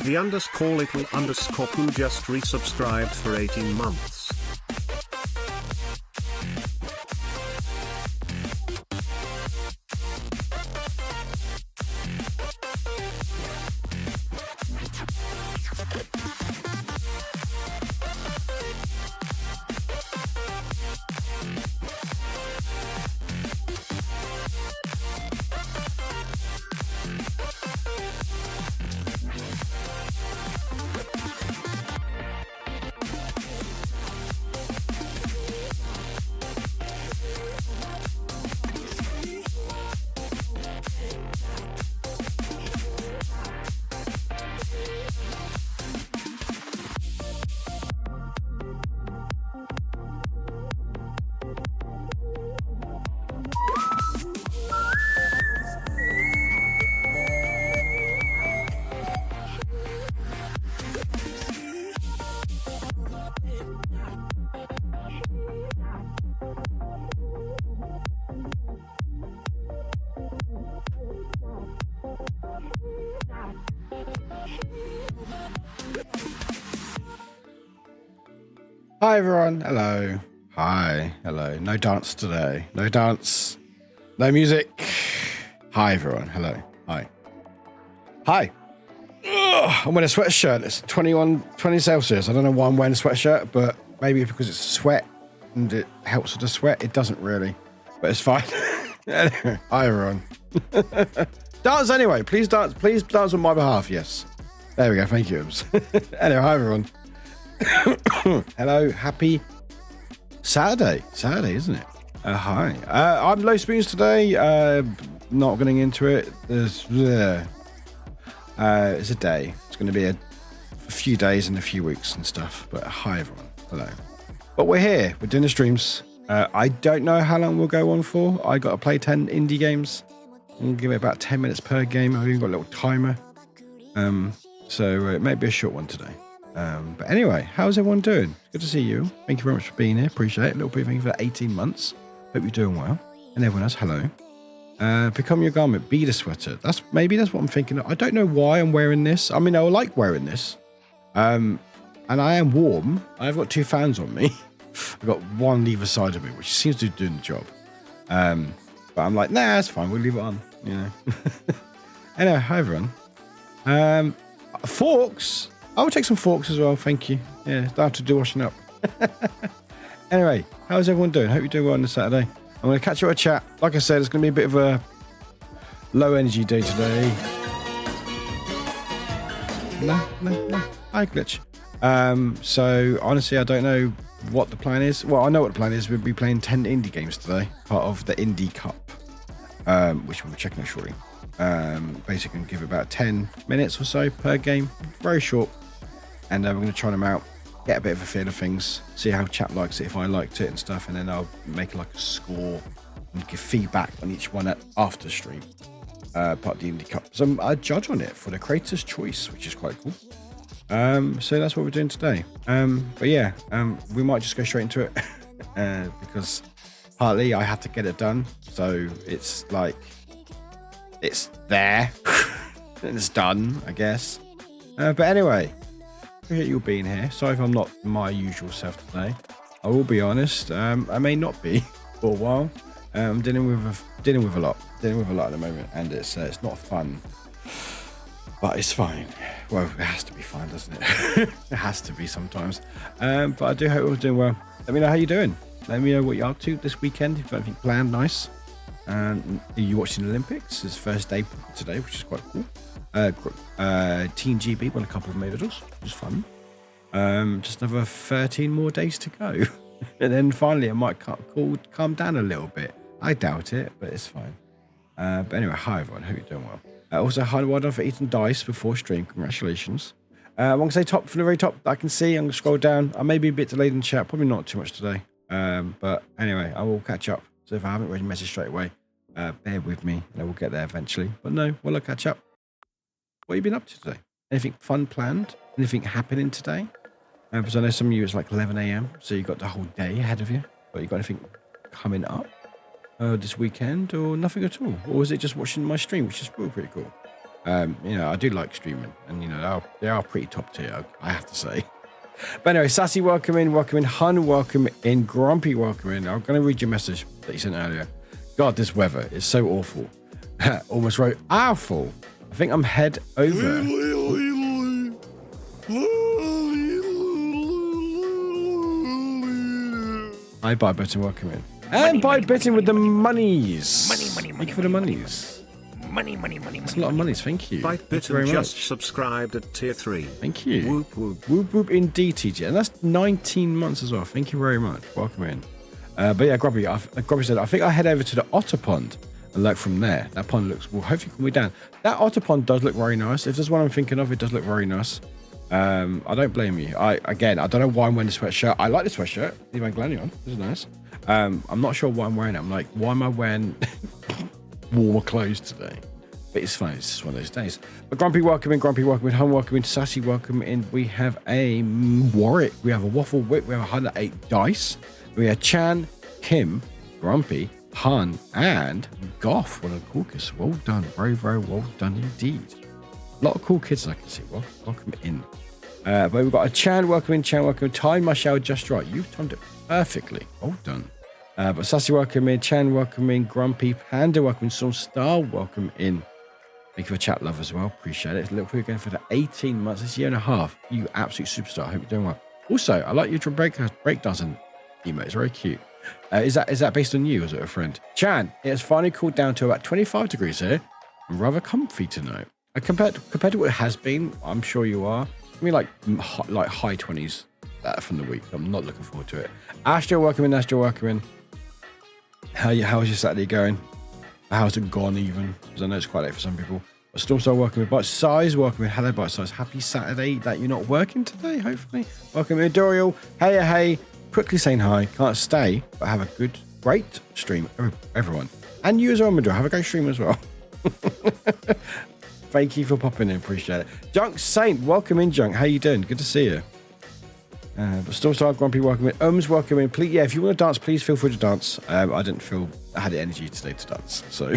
The underscore little underscore who just resubscribed for 18 months. Hi everyone, hello. Hi, hello. No dance today. No dance. No music. Hi everyone, hello. Hi. Hi. Ugh, I'm wearing a sweatshirt. It's 20 Celsius. I don't know why I'm wearing a sweatshirt, but maybe because it's sweat and it helps with the sweat. It doesn't really, but it's fine. Anyway, hi everyone. Dance anyway. Please dance. Please dance on my behalf. Yes. There we go. Thank you. Anyway, hi everyone. Hello, happy Saturday, isn't it? Hi, I'm Low Spoons today. Not getting into it. It's a day. It's going to be a few days and a few weeks and stuff. But hi everyone, hello. But we're here. We're doing the streams. I don't know how long we'll go on for. I got to play 10 indie games. I'll give it about 10 minutes per game. I've even got a little timer. So it may be a short one today. But anyway, how's everyone doing? Good to see you. Thank you very much for being here. Appreciate it. A little bit thank you for 18 months. Hope you're doing well. And everyone else, hello. Become your garment, be the sweater. That's what I'm thinking. I don't know why I'm wearing this. I mean, I like wearing this. And I am warm. I've got 2 fans on me. I've got one on either side of me, which seems to be doing the job. But I'm like, nah, it's fine. We'll leave it on, you know. Anyway, hi everyone. Forks. I will take some forks as well, thank you. Yeah, don't have to do washing up. Anyway, how's everyone doing? Hope you're doing well on this Saturday. I'm going to catch up a chat. Like I said, it's going to be a bit of a low energy day today. No. Hi, Glitch. So, honestly, I don't know what the plan is. Well, I know what the plan is. We'll be playing 10 indie games today, part of the Indie Cup, which we'll be checking out shortly. Basically give it about 10 minutes or so per game, very short, and we're going to try them out, get a bit of a feel of things, see how chat likes it, if I liked it and stuff, and then I'll make like a score and give feedback on each one after stream, part of the Indie Cup. So I judge on it for the creator's choice, which is quite cool. So that's what we're doing today. But yeah, we might just go straight into it because partly I had to get it done, so it's like it's there and it's done, I guess. But anyway, appreciate you being here. Sorry if I'm not my usual self today. I will be honest. I may not be for a while. I'm dealing with a lot at the moment, and it's not fun, but it's fine. Well, it has to be fun, doesn't it? It has to be sometimes. But I do hope we're doing well. Let me know how you're doing. Let me know what you're up to this weekend. If you've got anything planned, nice. And are you watching the Olympics? It's first day today, which is quite cool. Team GB won a couple of medals, which was fun. Just another 13 more days to go. And then finally it might calm down a little bit. I doubt it, but it's fine. But anyway, hi everyone, hope you're doing well. Also, hi, well done for eating dice before stream. Congratulations. I'm going to say top from the very top that I can see. I'm going to scroll down. I may be a bit delayed in chat, probably not too much today. But anyway, I will catch up. So if I haven't read your message straight away, bear with me and I will get there eventually. But no, well, I'll catch up. What have you been up to today? Anything fun planned? Anything happening today? Because I know some of you it's like 11 a.m. So you've got the whole day ahead of you. But you got anything coming up this weekend or nothing at all? Or is it just watching my stream, which is pretty cool? You know, I do like streaming and, you know, they are pretty top tier, I have to say. But anyway, Sassy, welcome in. Hun, welcome in. Grumpy, welcome in. I'm going to read your message that you sent earlier. God, this weather is so awful. Almost wrote awful. I think I'm head over. Hi, Bye Button, welcome in. And Bye Button with the monies. Thank you for the monies. Money. That's a lot of monies, thank you. Bite Bitten just subscribed at tier 3. Thank you. Whoop whoop. Whoop whoop indeed, TJ. And that's 19 months as well. Thank you very much. Welcome in. But yeah, Grubby said, I think I head over to the Otter Pond and look from there. That pond looks, well, hopefully cool me down. That Otter Pond does look very nice. If there's one I'm thinking of, it does look very nice. I don't blame you. I don't know why I'm wearing the sweatshirt. I like the sweatshirt. Leave Glani on. This is nice. I'm not sure why I'm wearing it. I'm like, why am I wearing warmer clothes today? But it's fine. It's just one of those days. But Grumpy, welcome in. Home, welcome in. Sassy, welcome in. We have a Warwick. We have a Waffle Whip. We have 108 dice. We have Chan, Kim, Grumpy, Han, and Goff. What a cool kids. Well done. Very, very well done indeed. A lot of cool kids I can see. Well, welcome in. But we've got a Chan, welcome in. Time my shower just right. You've timed it perfectly. Well done. But Sassy, welcome in. Chan, welcome in. Grumpy, Panda, welcome in. Some Star, welcome in. Thank you for chat love as well. Appreciate it. Look, we're going for the 18 months. This year and a half. You absolute superstar. I hope you're doing well. Also, I like your breakdancing emote. It's very cute. Is that based on you or is it a friend? Chan, it has finally cooled down to about 25 degrees here. I'm rather comfy tonight. Compared to what it has been, I'm sure you are. I mean, like high 20s from the week. I'm not looking forward to it. Astro, welcome in. How is your Saturday going? How's it gone even? Because I know it's quite late for some people. But Stormstar, welcome in. Bite Size, welcome in. Hello, Bite Size. Happy Saturday that you're not working today, hopefully. Welcome in. Dorial, hey. Quickly saying hi. Can't stay, but have a great stream, everyone. And you as well, Madura. Have a great stream as well. Thank you for popping in. Appreciate it. Junk Saint, welcome in, Junk. How you doing? Good to see you. But Stormstar, Grumpy, welcome in. Welcome in. Please, yeah, if you want to dance, please feel free to dance. I didn't feel I had the energy today to dance. So,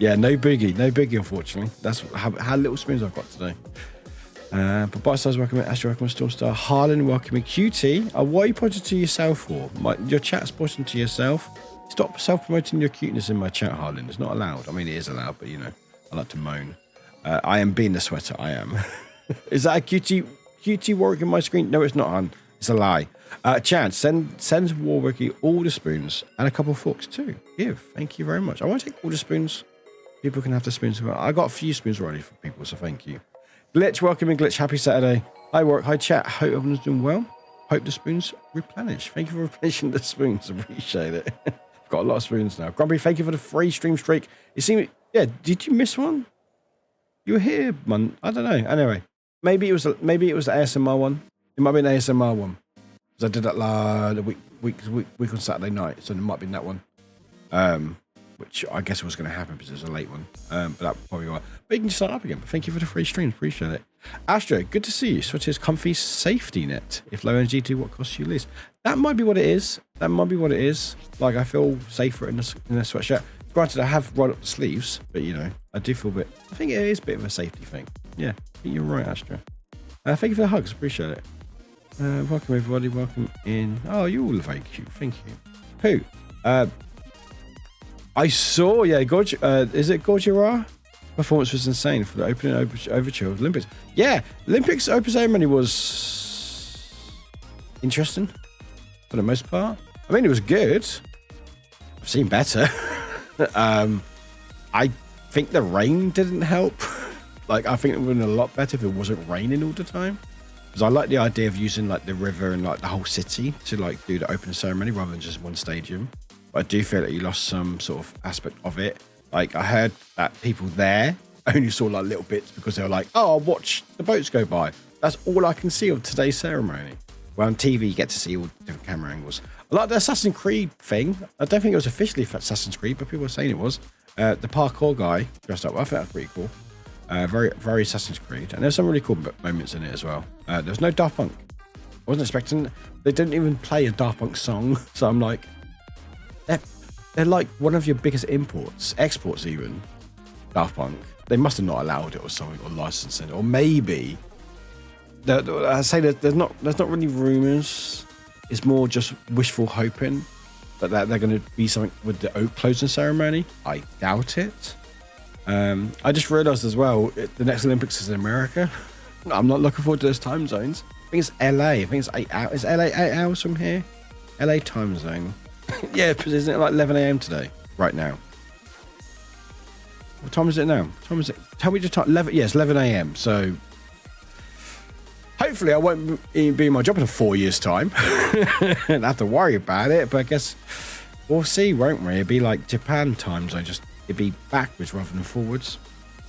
yeah, no biggie, unfortunately. That's how little spoons I've got today. But Bite Size, welcome in. Astro, welcome in. Stormstar. Harlan, welcome in. QT, what are you pointing to yourself for? Your chat's pointing to yourself. Stop self-promoting your cuteness in my chat, Harlan. It's not allowed. I mean, it is allowed, but, you know, I like to moan. I am being the sweater. I am. Is that a QT Warwick in my screen? No, it's not, hon. It's a lie. Chan, send Warwick all the spoons and a couple of forks too. Give. Thank you very much. I won't take all the spoons. People can have the spoons. I got a few spoons already for people, so thank you. Glitch, welcome in, Glitch. Happy Saturday. Hi, Warwick. Hi, chat. Hope everyone's doing well. Hope the spoons replenish. Thank you for replenishing the spoons. Appreciate it. I've got a lot of spoons now. Grumpy, thank you for the free stream streak. It seemed, yeah, did you miss one? You were here, man. I don't know. Anyway, maybe it was the ASMR one. It might be an ASMR one because I did that week on Saturday night, so it might be that one. Which I guess was going to happen because it was a late one. But that probably was. But you can just start up again. But thank you for the free stream. Appreciate it. Astro, good to see you. Switch his comfy safety net. If low energy do what costs you least. That might be what it is. Like I feel safer in a sweatshirt. Granted, I have rolled up the sleeves, but you know, I do feel a bit. I think it is a bit of a safety thing. Yeah, I think you're right, Astro. Thank you for the hugs. Appreciate it. Welcome everybody. Welcome in. Oh, you're all very cute. Thank you. Who? I saw. Yeah, is it Gorgera? Performance was insane for the opening overture of the Olympics. Yeah, Olympics open ceremony was interesting for the most part. I mean, it was good. I've seen better. I think the rain didn't help. Like, I think it would have been a lot better if it wasn't raining all the time. Because I like the idea of using like the river and like the whole city to like do the opening ceremony rather than just one stadium. But I do feel that you lost some sort of aspect of it. Like, I heard that people there only saw like little bits because they were like, oh, I'll watch the boats go by. That's all I can see of today's ceremony. Well, on TV, you get to see all different camera angles. I like the Assassin's Creed thing. I don't think it was officially for Assassin's Creed, but people were saying it was. The parkour guy dressed up. I think that's pretty cool. Very, very Assassin's Creed. And there's some really cool moments in it as well. There's no Daft Punk. I wasn't expecting. They didn't even play a Daft Punk song. So I'm like, they're like one of your biggest exports even. Daft Punk. They must have not allowed it or something, or licensing it, or maybe. I say that there's not really rumors. It's more just wishful hoping that they're going to be something with the closing ceremony. I doubt it. I just realised as well, the next Olympics is in America. I'm not looking forward to those time zones. I think it's LA. I think it's 8 hours. Is LA 8 hours from here? LA time zone. Yeah, because isn't it like 11 a.m. today? Right now. What time is it now? What time is it? Tell me the time. 11. Yes, 11 a.m. So hopefully I won't be in my job in 4 years' time. And have to worry about it. But I guess we'll see, won't we? It'd be like Japan time zone. Just it'd be backwards rather than forwards.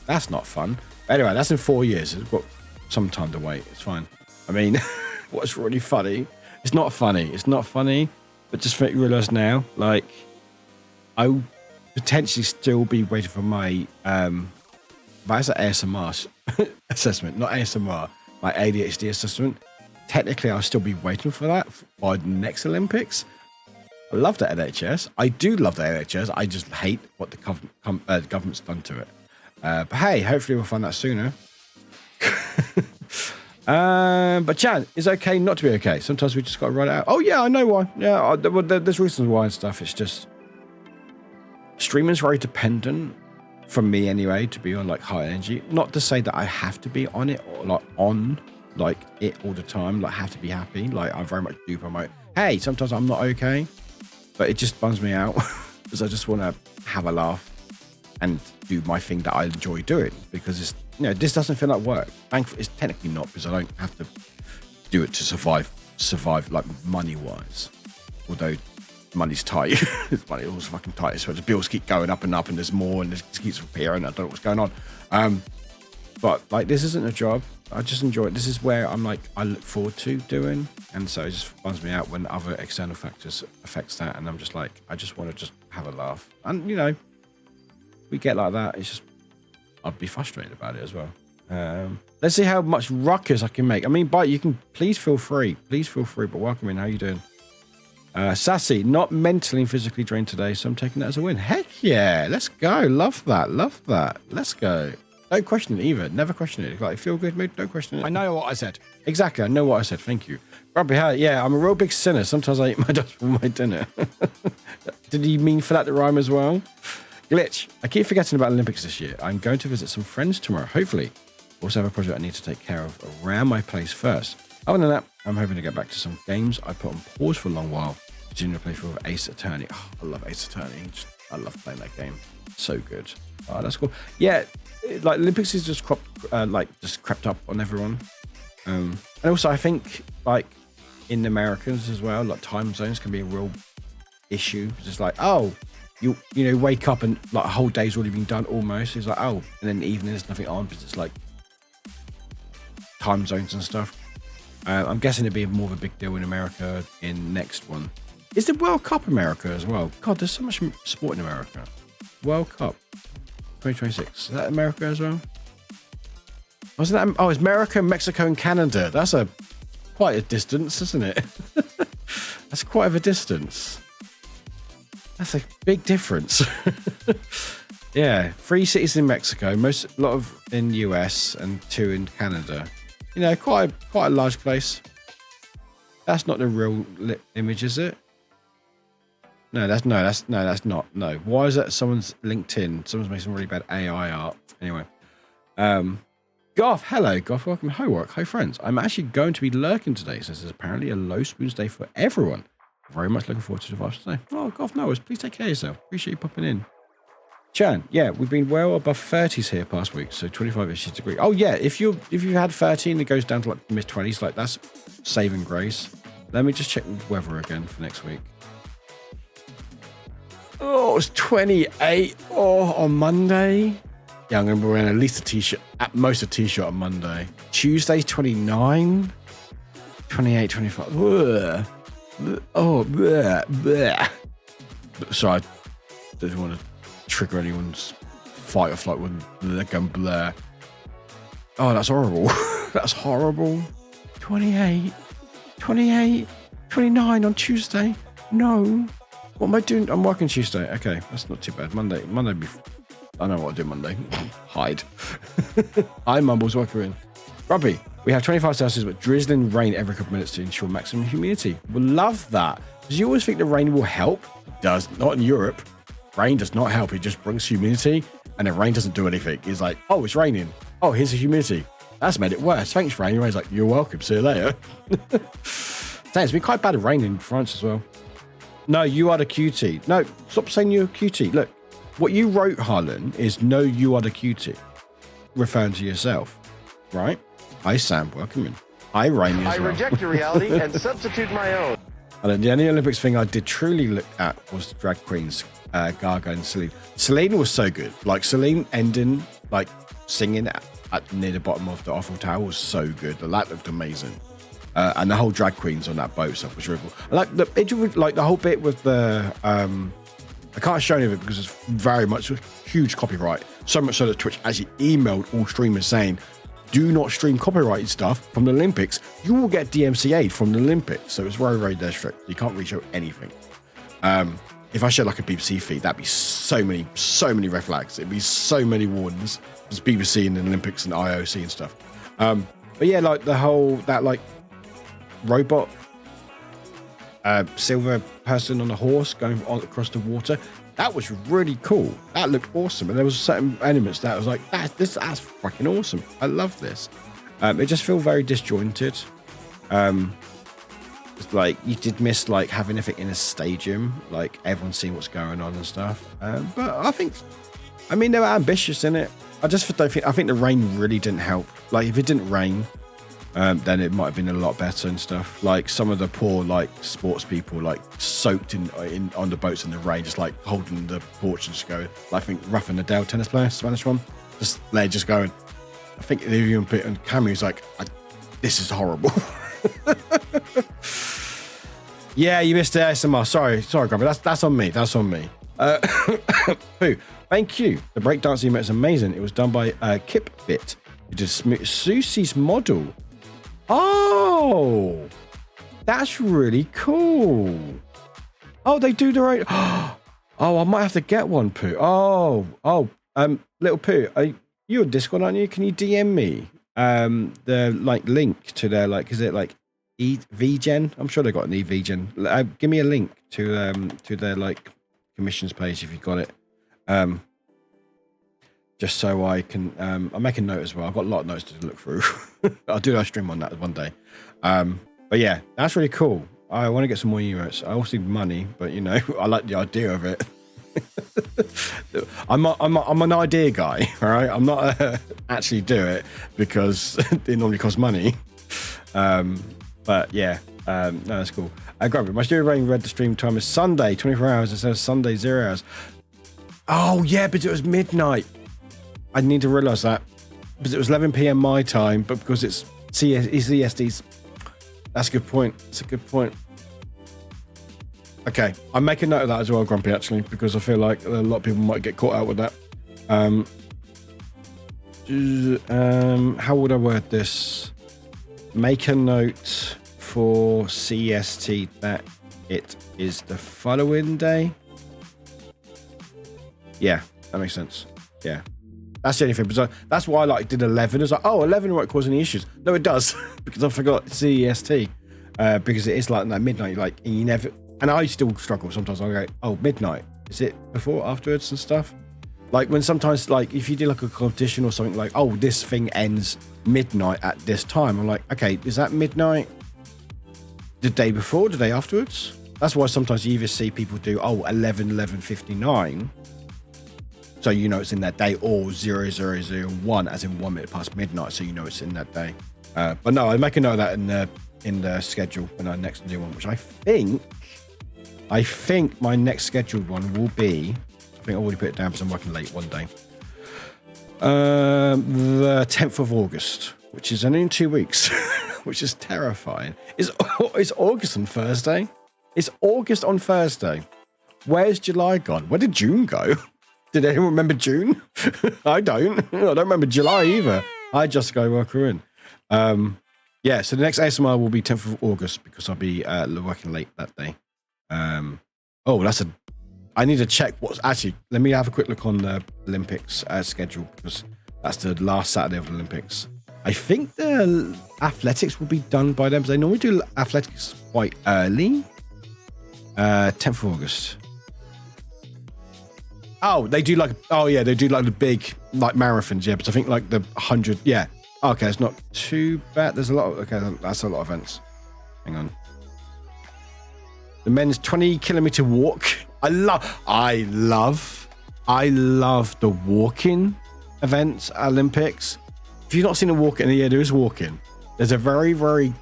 That's not fun. Anyway, that's in 4 years. We've got some time to wait. It's fine. I mean, what's really funny? It's not funny. It's not funny. But just make you realise now, like, I will potentially still be waiting for my that's an ASMR assessment, not ASMR, my ADHD assessment. Technically, I'll still be waiting for that by the next Olympics. I love the NHS. I do love the NHS. I just hate what the government's done to it. But hey, hopefully we'll find that sooner. But Chan, it's okay not to be okay. Sometimes we just got to write it out. Oh yeah, I know why. Yeah, well, there's reasons why and stuff. It's just streaming's very dependent, from me anyway, to be on like high energy. Not to say that I have to be on it or like on like it all the time. Like have to be happy. Like I very much do promote. Hey, sometimes I'm not okay, but it just bums me out because I just want to have a laugh and do my thing that I enjoy doing, because it's, you know, this doesn't feel like work. Thankfully, it's technically not, because I don't have to do it to survive like money wise. Although money's tight, money is also fucking tight. So the bills keep going up, and there's more, and it keeps appearing. I don't know what's going on. But like, this isn't a job. I just enjoy it. This is where I'm like, I look forward to doing, and so it just bums me out when other external factors affects that, and I'm just like, I just want to just have a laugh, and you know, we get like that. It's just, I'd be frustrated about it as well. Let's see how much ruckus I can make. I mean, Bite, you can please feel free, but welcome in. How you doing? Sassy, not mentally and physically drained today, so I'm taking that as a win. Heck yeah, let's go. Love that. Let's go. Don't question it either. Never question it. Like, feel good mood, don't question it. I know what I said. Exactly, I know what I said. Thank you. Grumpy, yeah, I'm a real big sinner. Sometimes I eat my dust for my dinner. Did you mean for that to rhyme as well? Glitch, I keep forgetting about Olympics this year. I'm going to visit some friends tomorrow, hopefully. Also have a project I need to take care of around my place first. Other than that, I'm hoping to get back to some games I put on pause for a long while. Continue to play through Ace Attorney. Oh, I love Ace Attorney. I love playing that game. So good. Oh, that's cool. Yeah, like Olympics is just crept up on everyone. And also I think like in the Americans as well, like time zones can be a real issue. It's just like, oh, you know, wake up and like a whole day's already been done almost. It's like, oh, and then in the evening there's nothing on because it's like time zones and stuff. I'm guessing it'd be more of a big deal in America in next one. Is the World Cup America as well? God, there's so much sport in America. World Cup 2026. Is that America as well? Wasn't that? Oh, it's America, Mexico, and Canada. That's quite a distance, isn't it? That's quite of a distance. That's a big difference. Yeah, 3 cities in Mexico, a lot of in US, and 2 in Canada. You know, quite a large place. That's not the real image, is it? No, that's not. No. Why is that someone's LinkedIn? Someone's made some really bad AI art. Anyway. Goth, hello, Goth, welcome. Hi, work. Hi, friends. I'm actually going to be lurking today, since it's apparently a low spoons day for everyone. Very much looking forward to the vibes today. Oh, Goth, no, please take care of yourself. Appreciate you popping in. Chan, yeah, we've been well above 30s here past week, so 25-ish degrees. Oh yeah, if you've had 30 and it goes down to like mid 20s, like that's saving grace. Let me just check the weather again for next week. Oh, it's 28. Oh, on Monday. Yeah, I'm gonna be wearing at least a t-shirt, at most a t-shirt on Monday. Tuesday 29, 28, 25. Ugh. Oh, bleh, bleh. Sorry, I don't want to trigger anyone's fight or flight with the gun blur. Oh, that's horrible. That's horrible. 28, 29 on Tuesday. No. What am I doing? I'm working Tuesday. Okay, that's not too bad. Monday. I know what I do Monday. Hide. Hi, Mumbles. Welcome in. Robbie, we have 25 Celsius, but drizzling rain every couple of minutes to ensure maximum humidity. We'll love that. Because you always think the rain will help. It does. Not in Europe. Rain does not help. It just brings humidity, and the rain doesn't do anything. It's like, oh, it's raining. Oh, here's the humidity. That's made it worse. Thanks, rain. Rain's like, you're welcome. See you later. It's been quite bad of rain in France as well. No, you are the cutie. No, stop saying you're a cutie. Look, what you wrote, Harlan, is no, you are the cutie. Referring to yourself, right? Hi, Sam. Welcome in. Hi, Rainy as well. I reject your reality and substitute my own. And then the only Olympics thing I did truly look at was the drag queens, Gaga and Celine. Celine was so good. Like, Celine ending, like, singing at near the bottom of the Eiffel Tower was so good. That looked amazing. And the whole drag queens on that boat stuff was really cool. Like the whole bit with the I can't show any of it because it's very much a huge copyright. So much so that Twitch actually emailed all streamers saying, do not stream copyrighted stuff from the Olympics. You will get DMCA'd from the Olympics. So it's very, very dead strict. You can't really show anything. If I showed like a BBC feed, that'd be so many red flags. It'd be so many warnings. There's BBC and the Olympics and IOC and stuff. But yeah, like the whole, that like robot silver person on a horse going across the water, that was really cool. That looked awesome. And there was certain elements that I was like, that's fucking awesome. I love this. It just felt very disjointed. It's like you did miss like having everything in a stadium, like everyone seeing what's going on and stuff. But I mean, they were ambitious in it. I think the rain really didn't help. Like if it didn't rain, then it might have been a lot better and stuff. Like some of the poor like sports people like soaked in on the boats in the rain, just like holding the porch and just going. Like, I think Rafa Nadal, tennis player, Spanish one, they're just going. I think they even put on camera. He's like, "This is horrible." Yeah, you missed the ASMR. Sorry, Grumpy. That's on me. That's on me. Pooh, thank you. The breakdance emote is amazing. It was done by Kipbit, who did Susie's model. Oh, that's really cool. Oh, they do the right. Oh, I might have to get one, Pooh. Oh, little Pooh, you're on Discord, aren't you? Can you DM me the like link to their like, is it like VGen? I'm sure they got an VGen. Give me a link to their like commissions page if you got it. Just so I can, I'll make a note as well. I've got a lot of notes to look through. I'll do a stream on that one day. But yeah, that's really cool. I want to get some more emotes. I also need money, but you know, I like the idea of it. I'm an idea guy, all right? I'm not actually do it because it normally costs money. But yeah, no, that's cool. Grab it. My studio rating read the stream time is Sunday, 24 hours instead of Sunday, 0 hours. Oh yeah, but it was midnight. I need to realise that because it was 11 p.m. my time, but because it's CSDs. That's a good point. It's a good point. Okay, I'm making note of that as well, Grumpy, actually, because I feel like a lot of people might get caught out with that. How would I word this? Make a note for CST that it is the following day. Yeah, that makes sense. Yeah. That's the only thing. Because that's why I like did 11. It's like, oh, 11 won't cause any issues. No, it does. Because I forgot CEST. Because it is like that midnight, like, and you never, and I still struggle sometimes. I go, oh, midnight. Is it before, afterwards and stuff? Like when sometimes, like if you do like a competition or something like, oh, this thing ends midnight at this time. I'm like, okay, is that midnight the day before, the day afterwards? That's why sometimes you either see people do, oh, 11:59. so you know it's in that day, or 0001 as in 1 minute past midnight, so you know it's in that day. But no, I make a note of that in the schedule when I next do one, which I think my next scheduled one will be, I think I already put it down because I'm working late one day. The 10th of August, which is only in 2 weeks, which is terrifying. It's August on Thursday. It's August on Thursday. Where's July gone? Where did June go? Did anyone remember June? I don't. I don't remember July either. I just go work her in. Yeah, so the next ASMR will be 10th of August because I'll be working late that day. I need to check what's actually, let me have a quick look on the Olympics schedule because that's the last Saturday of the Olympics. I think the athletics will be done by then because they normally do athletics quite early. 10th of August. Oh, they do like the big like marathons, yeah, but I think like the 100, yeah. Okay, it's not too bad. There's a lot of, okay, that's a lot of events. Hang on. The men's 20-kilometer walk. I love the walking events at Olympics. If you've not seen a walking, yeah, there is walking. There's a very, very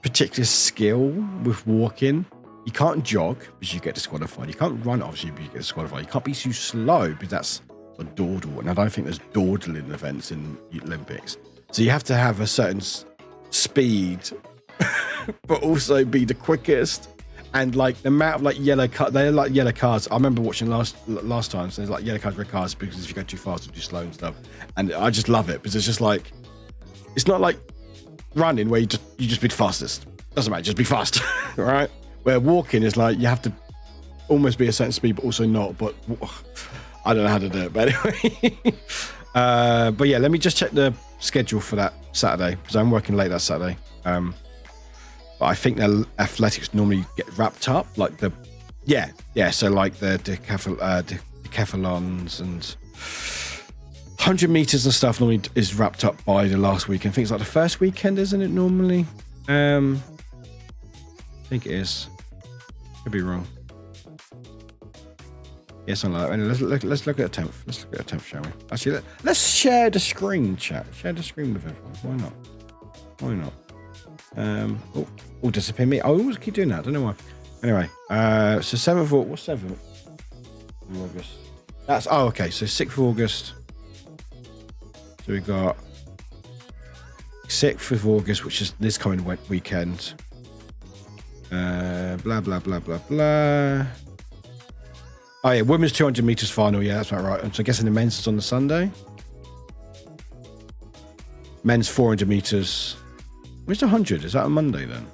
particular skill with walking. You can't jog because you get disqualified. You can't run, obviously, because you get disqualified. You can't be too slow because that's a dawdle. And I don't think there's dawdling events in the Olympics. So you have to have a certain speed, but also be the quickest. And like the amount of like yellow cards, they're like yellow cards. I remember watching last time. So there's like yellow cards, red cards because if you go too fast or too slow and stuff. And I just love it because it's just like, it's not like running where you just be the fastest. Doesn't matter, just be fast, right? Where walking is like you have to almost be a certain speed, but also not. But I don't know how to do it. But anyway, but yeah, let me just check the schedule for that Saturday because I'm working late that Saturday. But I think the athletics normally get wrapped up, like so like the decathlons and 100 meters and stuff normally is wrapped up by the last weekend. I think it's like the first weekend, isn't it normally? I think it is. Could be wrong. Yeah, something like that. Anyway, let's look at the 10th. Let's look at the 10th, shall we? Actually, let's share the screen, chat. Share the screen with everyone. Why not? Disappear me. I always keep doing that. I don't know why. Anyway, so 7th of August. What's 7th of August? That's, okay. So 6th of August. So we got 6th of August, which is this coming weekend. Blah, blah, blah, blah, blah. Oh, yeah. Women's 200 meters final. Yeah, that's about right. So I'm guessing the men's is on the Sunday. Men's 400 meters. Where's the 100? Is that a Monday then?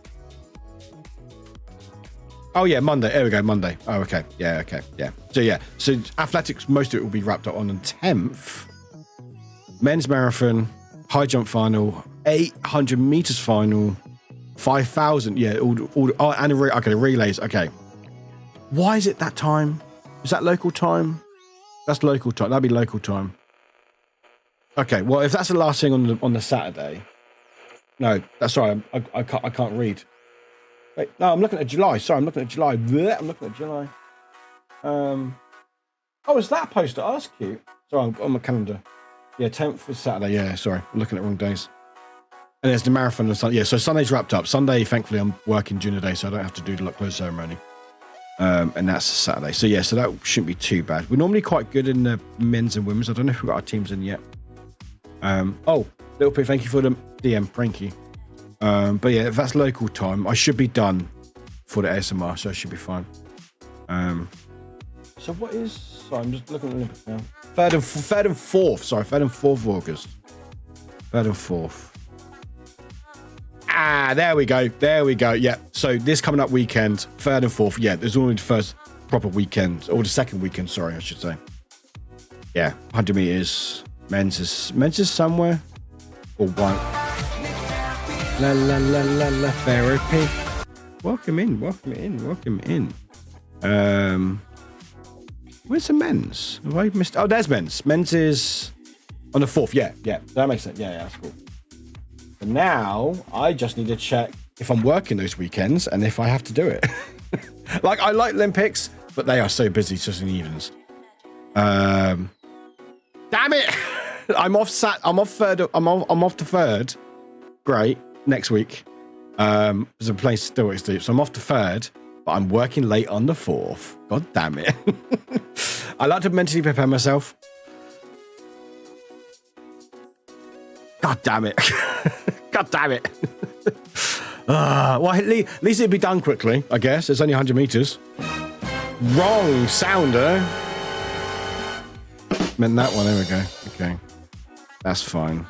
Oh, yeah, Monday. There we go, Monday. Oh, okay. Yeah, okay. Yeah. So athletics, most of it will be wrapped up on the 10th. Men's marathon, high jump final, 800 meters final, 5,000. Yeah, and the relays. Okay. Why is it that time? Is that local time? That's local time. That'd be local time. Okay, well, if that's the last thing on the Saturday. No, that's right. I can't read. Wait, no, I'm looking at July. Sorry, I'm looking at July. Blech, I'm looking at July. Oh, is that a poster? Oh, that's cute. Sorry, I'm on my calendar. Yeah, 10th is Saturday. Yeah, sorry, I'm looking at wrong days. And there's the marathon on Sunday. Yeah, so Sunday's wrapped up. Sunday, thankfully, I'm working during the day, so I don't have to do the close ceremony. And that's Saturday. So yeah, so that shouldn't be too bad. We're normally quite good in the men's and women's. I don't know if we've got our teams in yet. Little P, thank you for the DM, Frankie. But yeah, if that's local time, I should be done for the ASMR, so I should be fine. So what is? Sorry, I'm just looking at the Olympics now. 3rd and 4th. Sorry, 3rd and 4th of August. 3rd and 4th. There we go. Yeah. So this coming up weekend, 3rd and 4th. Yeah, there's only the first proper weekend, or the second weekend. Sorry, I should say. Yeah, 100 meters. Men's is somewhere. Or one. La therapy. Welcome in. Where's the men's? Have I missed? Oh, there's men's. Men's is on the 4th. Yeah. That makes sense. Yeah, that's cool. But now I just need to check if I'm working those weekends and if I have to do it. Like I like Olympics, but they are so busy just in the evenings. Damn it! I'm off third. I'm off to third. Great. Next week. There's a place still at sleep, so I'm off to third, but I'm working late on the fourth. God damn it. I like to mentally prepare myself. God damn it. God damn it. Well, at least it'd be done quickly, I guess. It's only 100 meters. Wrong sounder. Meant that one. There we go. Okay. That's fine.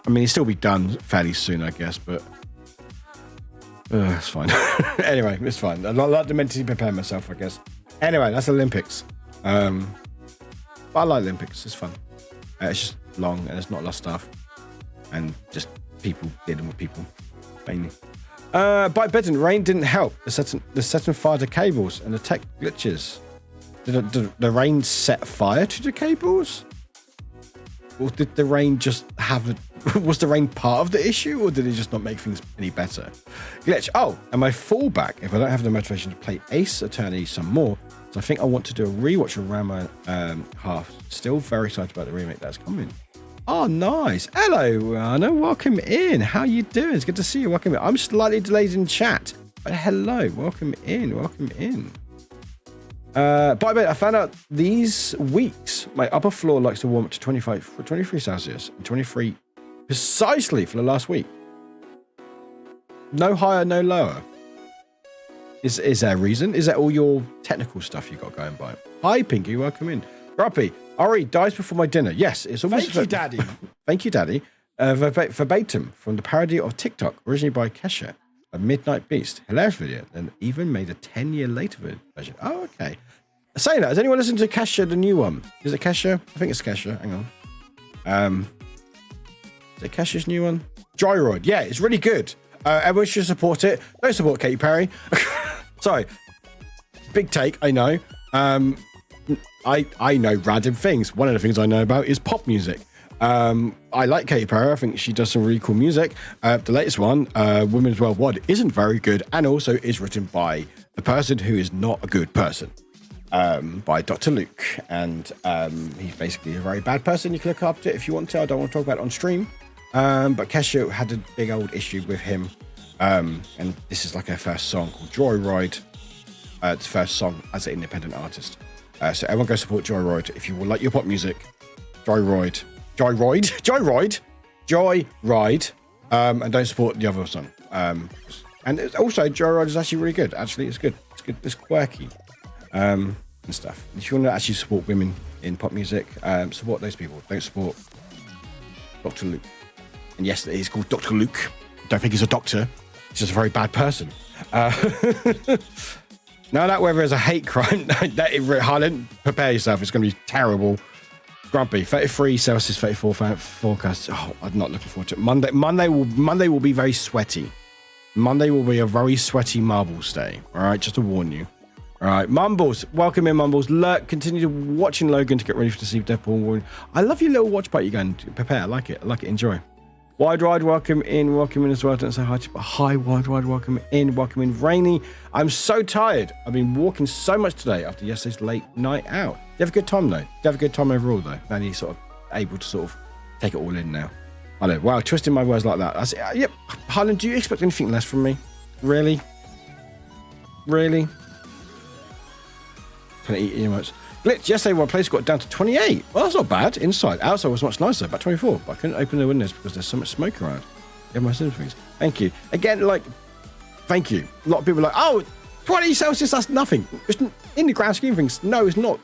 I mean, it'll still be done fairly soon, I guess, but it's fine. Anyway, it's fine. I like to mentally prepare myself, I guess. Anyway, that's Olympics. But I like Olympics. It's fun. It's just long and it's not a lot of stuff. And just people dealing with people, mainly. By Bedden, rain didn't help. The setting fire to cables and the tech glitches. Did the rain set fire to the cables? Or did the rain just have was the rain part of the issue, or did it just not make things any better? Glitch. Oh, and my fallback, if I don't have the motivation to play Ace Attorney some more, so I think I want to do a rewatch of Rama half. Still very excited about the remake that's coming. Oh, nice. Hello, Anna. Welcome in. How you doing? It's good to see you. Welcome in. I'm slightly delayed in chat, but hello. Welcome in. Welcome in. By the way, I found out these weeks my upper floor likes to warm up to 23 Celsius and 23 precisely for the last week. No higher, no lower. Is there a reason? Is that all your technical stuff you got going by? Hi, Pinky. Welcome in. Grumpy. Ari dies before my dinner. Yes, it's almost. Thank you, Daddy. Thank you, Daddy. Verbatim from the parody of TikTok, originally by Kesha. A Midnight Beast. Hilarious video. And even made a 10-year later version. Oh, okay. Saying that, has anyone listened to Kesha, the new one? Is it Kesha? I think it's Kesha. Hang on. Is it Kesha's new one? Joyroid. Yeah, it's really good. Everyone should support it. Don't support Katy Perry. Sorry. Big take, I know. I know random things. One of the things I know about is pop music. I like Katy Perry. I think she does some really cool music. The latest one, Women's Worldwide, isn't very good and also is written by the person who is not a good person, by Dr. Luke. And he's basically a very bad person. You can look up to it if you want to. I don't want to talk about it on stream. But Kesha had a big old issue with him. And this is like her first song called Joyride. It's first song as an independent artist. So everyone go support Joyride if you will like your pop music. Joyride. And don't support the other song. And also Joyride is actually really good. Actually, it's good. It's good. It's quirky. And stuff. If you want to actually support women in pop music, support those people. Don't support Dr. Luke. And yes, it is called Dr. Luke. Don't think he's a doctor. He's just a very bad person. Now that weather is a hate crime, Harlan, prepare yourself. It's going to be terrible. Grumpy, 33 Celsius, 34 forecast. Oh, I'm not looking forward to it. Monday will be very sweaty. Monday will be a very sweaty Marbles day. All right, just to warn you. All right, Mumbles, welcome in, Mumbles. Continue watching Logan to get ready to see Deadpool. I love your little watch party you're going to prepare. I like it. Enjoy. Wide Ride, welcome in as well. Don't say hi to, but hi, Wide Ride, welcome in. Rainy, I'm so tired. I've been walking so much today after yesterday's late night out. You have a good time though. You have a good time overall though. And you're sort of able to sort of take it all in now. I know. Wow, twisting my words like that. Yep. Harlan, do you expect anything less from me? Really? Trying to eat emotes. Glitch, yesterday one place got down to 28. Well, that's not bad. Inside. Outside was much nicer, about 24. But I couldn't open the windows because there's so much smoke around. Yeah, my sympathies. Thank you. Again, thank you. A lot of people are like, oh, 20 Celsius, that's nothing. Just in the grand scheme of things, no, it's not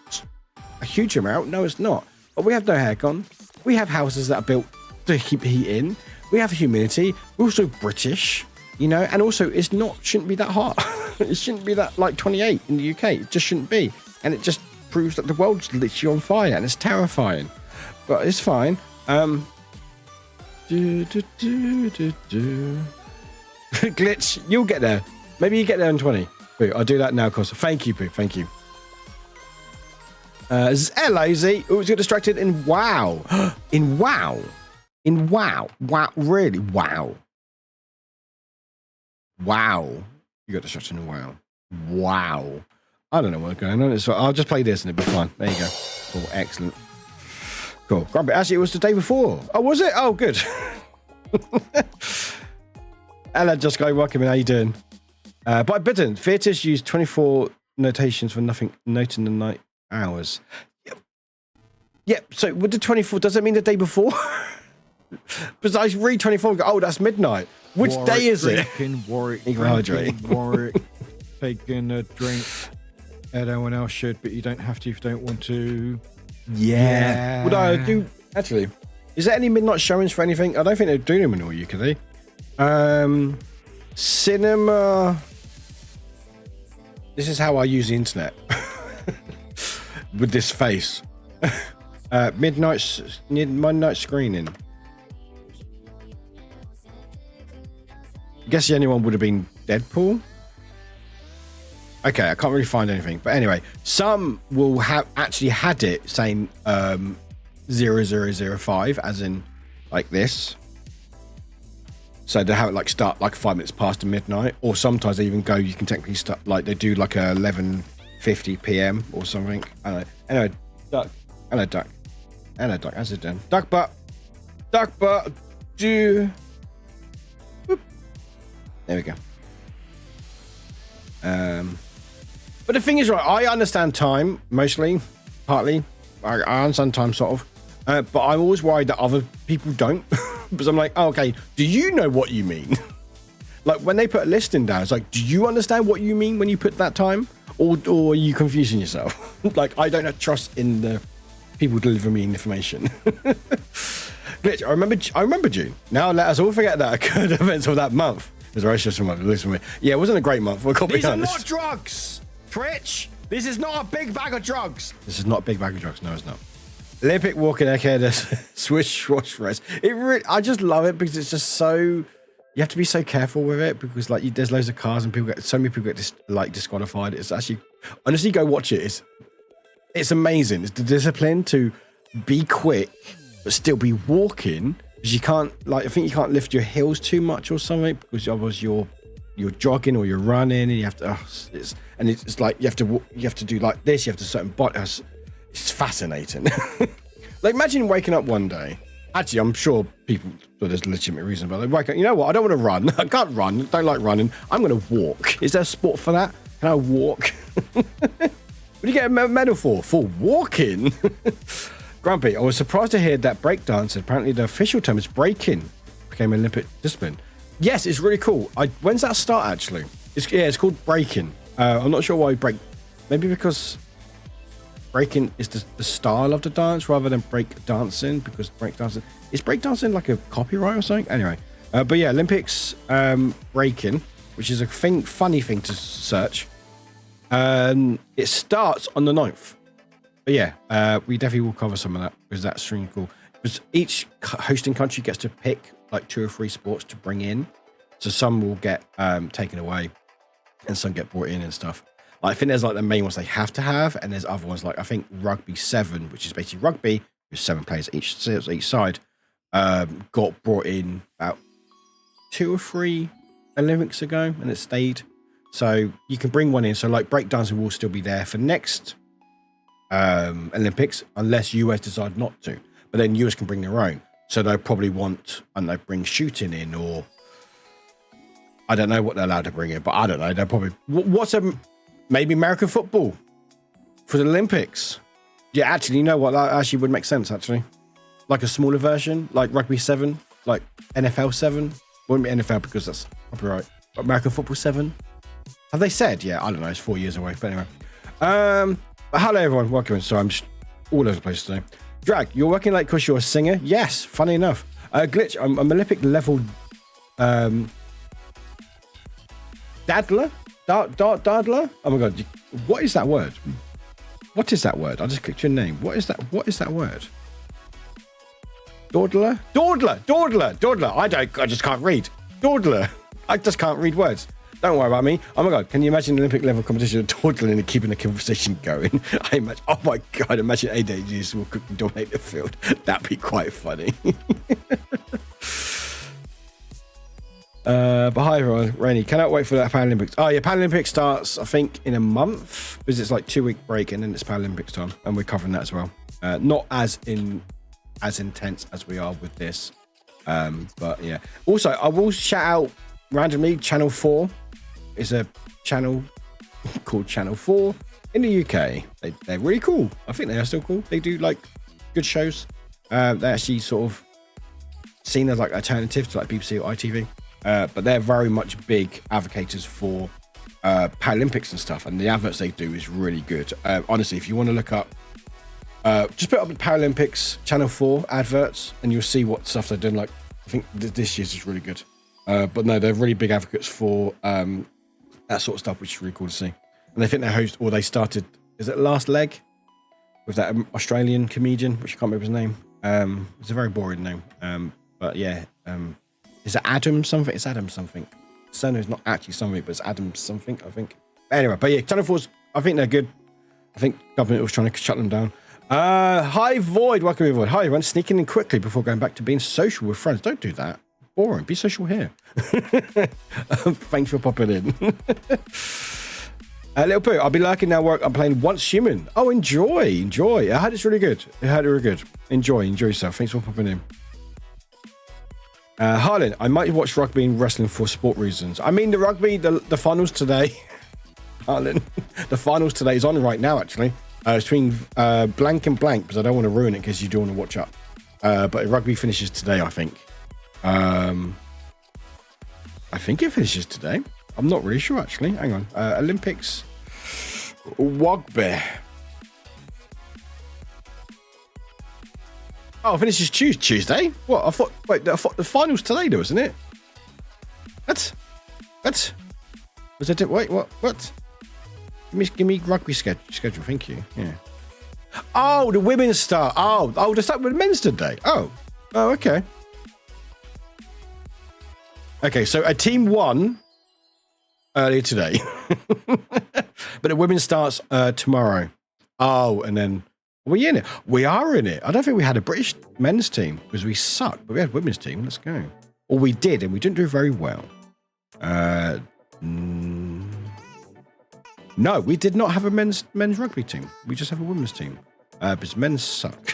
a huge amount. No, it's not. But we have no aircon. We have houses that are built to keep heat in. We have humidity. We're also British, and also shouldn't be that hot. It shouldn't be that 28 in the UK. It just shouldn't be. And it just proves that the world's literally on fire and it's terrifying, but it's fine. Glitch, you'll get there. Maybe you get there in 20. Boo, I'll do that now, Costa. Thank you, Boo. Thank you. Lazy. Oh, it's got distracted in WoW. In WoW. Really? Wow. You got distracted in WoW. Wow. I don't know what's going on. I'll just play this and it'll be fine. There you go. Cool. Excellent. Cool. Grumpy. Actually, it was the day before. Oh, was it? Oh, good. Hello, just guy. Welcome in. How you doing? But I didn't. Theatres use 24 notations for nothing, noting the night hours. Yep. So with the 24, does that mean the day before? Because I read 24 and go, oh, that's midnight. Which Warwick day is it? Warwick, Hydrate. Warwick, taking a drink. Everyone else should, but you don't have to if you don't want to. Yeah. Would I do, actually, is there any midnight showings for anything? I don't think they're doing them in all UK. Cinema. This is how I use the internet. With this face. Midnight screening. I guess the only one would have been Deadpool. Okay, I can't really find anything. But anyway, some will have actually had it saying 0005, as in like this. So they have it like start like 5 minutes past midnight, or sometimes they even go, you can technically start like they do like a 11:50 p.m. or something. I don't know. Anyway, duck. Hello, duck. Hello, duck. How's it doing? Duck butt. Duck butt. Do. Boop. There we go. But the thing is, right, I understand time mostly, partly. I understand time sort of. But I'm always worried that other people don't. Because I'm like, oh, okay, do you know what you mean? Like when they put a listing down, it's like, do you understand what you mean when you put that time? Or are you confusing yourself? Like, I don't have trust in the people delivering me information. Glitch, I remember June. Now let us all forget that occurred events of that month. It was racist from listen to me. Yeah, it wasn't a great month. These are not drugs, Twitch. This is not a big bag of drugs. This is not a big bag of drugs. No, it's not. Olympic walking ahead of swish wash race. I just love it because it's just so. You have to be so careful with it because like there's loads of cars and so many people get disqualified. It's actually honestly go watch it. It's amazing. It's the discipline to be quick but still be walking because you can't I think you can't lift your heels too much or something because otherwise you're jogging or you're running and you have to it's like you have to do like this. You have to certain body. It's fascinating. Like imagine waking up one day. Actually, I'm sure there's a legitimate reason, but they wake up. You know what? I don't want to run. I can't run. Don't like running. I'm going to walk. Is there a sport for that? Can I walk? What do you get a medal for? For walking? Grumpy, I was surprised to hear that breakdance, apparently the official term is breaking, became an Olympic discipline. Yes, it's really cool. When's that start actually? It's called breaking. I'm not sure why break. Maybe because breaking is the style of the dance rather than break dancing, because break dancing like a copyright or something? Anyway, but yeah, Olympics breaking, which is a funny thing to search. It starts on the 9th. But yeah, we definitely will cover some of that because that's really cool. Because each hosting country gets to pick like 2 or 3 sports to bring in. So some will get taken away and some get brought in and stuff. I think there's like the main ones they have to have, and there's other ones like I think rugby 7, which is basically rugby with 7 players each side, got brought in about 2 or 3 Olympics ago, and it stayed. So you can bring one in. So like breakdancing will still be there for next Olympics, unless US decide not to. But then US can bring their own. So they'll probably want, and they bring shooting in, or I don't know what they're allowed to bring in, but I don't know. They'll probably maybe American football for the Olympics. Yeah, actually, you know what? That actually would make sense, actually. Like a smaller version, like Rugby 7, like NFL 7. Wouldn't be NFL because that's copyright. But American Football 7. Have they said? Yeah, I don't know. It's 4 years away. But anyway. But hello, everyone. Welcome. So I'm just all over the place today. Drag, you're working late because you're a singer? Yes, funny enough. Glitch, I'm Olympic level Dadler? Dadler? Oh my god, what is that word? What is that word? I just clicked your name. What is that word? Dawdler? Dawdler. I just can't read. Dawdler. I just can't read words. Don't worry about me. Oh my god, can you imagine an Olympic level competition of dawdling and keeping the conversation going? Oh my god, imagine ADHDs will quickly dominate the field. That'd be quite funny. But hi everyone, Rainy, cannot wait for that Paralympics. Oh yeah, Paralympics starts I think in a month because it's like 2-week break and then it's Paralympics time, and we're covering that as well. Not as in as intense as we are with this. But yeah. Also, I will shout out randomly. Channel 4 is a channel called Channel 4 in the UK. They're really cool. I think they are still cool. They do like good shows. They're actually sort of seen as like alternative to like BBC or ITV. But they're very much big advocates for Paralympics and stuff, and the adverts they do is really good. Honestly, if you want to look up, just put up the Paralympics Channel 4 adverts, and you'll see what stuff they're doing. Like, I think this year's is really good. But no, they're really big advocates for that sort of stuff, which is really cool to see. And they think they started, is it Last Leg? With that Australian comedian, which I can't remember his name. It's a very boring name. But yeah, is it Adam something? It's Adam something. Surname's not actually something, but it's Adam something, I think. But anyway, but yeah, Channel 4's, I think they're good. I think government was trying to shut them down. Hi, Void. Welcome in, Void. Hi, everyone. Sneaking in quickly before going back to being social with friends. Don't do that. Boring. Be social here. Thanks for popping in. Little Pooh, I'll be lurking now. Work. I'm playing Once Human. Oh, enjoy. I heard it's really good. Enjoy yourself. Thanks for popping in. Harlan, I might watch rugby and wrestling for sport reasons. I mean, the rugby, the finals today. Harlan, the finals today is on right now, actually. It's between blank and blank, because I don't want to ruin it in case you do want to watch up. But rugby finishes today, I think. I think it finishes today. I'm not really sure, actually. Hang on. Olympics. Rugby. Oh, it finishes Tuesday? What? I thought the finals today, though, isn't it? What? Was it? Wait, what? Give me rugby schedule, thank you. Yeah. Oh, the women's start. Oh, they start with men's today. Oh, okay. Okay, so a team won earlier today, but the women's starts tomorrow. Oh, and then are we in it? We are in it. I don't think we had a British men's team because we suck, but we had a women's team. Let's go. Or we did, and we didn't do very well. No, we did not have a men's rugby team. We just have a women's team because men's suck.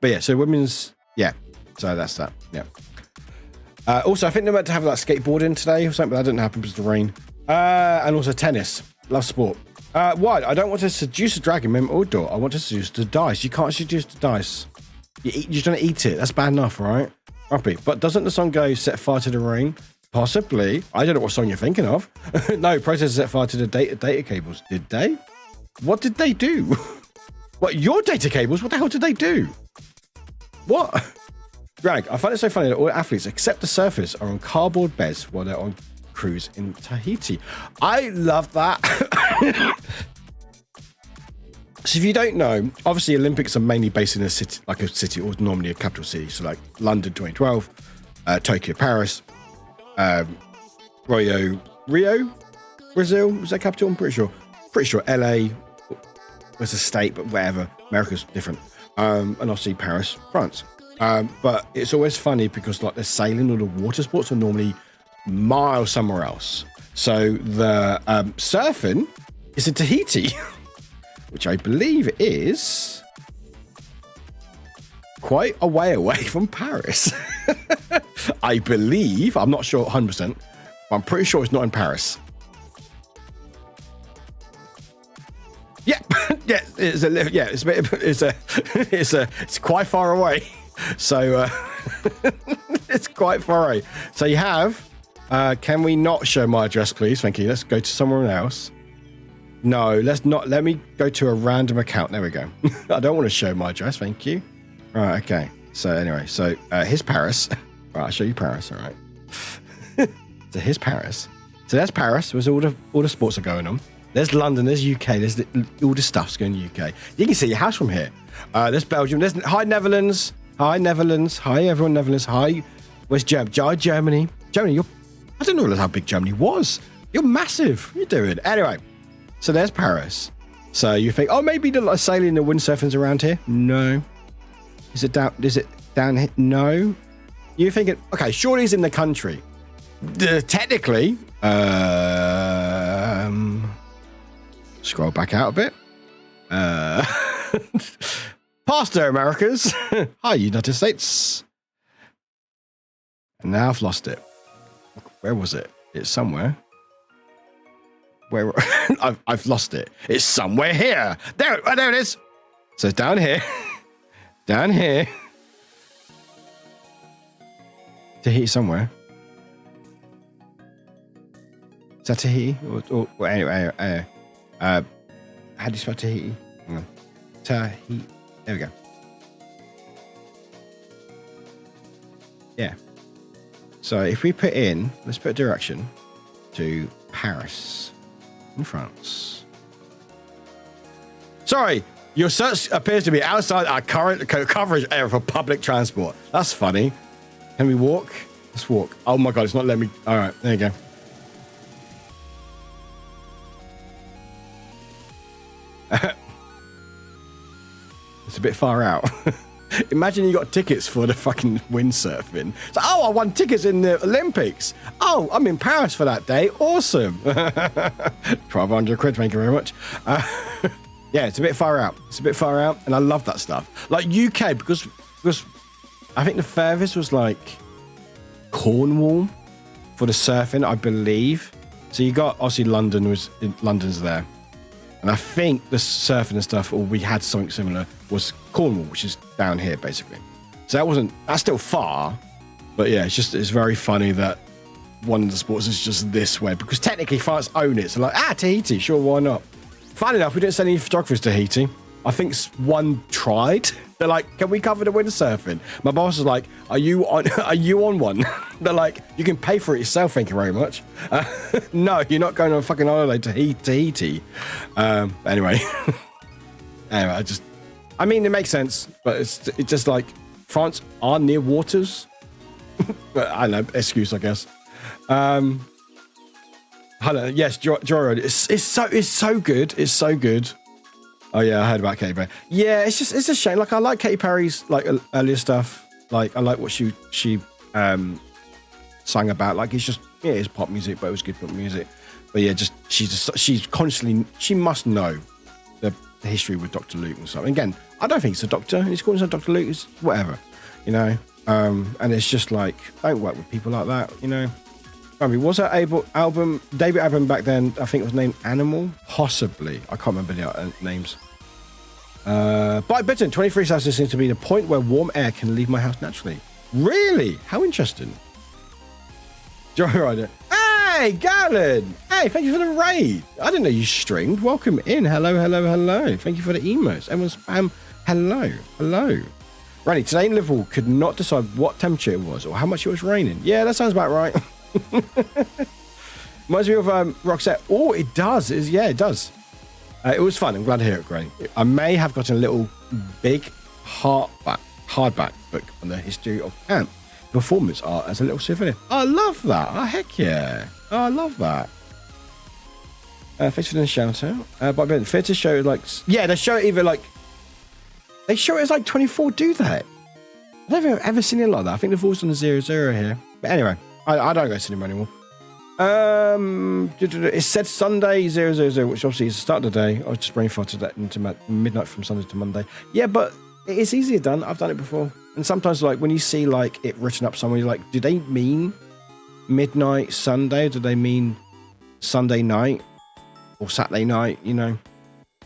But yeah, so women's, yeah. So that's that. Yeah. Also, I think they're meant to have like skateboarding today or something, but that didn't happen because of the rain. And also tennis. Love sport. Why? I don't want to seduce a dragon, mem or door. I want to seduce the dice. You can't seduce the dice. You don't eat it. That's bad enough, right? Rugby. But doesn't the song go set fire to the rain? Possibly. I don't know what song you're thinking of. No, processors set fire to the data cables. Did they? What did they do? What, your data cables? What the hell did they do? What? Greg, I find it so funny that all athletes except the surfers are on cardboard beds while they're on cruise in Tahiti. I love that. So if you don't know, obviously Olympics are mainly based in a city or normally a capital city. So like London 2012, Tokyo, Paris, Rio, Brazil, was that capital? I'm pretty sure LA was a state, but whatever. America's different. And obviously Paris, France. But it's always funny because like the sailing or the water sports are normally miles somewhere else. So the surfing is in Tahiti, which I believe is quite a way away from Paris. I believe, I'm not sure 100%, but I'm pretty sure it's not in Paris. Yeah, yeah, it's quite far away. So it's quite far away. So you have. Can we not show my address, please? Thank you. Let's go to someone else. No, let's not. Let me go to a random account. There we go. I don't want to show my address. Thank you. Right. Okay. So anyway, so here's Paris. Right, I'll show you Paris. All right. So here's Paris. So there's Paris. Where all the sports are going on. There's London. There's UK. There's all the stuff's going to UK. You can see your house from here. There's Belgium. There's Netherlands. Hi Netherlands. Hi everyone. Netherlands. Hi. Where's Germany? Germany. I didn't realize how big Germany was. You're massive. What are you doing? Anyway, so there's Paris. So you think, oh, maybe the sailing and windsurfing's around here? No. Is it down here? No. You're thinking, okay, surely it's in the country. Technically, scroll back out a bit. Past the Americas. Hi, United States. And now I've lost it. Where was it? It's somewhere. Where? I've lost it. It's somewhere here. There it is. So it's down here. Down here. Tahiti somewhere. Is that Tahiti? Or anyway, how do you spell Tahiti? Hang on. Tahiti. There we go. Yeah. So if we put in, let's put a direction to Paris in France. Sorry, your search appears to be outside our current coverage area for public transport. That's funny. Can we walk? Let's walk. Oh my God, it's not letting me. All right, there you go. It's a bit far out. Imagine you got tickets for the fucking windsurfing. So, I won tickets in the Olympics. Oh, I'm in Paris for that day. Awesome. 1,200 quid, thank you very much. Yeah, it's a bit far out. It's a bit far out, and I love that stuff. Like UK, because I think the furthest was like Cornwall for the surfing, I believe. So you got, obviously London's there. And I think the surfing and stuff, or we had something similar, was Cornwall, which is down here, basically. So that's still far. But yeah, it's very funny that one of the sports is just this way. Because technically France own it. So like, Tahiti, sure, why not? Funny enough, we didn't send any photographers to Tahiti. I think one tried. They're like, can we cover the windsurfing? My boss was like, are you on one? They're like, you can pay for it yourself, thank you very much. No, you're not going on a fucking holiday to Tahiti. Anyway. I mean, it makes sense, but it's just like, France are near waters. But I don't know, excuse, I guess. Hello, yes, Joyride. It's so good. It's so good. Oh yeah, I heard about Katy Perry. Yeah, it's a shame. Like I like Katy Perry's like earlier stuff. Like I like what she sang about. Like it's pop music, but it was good pop music. But yeah, she's constantly, she must know the history with Dr. Luke and stuff. And again, I don't think it's a doctor. He's calling himself Dr. Luke. It's whatever, you know. And it's just like, don't work with people like that, you know. I mean, was that album, debut album back then, I think it was named Animal? Possibly. I can't remember the names. By Bitten, 23 Celsius seems to be the point where warm air can leave my house naturally. Really? How interesting. Joyrider. Hey, Galen! Hey, thank you for the raid. I didn't know you streamed. Welcome in. Hello. Thank you for the emotes. Everyone's spam. Hello. Randy, today in Liverpool could not decide what temperature it was or how much it was raining. Yeah, that sounds about right. Reminds me of Roxette. Oh, it does. It does. It was fun. I'm glad to hear it, Granny. I may have gotten a little big hardback book on the history of camp performance art as a little souvenir. I love that. Oh, heck yeah. Oh, I love that. Thanks for the shout out. But fair to show like, yeah, they show it either like, they show it as like 24 do that. I've never ever seen it like that. I think the voice on the 00 here. But anyway, I don't go cinema anymore. It said Sunday 000, which obviously is the start of the day. I was just brain farted that into midnight from Sunday to Monday. Yeah, but it's easier done. I've done it before. And sometimes, like, when you see, like, it written up somewhere, you're like, do they mean midnight Sunday? Do they mean Sunday night or Saturday night, you know?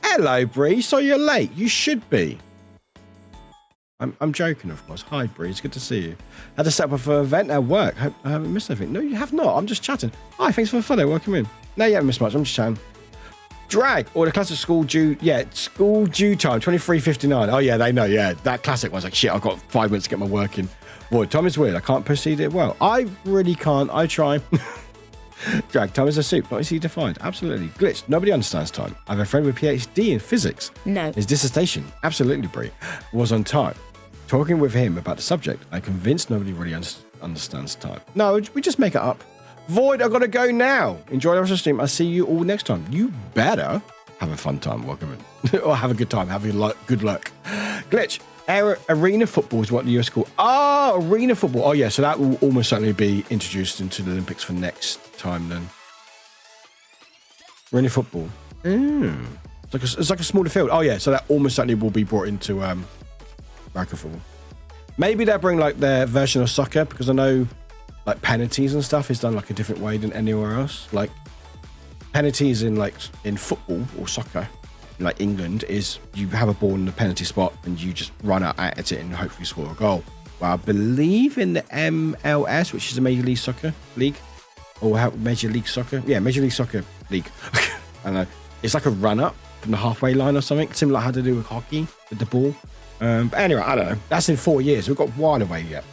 Hello, Bree. So you're late. You should be. I'm joking, of course. Hi, Bree. It's good to see you. Had to set up for an event at work. I haven't missed anything. No, you have not. I'm just chatting. Hi, thanks for the follow. Welcome in. No, you haven't missed much. I'm just chatting. Drag or the classic school due. Yeah, school due time 23:59. Oh yeah, they know. Yeah, that classic was like shit. I've got 5 minutes to get my work in. Boy, time is weird. I can't proceed it well. I really can't. I try. Drag, time is a soup, not easy to find. Absolutely. Glitch, nobody understands time. I have a friend with a PhD in physics. No. His dissertation, absolutely, Brie, was on time. Talking with him about the subject, I'm convinced nobody really understands time. No, we just make it up. Void, I've got to go now. Enjoy the rest of the stream. I'll see you all next time. You better have a fun time. Welcome in. Or have a good time. Have good luck. Glitch, arena football is what the US call. Oh, arena football. Oh, yeah. So that will almost certainly be introduced into the Olympics for next time then. Arena football. It's like a smaller field. Oh, yeah. So that almost certainly will be brought into American football. Maybe they'll bring like their version of soccer, because I know like penalties and stuff is done like a different way than anywhere else. Like penalties in football or soccer, like England, is you have a ball in the penalty spot and you just run out at it and hopefully score a goal. Well, I believe in the MLS, which is the Major League Soccer League, or Major League Soccer, Major League Soccer League. I don't know. It's like a run up from the halfway line or something, similar how to do with hockey with the ball. But anyway, I don't know. That's in 4 years. We've got one away yet.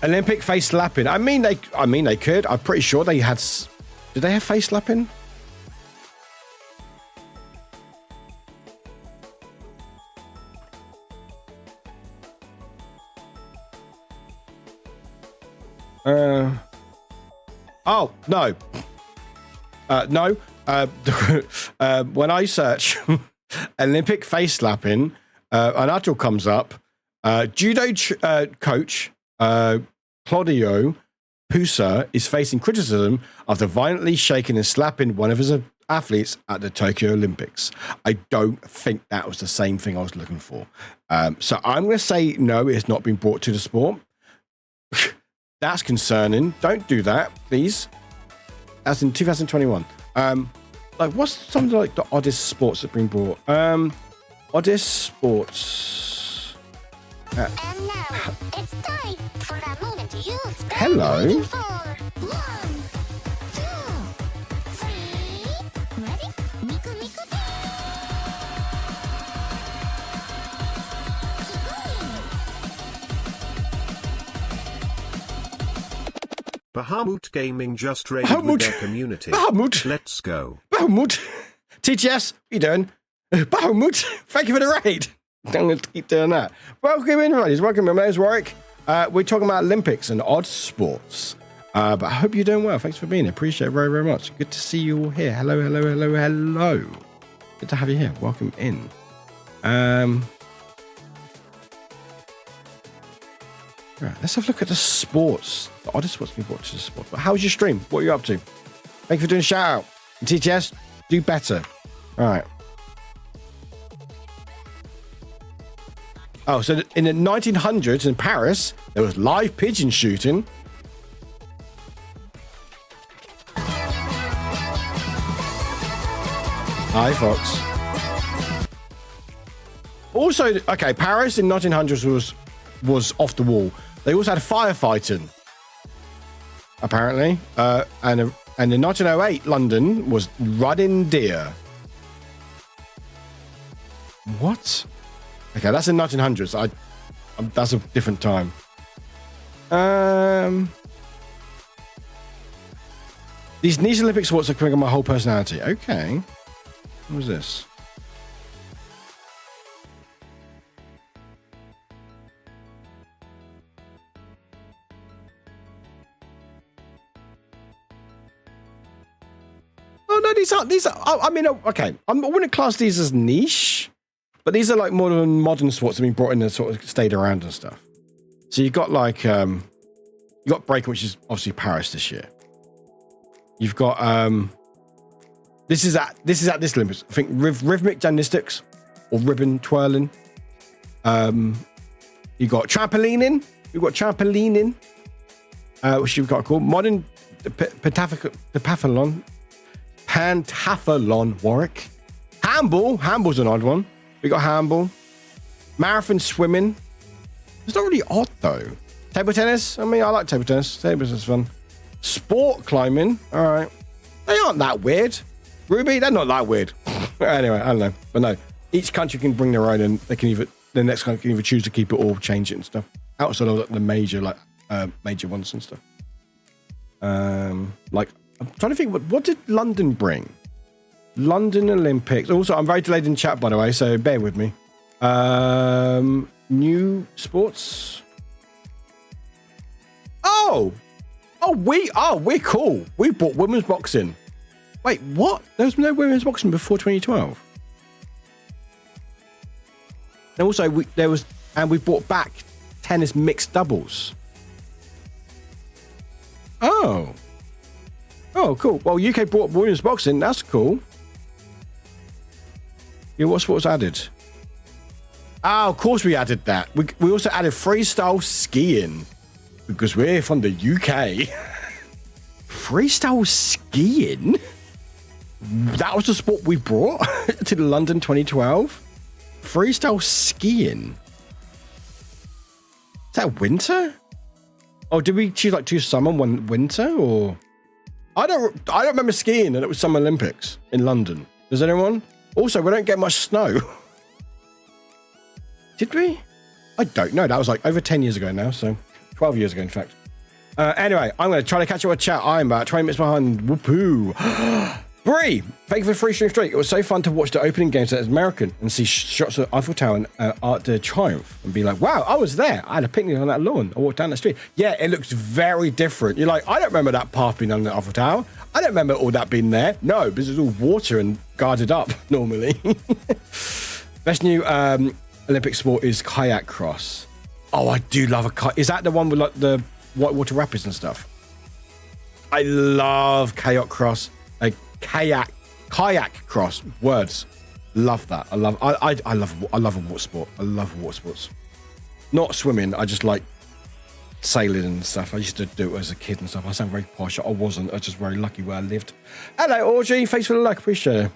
Olympic face slapping. I mean they could. I'm pretty sure they had. Did they have face slapping? Oh no. No. When I search Olympic face slapping, an article comes up. Judo coach Claudio Pusa is facing criticism after violently shaking and slapping one of his athletes at the Tokyo Olympics. I don't think that was the same thing I was looking for. So I'm going to say no, it's not been brought to the sport. That's concerning. Don't do that, please. That's in 2021. Like, what's some of like the oddest sports that have been brought? Oddest sports. And now it's time for a moment you've been Hello. waiting for. 1, 2, 3. Ready? Miku Miku. Keep going. Bahamut Gaming just raided with their community. Bahamut. Let's go. Bahamut. TTS, what you doing? Bahamut, thank you for the raid. I'm going to keep doing that. Welcome in, buddies. Welcome in. My name's Warwick. We're talking about Olympics and odd sports. But I hope you're doing well. Thanks for being here. Appreciate it very, very much. Good to see you all here. Hello, hello, hello, hello. Good to have you here. Welcome in. Right, let's have a look at the sports. The oddest sports we've watched to the sport. But how was your stream? What are you up to? Thank you for doing a shout out. And TTS, do better. All right. Oh, so in the 1900s in Paris, there was live pigeon shooting. Hi, Fox. Also, okay, Paris in 1900s was off the wall. They also had firefighting, apparently. And in 1908, London was running deer. What? Okay, that's in 1900s. That's a different time. These niche Olympic sports are coming on my whole personality. Okay. What was this? Oh no, these are. I mean, okay. I wouldn't class these as niche. But these are like modern sports that have been brought in and sort of stayed around and stuff. So you've got like, you got breaking, which is obviously Paris this year. You've got, this is at this Olympics. I think rhythmic gymnastics or ribbon twirling. You got trampolining. You've got trampolining, which you've got called modern pentathlon, Warwick. Handball's an odd one. We got handball, marathon swimming. It's not really odd though. Table tennis. I mean, I like table tennis. Table tennis is fun. Sport climbing. All right. They aren't that weird. Ruby, they're not that weird. Anyway, I don't know. But no, each country can bring their own, and they can the next country can either choose to keep it or change it and stuff. Outside of the major ones and stuff. Like I'm trying to think. What did London bring? London Olympics. Also, I'm very delayed in chat, by the way, so bear with me. New sports. We're cool. We bought women's boxing. Wait, what? There was no women's boxing before 2012. And also, we brought back tennis mixed doubles. Oh, cool. Well, UK brought women's boxing. That's cool. Yeah, what sports added? Oh, of course we added that. We also added freestyle skiing because we're from the UK. Freestyle skiing? That was the sport we brought to London 2012? Freestyle skiing? Is that winter? Oh, did we choose like 2 summer, 1 winter, or? I don't remember skiing and it was Summer Olympics in London. Does anyone? Also, we don't get much snow. Did we? I don't know. That was like over 10 years ago now, so 12 years ago, in fact. Anyway, I'm going to try to catch up with chat. I'm 20 minutes behind. Whoopoo. Bree, thank you for the free stream streak. It was so fun to watch the opening games that is American and see shots of Eiffel Tower and Arc de Triomphe and be like, wow, I was there. I had a picnic on that lawn. I walked down the street. Yeah, it looks very different. You're like, I don't remember that path being on the Eiffel Tower. I don't remember all that being there. No, because it's all water and guarded up normally. Best new Olympic sport is kayak cross. Oh, I do love a kayak. Is that the one with like the whitewater rapids and stuff? I love kayak cross. Kayak cross. Words. Love that. I love a water sport. I love water sports. Not swimming. I just like sailing and stuff. I used to do it as a kid and stuff. I sound very posh. I wasn't. I was just very lucky where I lived. Hello, Audrey. Thanks for the like. Appreciate it.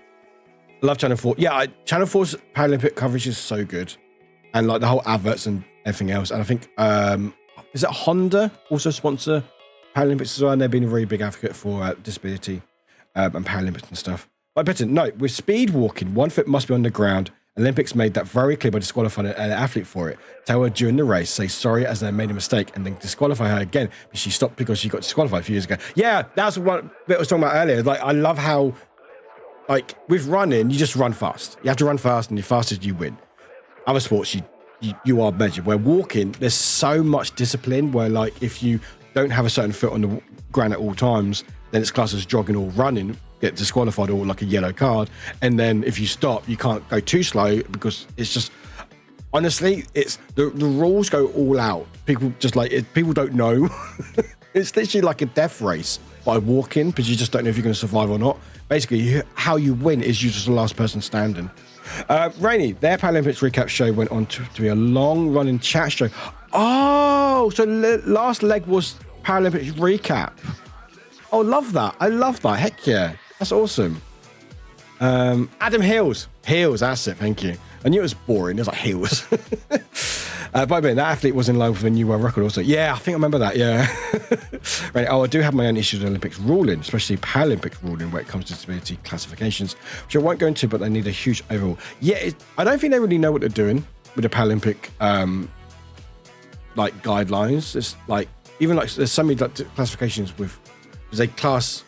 I love Channel 4. Yeah, Channel 4's Paralympic coverage is so good. And like the whole adverts and everything else. And I think, is it Honda also sponsor Paralympics as well? And they've been a very big advocate for disability and Paralympics and stuff. But better note, with speed walking, 1 foot must be on the ground. Olympics made that very clear by disqualifying an athlete for it. Tell her during the race, say sorry as they made a mistake, and then disqualify her again. But she stopped because she got disqualified a few years ago. Yeah, that's what bit I was talking about earlier. Like, I love how, like, with running, you just run fast. You have to run fast, and the fastest you win. Other sports, you are measured. Where walking, there's so much discipline where, like, if you don't have a certain foot on the ground at all times, then it's classed as jogging or running, get disqualified or like a yellow card. And then if you stop, you can't go too slow because it's just, honestly, it's the rules go all out. People just like it, people don't know. It's literally like a death race by walking because you just don't know if you're going to survive or not. Basically, how you win is you're just the last person standing. Rainy, their Paralympics recap show went on to be a long-running chat show. Oh, so last leg was Paralympics recap. Oh, love that. I love that. Heck yeah. That's awesome. Adam Hills. Hills, that's it. Thank you. I knew it was boring. It was like Hills. By the way, that athlete was in line with a new world record also. Yeah, I think I remember that. Yeah. Right. Oh, I do have my own issues with Olympics ruling, especially Paralympics ruling when it comes to disability classifications, which I won't go into, but they need a huge overhaul. Yeah, I don't think they really know what they're doing with the Paralympic like guidelines. It's like, even like there's so many like classifications with, they class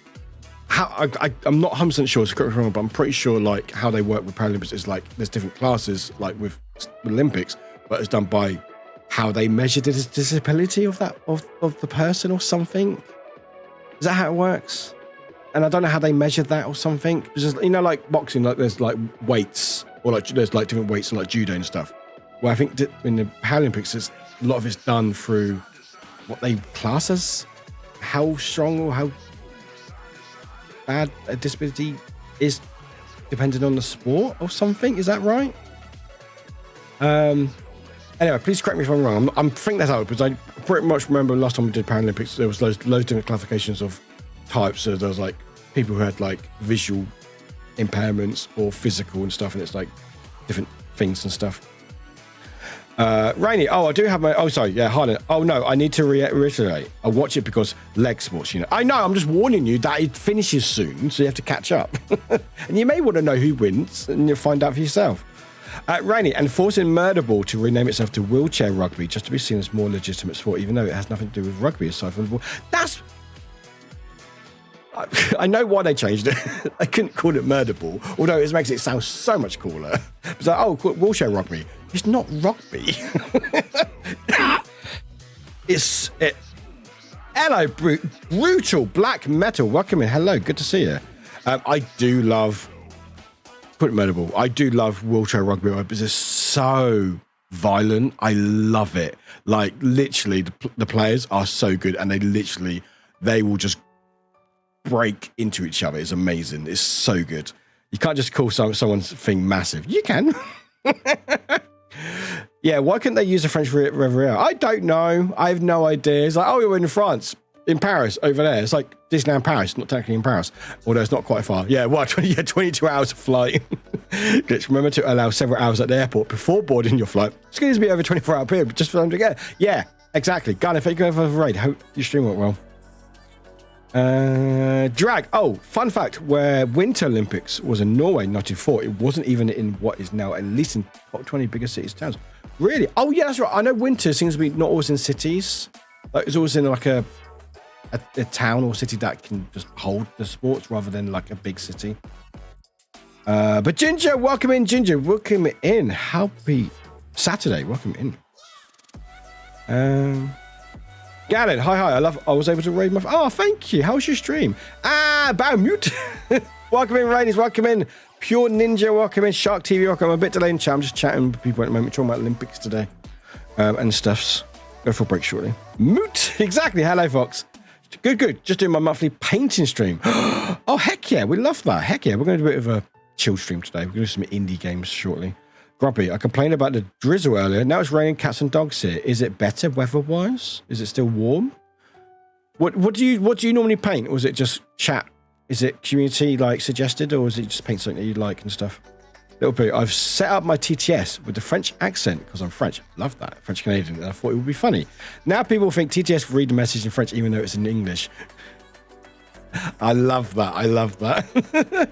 how I'm not 100% sure, it's correct or wrong, but I'm pretty sure like how they work with Paralympics is like there's different classes like with Olympics, but it's done by how they measure the disability of that of the person or something. Is that how it works? And I don't know how they measure that or something. It's just, you know, like boxing, like there's like weights or like there's like different weights and like judo and stuff. Well, I think in the Paralympics, it's a lot of it's done through what they class as how strong or how bad a disability is depending on the sport or something. Is that right? Anyway, please correct me if I'm wrong. I'm thinking that's out because I pretty much remember last time we did Paralympics, there was loads different classifications of types. So there was like people who had like visual impairments or physical and stuff, and it's like different things and stuff. Rainy, I do have my, Harlan. Oh no, I need to reiterate. I watch it because leg sports, you know. I know, I'm just warning you that it finishes soon, so you have to catch up. And you may want to know who wins, and you'll find out for yourself. Rainy, and forcing Murderball to rename itself to wheelchair rugby just to be seen as more legitimate sport, even though it has nothing to do with rugby aside from the ball. That's... I know why they changed it. I couldn't call it Murderball, although it makes it sound so much cooler. It's like, oh, wheelchair rugby. It's not rugby. Hello, brutal black metal. Welcome in. Hello, good to see you. I do love... Put it Murderball. I do love wheelchair rugby because it's so violent. I love it. Like, literally, the players are so good, and they will just break into each other. It's amazing. It's so good. You can't just call someone's thing massive. You can. Yeah, why couldn't they use the French Riviera? I don't know. I have no idea. It's like, oh, we were in France, in Paris, over there. It's like Disneyland Paris, not technically in Paris, although it's not quite far. Yeah, well, 22 hours of flight. Just remember to allow several hours at the airport before boarding your flight. It's going to be over a 24-hour period just for them to get. Yeah, exactly. Gunner, thank you for the raid. Hope your stream went well. Drag. Oh, fun fact, where Winter Olympics was in Norway, not in 4, it wasn't even in what is now at least in top 20 biggest cities, towns. Really? Oh, yeah, that's right. I know winter seems to be not always in cities. Like, it's always in like a town or city that can just hold the sports rather than like a big city. But Ginger, welcome in. Ginger, welcome in. Happy Saturday. Welcome in. Galen, hi. I was able to raid my. Oh, thank you. How was your stream? Mute. Welcome in, Rainies. Welcome in, Pure Ninja. Welcome in, Shark TV. Welcome. I'm a bit delayed in chat. I'm just chatting with people at the moment, talking about Olympics today and stuffs. Go for a break shortly. Moot. Exactly. Hello, Fox. Good. Just doing my monthly painting stream. Oh, heck yeah. We love that. Heck yeah. We're going to do a bit of a chill stream today. We're going to do some indie games shortly. Grumpy, I complained about the drizzle earlier. Now it's raining cats and dogs here. Is it better weather-wise? Is it still warm? What do you normally paint? Or is it just chat? Is it community like suggested, or is it just paint something that you like and stuff? Little Pooh, I've set up my TTS with the French accent because I'm French. Love that, French Canadian. And I thought it would be funny. Now people think TTS read the message in French even though it's in English. I love that.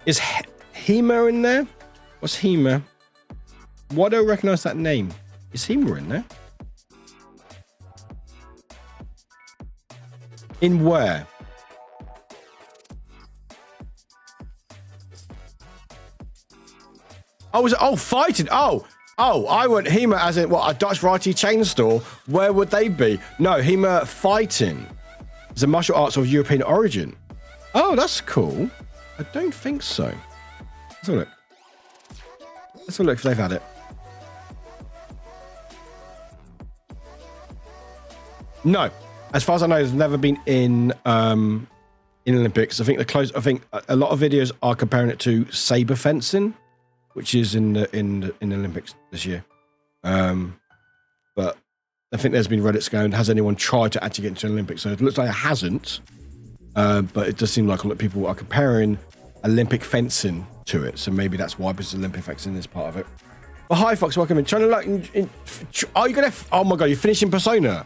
Is Hema in there? What's Hema? Why do I recognise that name? Is Hema in there? In where? Oh, was it? Oh, fighting. Oh, I went Hema as in what, a Dutch variety chain store. Where would they be? No, Hema fighting. It's a martial arts of European origin. Oh, that's cool. I don't think so. Let's have a look. Let's have a look if they've had it. No, as far as I know, it's never been in Olympics. I think a lot of videos are comparing it to saber fencing, which is in the Olympics this year. But I think there's been Reddits going, has anyone tried to actually get into the Olympics? So it looks like it hasn't. But it does seem like a lot of people are comparing Olympic fencing to it, so maybe that's why, because Olympic fencing is part of it. But hi, Fox, welcome in. Trying to like, are you gonna? Oh my god, you're finishing Persona.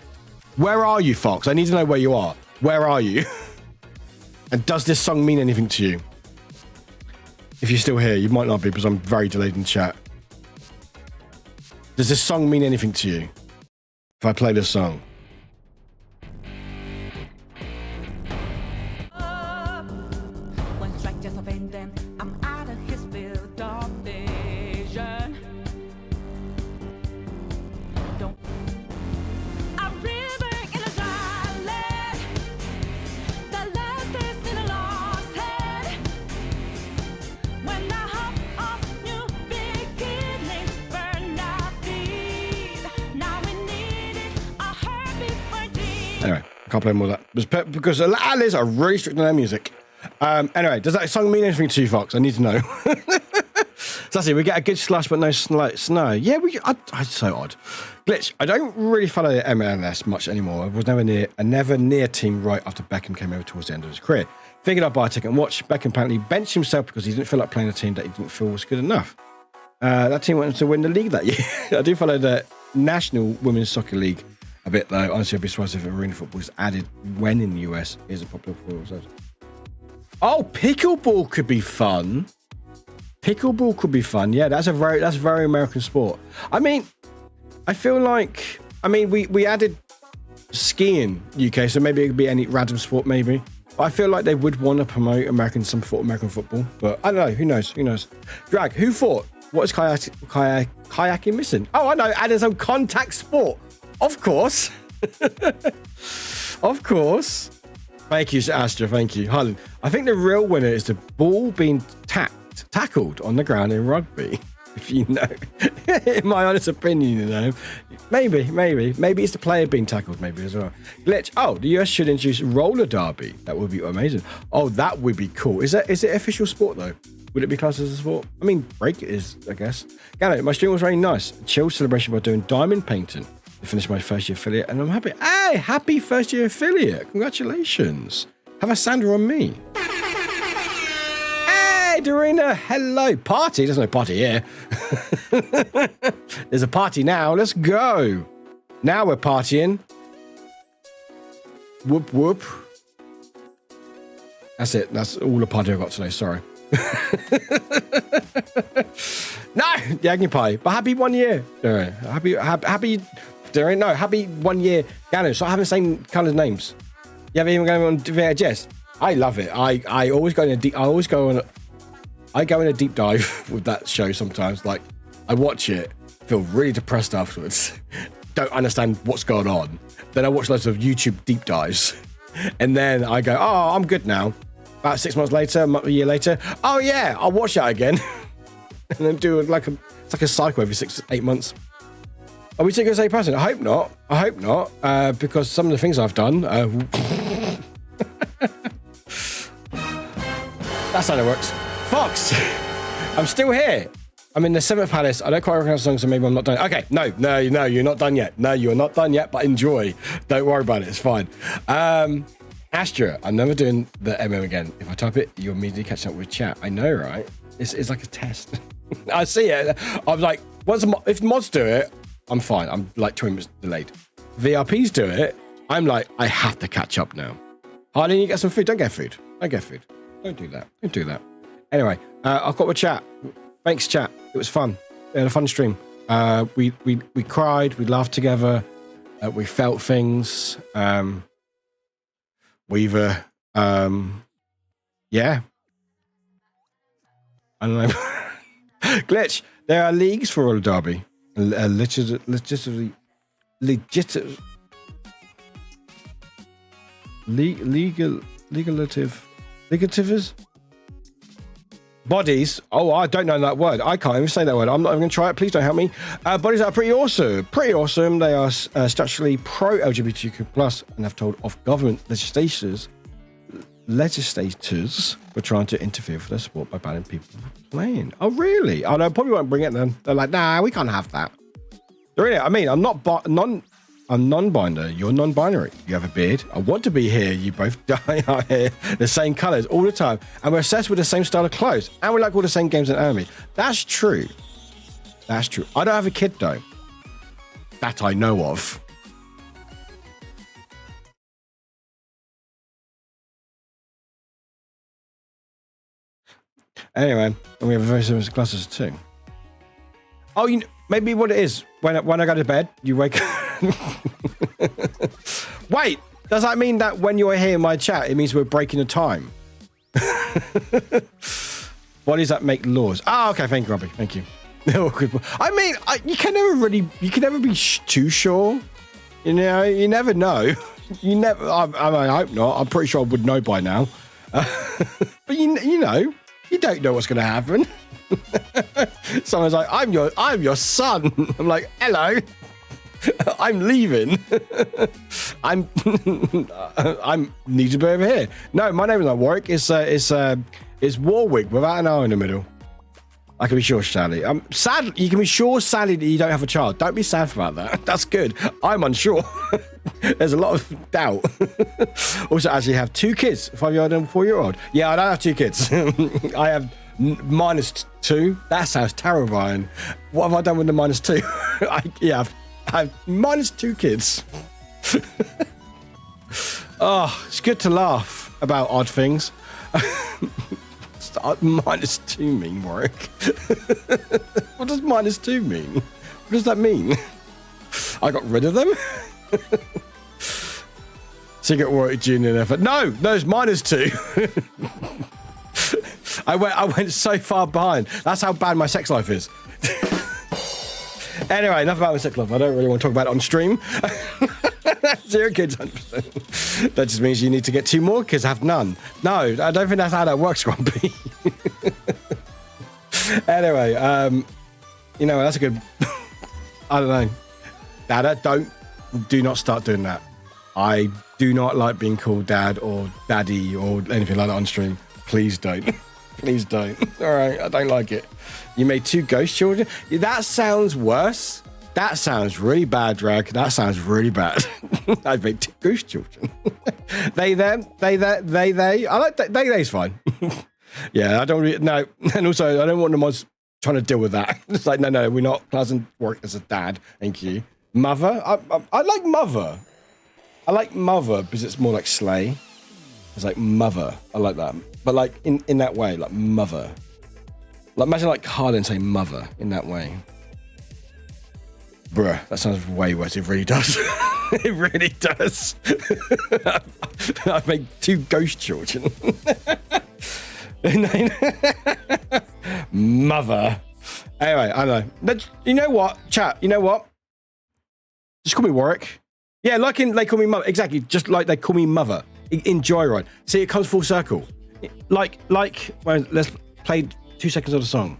Where are you, Fox? I need to know where you are. Where are you? And does this song mean anything to you? If you're still here, you might not be because I'm very delayed in chat. Does this song mean anything to you? If I play this song. Anyway, I can't play more of that. Because Alice are really strict on their music. Anyway, does that song mean anything to you, Fox? I need to know. So that's it. We get a good slush, but no snow. Yeah, it's so odd. Glitch. I don't really follow the MLS much anymore. I was never near team right after Beckham came over towards the end of his career. Figured I'd buy a ticket and watch. Beckham apparently benched himself because he didn't feel like playing a team that he didn't feel was good enough. That team went on to win the league that year. I do follow the National Women's Soccer League a bit, though. Honestly, I'd be surprised if arena football is added when in the US is a popular sport. Oh, pickleball could be fun. Pickleball could be fun. Yeah, that's very American sport. I mean, I feel like, we added skiing UK, so maybe it could be any random sport, maybe. But I feel like they would want to promote American football. But I don't know. Who knows? Drag, who thought? What is kayaking missing? Oh, I know. Adding some contact sport. Of course. Of course. Thank you, Astra. Thank you. Harlan, I think the real winner is the ball being tackled on the ground in rugby. if you know. In my honest opinion, you know. Maybe it's the player being tackled, maybe as well. Glitch. Oh, the US should introduce roller derby. That would be amazing. Oh, that would be cool. Is it official sport though? Would it be classed as a sport? I mean, break it is, I guess. Gano, my stream was very nice. Chill celebration by doing diamond painting. I finished my first year affiliate, and I'm happy. Hey, happy first year affiliate! Congratulations. Have a Sandra on me. Hey, Dorina. Hello. Party. There's no party here. There's a party now. Let's go. Now we're partying. Whoop whoop. That's it. That's all the party I've got today. Sorry. No, the Agni Pie. But happy 1 year. Happy. There ain't no happy 1 year. Gano, start having the same kind of names. You haven't even going on VHS. I love it. I always go in a deep. I go in a deep dive with that show sometimes. Like I watch it, feel really depressed afterwards. Don't understand what's going on. Then I watch loads of YouTube deep dives, and then I go, oh, I'm good now. About 6 months later, a year later, oh yeah, I'll watch that again, and then do it's like a cycle every 6-8 months. Are we taking the same person? I hope not. Because some of the things I've done. That's how it works. Fox, I'm still here. I'm in the 7th palace. I don't quite recognize the song, so maybe I'm not done. Okay, no, you're not done yet. No, you're not done yet, but enjoy. Don't worry about it. It's fine. Astra, I'm never doing the MM again. If I type it, you'll immediately catch up with chat. I know, right? It's like a test. I see it. I'm like, if mods do it, I'm fine. I'm like 20 minutes delayed. VRPs do it. I'm like, I have to catch up now. Harley, you get some food. Don't get food. Don't do that. Anyway, I've got a chat. Thanks, chat. It was fun. We had a fun stream. We cried. We laughed together. We felt things. Weaver. Yeah. I don't know. Glitch. There are leagues for roller derby. Legislative bodies. Oh, I don't know that word. I can't even say that word. I'm not even going to try it. Please don't help me. Bodies are pretty awesome. They are statutorily pro-LGBTQ plus and have told off government legislators were trying to interfere for their sport by banning people playing. Oh, really? Oh, no, probably won't bring it then. They're like, nah, we can't have that. Really? I mean, I'm non-binary. You're non-binary. You have a beard. I want to be here. You both die out here. The same colours all the time. And we're obsessed with the same style of clothes. And we like all the same games and anime. That's true. I don't have a kid, though. That I know of. Anyway, and we have a very similar classes too. Oh, maybe what it is, when I go to bed, you wake up. Wait, does that mean that when you're here in my chat, it means we're breaking the time? What does that make laws? Oh, okay, thank you, Robbie. Thank you. I mean, you can never be too sure. You know, you never know. I hope not. I'm pretty sure I would know by now. But you know. You don't know what's going to happen. Someone's like, I'm your son. I'm like, hello. I'm leaving. I'm need to be over here. No, my name is not Warwick. It's Warwick without an R in the middle. I can be sure, Sally. Sad. You can be sure, Sally, that you don't have a child. Don't be sad about that. That's good. I'm unsure. There's a lot of doubt. Also, actually have 2 kids, 5-year-old and 4-year-old. Yeah, I don't have 2 kids. I have -2. That sounds terrifying. What have I done with the -2? I have -2 kids. Oh, it's good to laugh about odd things. -2 mean, Warwick? What does -2 mean? What does that mean? I got rid of them? Secret Warwick Junior effort. No, it's -2. I went so far behind. That's how bad my sex life is. Anyway, enough about my sex life. I don't really want to talk about it on stream. 0 kids, 100%. That just means you need to get 2 more kids, have none. No, I don't think that's how that works, Grumpy. Anyway, You know, that's a good. I don't know. Dada, do not start doing that. I do not like being called dad or daddy or anything like that on stream. Please don't. Please don't. All right, I don't like it. You made 2 ghost children? That sounds worse. That sounds really bad, Drag. That sounds really bad. I've made 2 ghost children. They, them, they. I like they's fine. Yeah, I don't really, no. And also, I don't want the mods trying to deal with that. It's like, no, we're not. Doesn't work as a dad. Thank you. Mother? I like mother. I like mother because it's more like slay. It's like mother. I like that. But like in that way, like mother. Like imagine like Harlan saying mother in that way. Bruh, that sounds way worse. It really does. It really does. I've made 2 ghost children. Mother. Anyway, I don't know. You know what, chat? You know what? Just call me Warwick. Yeah, like they call me mother. Exactly, just like they call me mother in Joyride. See, it comes full circle. Like. Well, let's play 2 seconds of the song.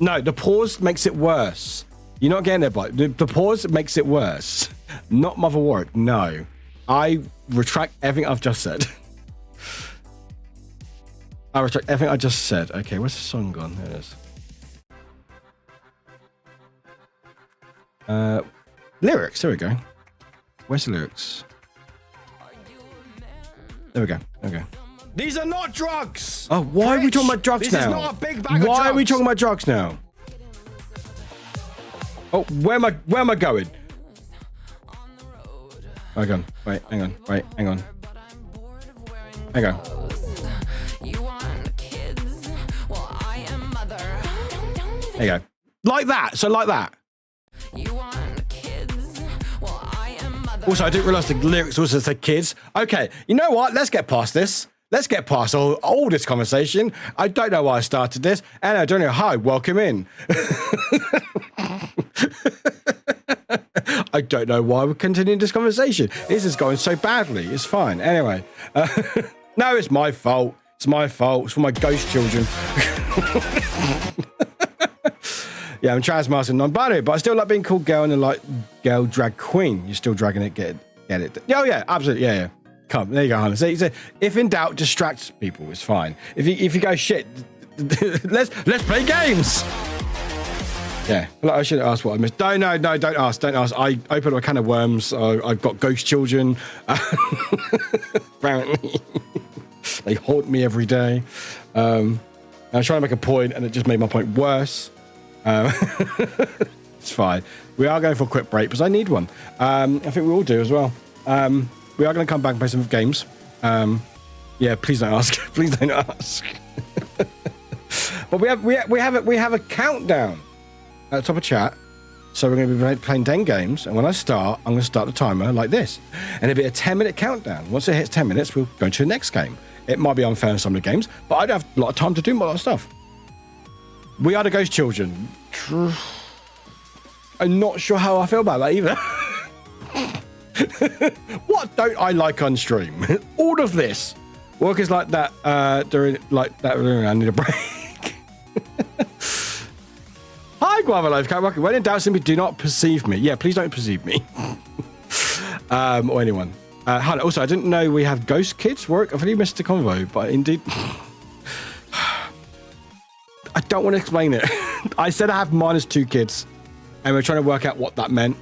No, the pause makes it worse. You're not getting there, but the pause makes it worse. Not Mother Warwick. No, I retract everything I've just said. I retract everything I just said. Okay, where's the song gone? There it is. Lyrics. There we go. Where's the lyrics? There we go. Okay. These are not drugs. Oh, why are we talking about drugs now? This is not a big bag of drugs. Why are we talking about drugs now? Oh, where am I going? Hang on. Wait, hang on. Wait, hang on. Hang on. There you go. Like that. So like that. Also, I didn't realise the lyrics also said kids. Okay, you know what? Let's get past this. Let's get past all this conversation. I don't know why I started this, and I don't know how. Welcome in. I don't know why we're continuing this conversation. This is going so badly. It's fine. Anyway, no, it's my fault. It's my fault. It's for my ghost children. Yeah, I'm Transmaster non-binary, but I still like being called girl and like girl drag queen. You're still dragging it. Get it. Oh yeah, absolutely. Yeah. Come, there you go, Hannah. So, if in doubt, distract people. It's fine. If you go shit, let's play games. Yeah, like I should have asked what I missed. No, don't ask. I opened a can of worms. I've got ghost children. Apparently, they haunt me every day. I was trying to make a point, and it just made my point worse. It's fine. We are going for a quick break because I need one. I think we all do as well. We are going to come back and play some games. Yeah, please don't ask. Please don't ask. But we have a countdown at the top of chat. So we're going to be playing 10 games, and when I start, I'm going to start the timer like this, and it'll be a 10-minute countdown. Once it hits 10 minutes, we'll go to the next game. It might be unfair in some of the games, but I'd have a lot of time to do a lot of stuff. We are the ghost children. I'm not sure how I feel about that either. What don't I like on stream? All of this. Work is like that during I need a break. Hi, Guava Life Cat Rocket. When in doubt, simply do not perceive me. Yeah, please don't perceive me. Or anyone. Also, I didn't know we have ghost kids work. I've really missed the convo, but indeed. I don't want to explain it. I said I have -2 kids, and we're trying to work out what that meant.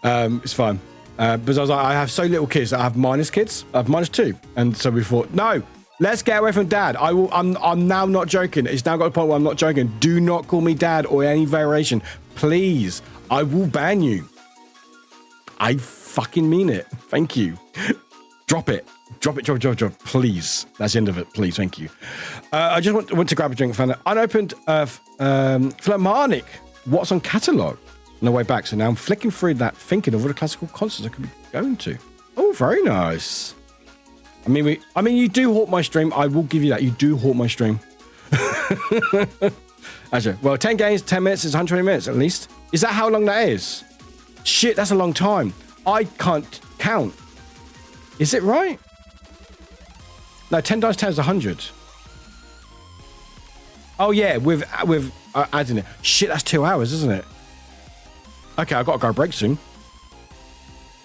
It's fine. Because I was like, I have so little kids that I have minus kids. I have -2. And so we thought, no, let's get away from dad. I'm now not joking. It's now got a point where I'm not joking. Do not call me dad or any variation. Please. I will ban you. I fucking mean it. Thank you. Drop it. Drop. Please. That's the end of it. Please. Thank you. I just want to grab a drink. Found an unopened Philharmonic What's on Catalogue on the way back. So now I'm flicking through that, thinking of all the classical concerts I could be going to. Oh, very nice. I mean, you do haunt my stream. I will give you that. You do haunt my stream. Actually, well, 10 games, 10 minutes is 120 minutes at least. Is that how long that is? Shit, that's a long time. I can't count. Is it right? No, 10 times 10 is 100. Oh yeah, with adding it. Shit, that's 2 hours, isn't it? Okay, I've got to go break soon.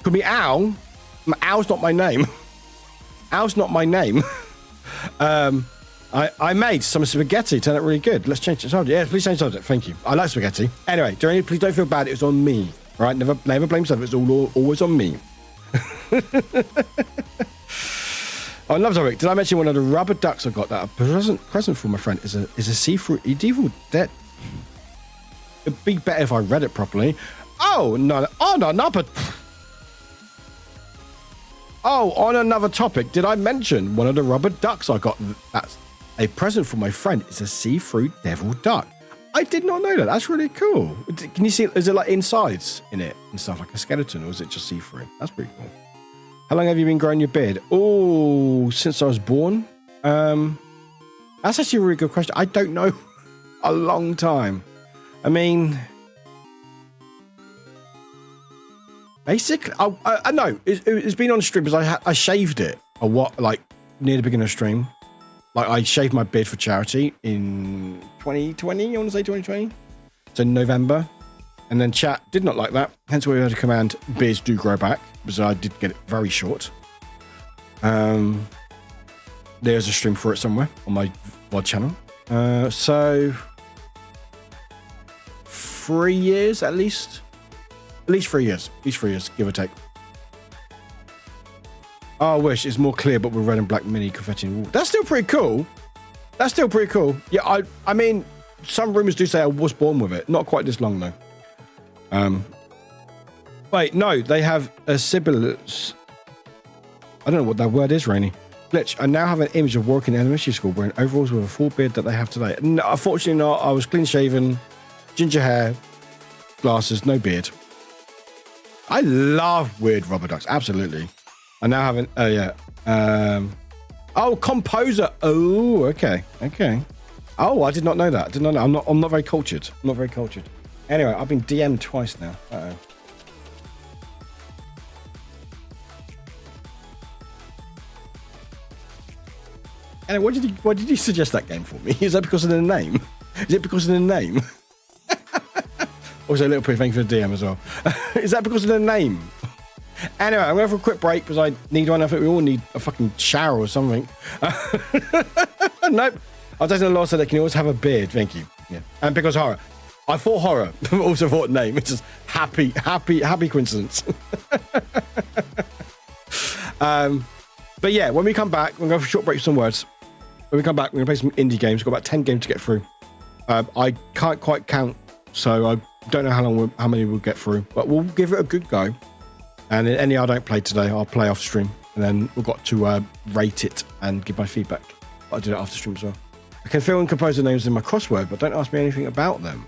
Could be Al. Al's not my name. Al's not my name. I made some spaghetti. Turned out really good. Let's change the subject. Yeah, please change the subject. Thank you. I like spaghetti. Anyway, please don't feel bad. It was on me. Right? Never blame yourself. It's always on me. Oh, I love topic. Did I mention one of the rubber ducks I got that a present for my friend is a see-through evil dead. It'd be better if I read it properly. Oh no! Oh no! But on another topic, did I mention one of the rubber ducks I got? That's a present for my friend. It's a see-through devil duck. I did not know that. That's really cool. Can you see? Is it like insides in it and stuff like a skeleton, or is it just see-through? That's pretty cool. How long have you been growing your beard? Oh, since I was born. That's actually a really good question. I don't know. A long time. I mean, basically, I know it's been on stream because I shaved it like near the beginning of stream. Like I shaved my beard for charity in 2020. I want to say 2020. So November. And then chat did not like that. Hence, we had a command, beards do grow back, because I did get it very short. There's a stream for it somewhere on my VOD channel. So 3 years at least. At least 3 years. At least 3 years, give or take. Oh, I wish it's more clear, but with red and black mini confetti. That's still pretty cool. That's still pretty cool. Yeah, I mean, some rumors do say I was born with it. Not quite this long, though. Wait, no, they have a sibilance. I don't know what that word is, Rainy. Glitch, I now have an image of Warwick in elementary school wearing overalls with a full beard that they have today. No, unfortunately not. I was clean shaven, ginger hair, glasses, no beard. I love weird rubber ducks, absolutely. I now have an, composer. Oh, okay. Oh, I did not know that. I'm not very cultured. Anyway, I've been DM'd twice now. Uh-oh. Anyway, why did you suggest that game for me? Is that because of the name? Also, a little pretty thank you for the DM as well. Is that because of the name? Anyway, I'm going for a quick break because I need one. I think we all need a fucking shower or something. Nope. I've taken a law so they can always have a beard. Thank you. Yeah. And because horror. I thought horror, but also thought name. It's just happy coincidence. But yeah, when we come back, we're going to go for a short break with some words. When we come back, we're going to play some indie games. We've got about 10 games to get through. I can't quite count, so I don't know how many we'll get through, but we'll give it a good go. And any I don't play today, I'll play off stream. And then we've got to rate it and give my feedback. But I did it after stream as well. I can fill and compose the names in my crossword, but don't ask me anything about them.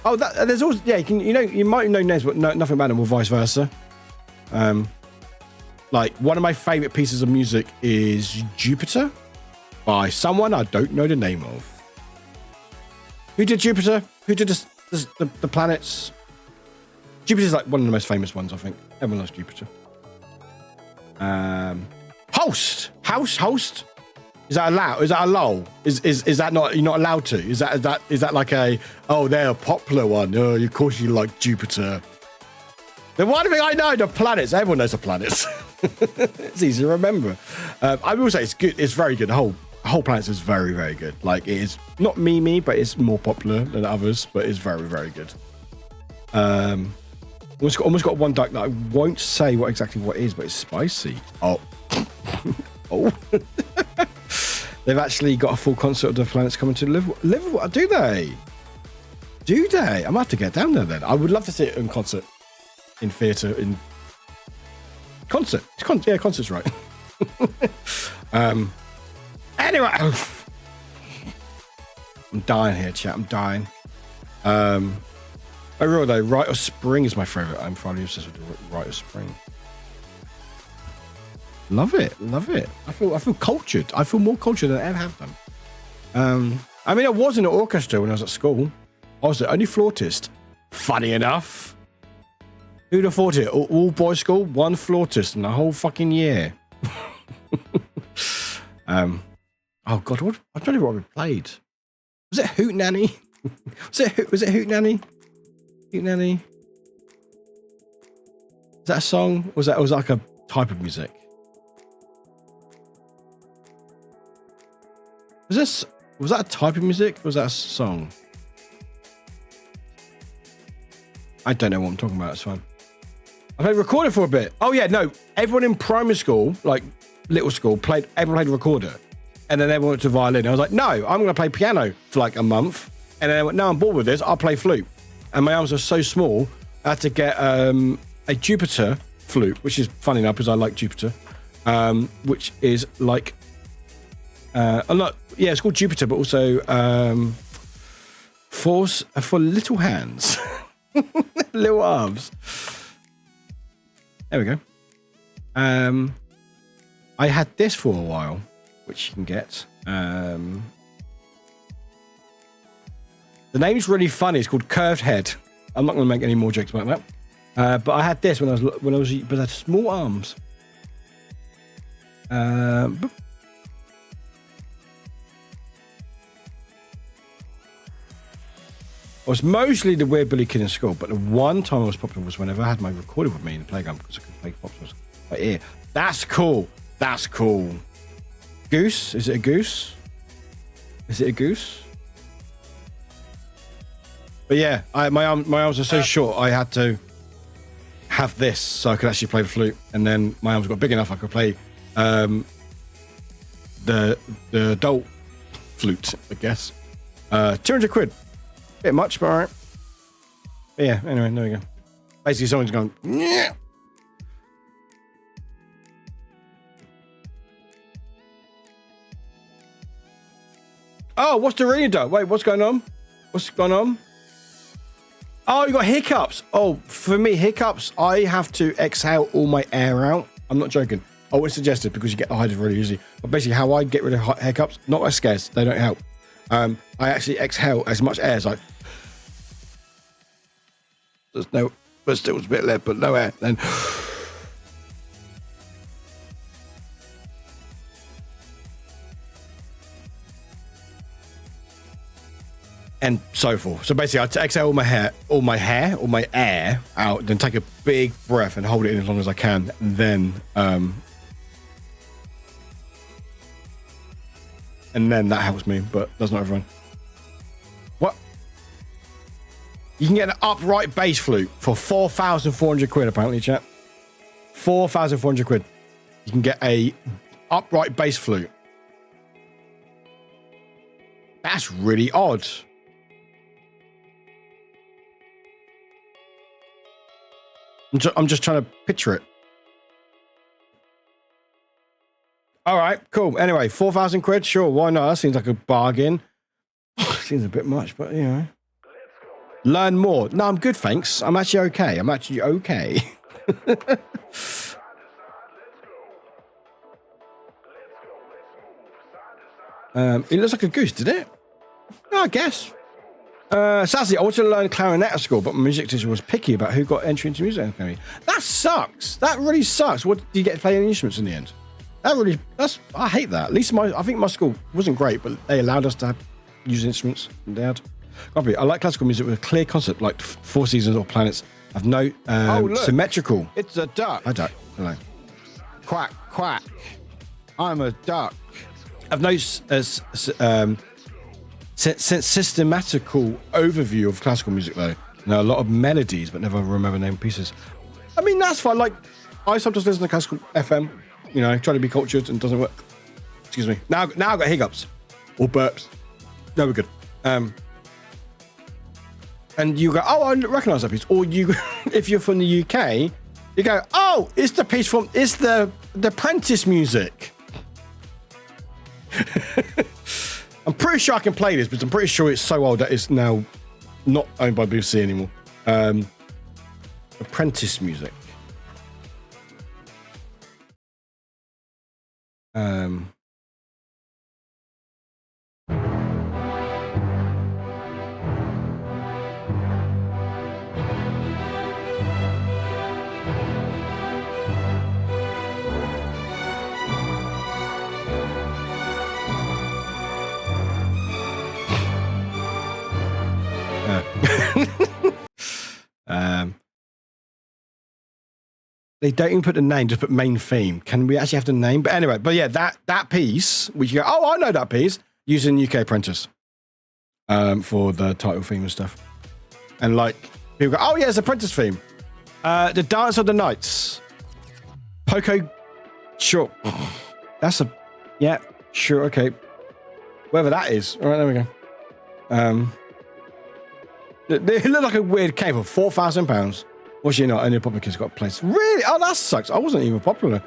Oh, there's also, yeah, you might know names, but nothing about them, or vice versa. Like, one of my favorite pieces of music is Jupiter by someone I don't know the name of. Who did Jupiter? Who did the planets? Jupiter's like one of the most famous ones, I think. Everyone loves Jupiter. Host. Is that allowed? Is that a lull? Is that not? You're not allowed to? Is that like a? Oh, they're a popular one. Oh, of course you like Jupiter. The one thing I know, the planets. Everyone knows the planets. It's easy to remember. I will say it's good. It's very good. The whole planet is very, very good. Like, it is not me, but it's more popular than others. But it's very, very good. Almost got one duck that I won't say what it is, but it's spicy. Oh. Oh. They've actually got a full concert of the planets coming to Liverpool. Do they? I'm going to have to get down there then. I would love to see it in concert. In theatre. In concert. Yeah, concert's right. Anyway. I'm dying here, chat. I'm dying. Overall though, Rite of Spring is my favourite. I'm finally obsessed with Rite of Spring. Love it. I feel cultured. I feel more cultured than I ever have done. I mean, I was in an orchestra when I was at school. I was the only flautist. Funny enough. Who'd have thought it? All boys school, one flautist in the whole fucking year. Oh God, what? I don't know what we played. Was it Hoot Nanny? was it Hoot Nanny? Hoot Nanny? Is that a song? Was that like a type of music? Was that a type of music? Or was that a song? I don't know what I'm talking about. It's fine. I played recorder for a bit. Oh yeah, no. Everyone in primary school, like little school, everyone played recorder. And then everyone went to violin. I was like, no, I'm going to play piano for like a month. And then I went, no, I'm bored with this. I'll play flute. And my arms are so small, I had to get a Jupiter flute, which is funny enough because I like Jupiter, which is like, it's called Jupiter, but also for little hands, little arms. There we go. I had this for a while, which you can get. The name's really funny. It's called Curved Head. I'm not going to make any more jokes about that. But I had this when I was, but I had small arms. It was mostly the weird Billy kid in school, but the one time I was popular was whenever I had my recorder with me in the playground because I could play pop songs by ear. That's cool. That's cool. Goose? Is it a goose? Is it a goose? But yeah, my arms are so short, I had to have this so I could actually play the flute. And then my arms got big enough, I could play the adult flute, I guess. 200 quid. Bit much, but all right. But yeah, anyway, there we go. Basically, someone's gone, yeah. Oh, what's the reading done? Wait, what's going on? What's going on? Oh, you got hiccups. Oh, for me, hiccups, I have to exhale all my air out. I'm not joking. I wouldn't suggest it because you get hydrated really easy. But basically, how I get rid of hiccups, not like scares, they don't help. I actually exhale as much air as like. There's no, but still a bit left, but no air. Then. And so forth. So basically, I exhale all my air out, then take a big breath and hold it in as long as I can, and then that helps me, but does not everyone. What? You can get an upright bass flute for 4,400 quid, apparently, chat. 4,400 quid. You can get a upright bass flute. That's really odd. I'm just trying to picture it. All right, cool. Anyway, 4,000 quid, sure, why not? That seems like a bargain. Seems a bit much, but you know. Learn more. No, I'm good, thanks. I'm actually okay. It looks like a goose, did it? No, I guess. Sadly, I wanted to learn clarinet at school, but my music teacher was picky about who got entry into music academy. That sucks. That really sucks. What, did you get to play any instruments in the end? I hate that. At least I think my school wasn't great, but they allowed us to use instruments. I like classical music with a clear concept, like Four Seasons or Planets. Have no symmetrical. It's a duck. I don't. Hello. Quack, quack. I'm a duck. I've no systematical overview of classical music, though. Know a lot of melodies, but never remember name pieces. I mean, that's fine. Like, I sometimes listen to classical FM, you know, try to be cultured and it doesn't work. Excuse me. Now I've got hiccups or burps. No, we're good. And you go, oh, I recognise that piece. Or you, if you're from the UK, you go, oh, it's the Apprentice music. I'm pretty sure I can play this, but I'm pretty sure it's so old that it's now not owned by BBC anymore. Apprentice music. They don't even put the name, just put main theme. Can we actually have the name? But anyway, but yeah, that piece, which you go, oh, I know that piece, using UK Apprentice for the title theme and stuff. And like, people go, oh yeah, it's Apprentice theme. The Dance of the Knights. Poco, sure. That's a, yeah, sure, okay. Whatever that is. All right, there we go. They look like a weird cave for £4,000. Was you not? Only a popular kid's got a place. Really? Oh, that sucks. I wasn't even popular.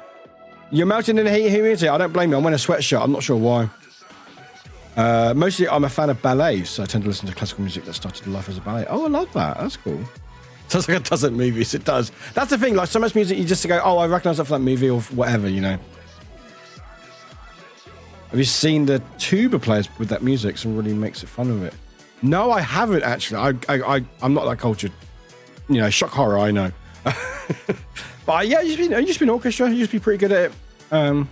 You're melting in the heat humidity. I don't blame you. I'm wearing a sweatshirt. I'm not sure why. Mostly, I'm a fan of ballets, so I tend to listen to classical music that started life as a ballet. Oh, I love that. That's cool. Sounds like it doesn't movies. It does. That's the thing. Like so much music, you just go, oh, I recognize that from that movie or whatever, you know. Have you seen the tuba players with that music? Some really makes it fun of it. No, I haven't actually. I'm not that cultured. You know, shock horror, I know. But yeah, you just been orchestra. You just be pretty good at it.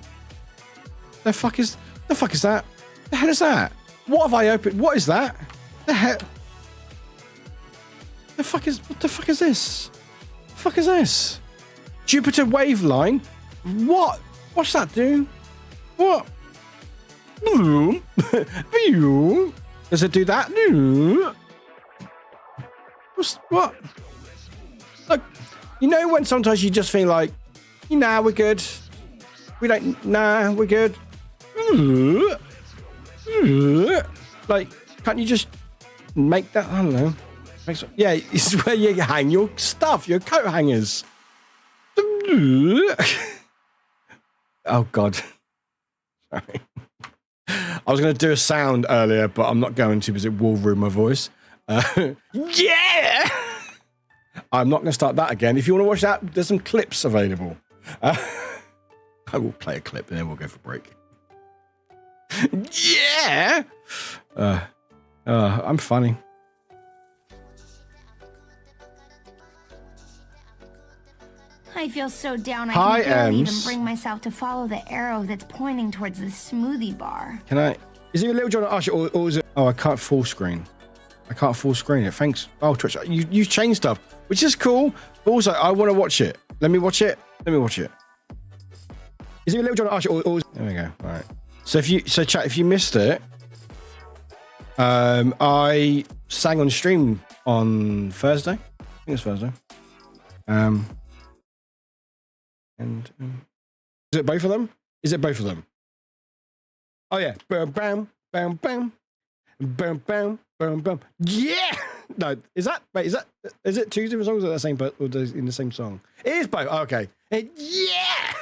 The fuck is that? The hell is that? What have I opened? What is that? The hell? What the fuck is this? The fuck is this? Jupiter wave line? What? What's that do? What? Does it do that? What? Look, you know when sometimes you just feel like, nah, we're good. Nah, we're good. Like, can't you just make that? I don't know. Yeah, it's where you hang your stuff, your coat hangers. Oh, God. Sorry. I was going to do a sound earlier, but I'm not going to because it will ruin my voice. Yeah! I'm not going to start that again. If you want to watch that, there's some clips available. I will play a clip and then we'll go for a break. Yeah! I'm funny. I feel so down Hi, I can barely Ems. even bring myself to follow the arrow that's pointing towards the smoothie bar. Can I? Is it a Little John or Usher or is it? Oh, I can't full screen. I can't full screen it. Thanks. Oh, Twitch, you changed stuff, which is cool. But also, I want to watch it. Let me watch it. Let me watch it. Is it a Little John or Usher or is... There we go. All right. So chat, if you missed it, I sang on stream on Thursday. I think it's Thursday. And is it both of them? Is it both of them? Oh yeah. Bam, bam, bam, bam, bam, bam, bam, bam. Yeah. No, is it two different songs or the same, but in the same song? It is both. Oh, okay. Yeah.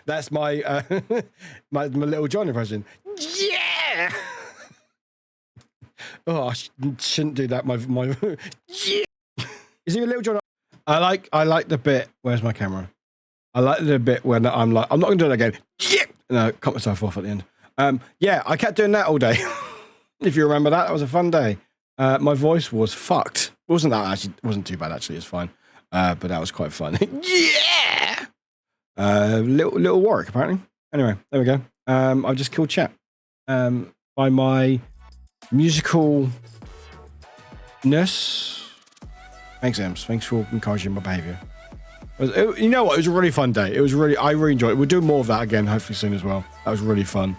That's my my Little John impression. Yeah. Oh, I shouldn't do that. My yeah. Is he a Little John? I like the bit. Where's my camera? I like the bit when I'm like, I'm not going to do it again. Yeah! No, cut myself off at the end. Yeah, I kept doing that all day. If you remember that was a fun day. My voice was fucked. Wasn't too bad actually. It's fine. But that was quite fun. Yeah! Little Warwick apparently. Anyway, there we go. I've just killed chat. By my musicalness. Thanks, Ems. Thanks for encouraging my behaviour. You know what? It was a really fun day. I really enjoyed it. We'll do more of that again, hopefully soon as well. That was really fun.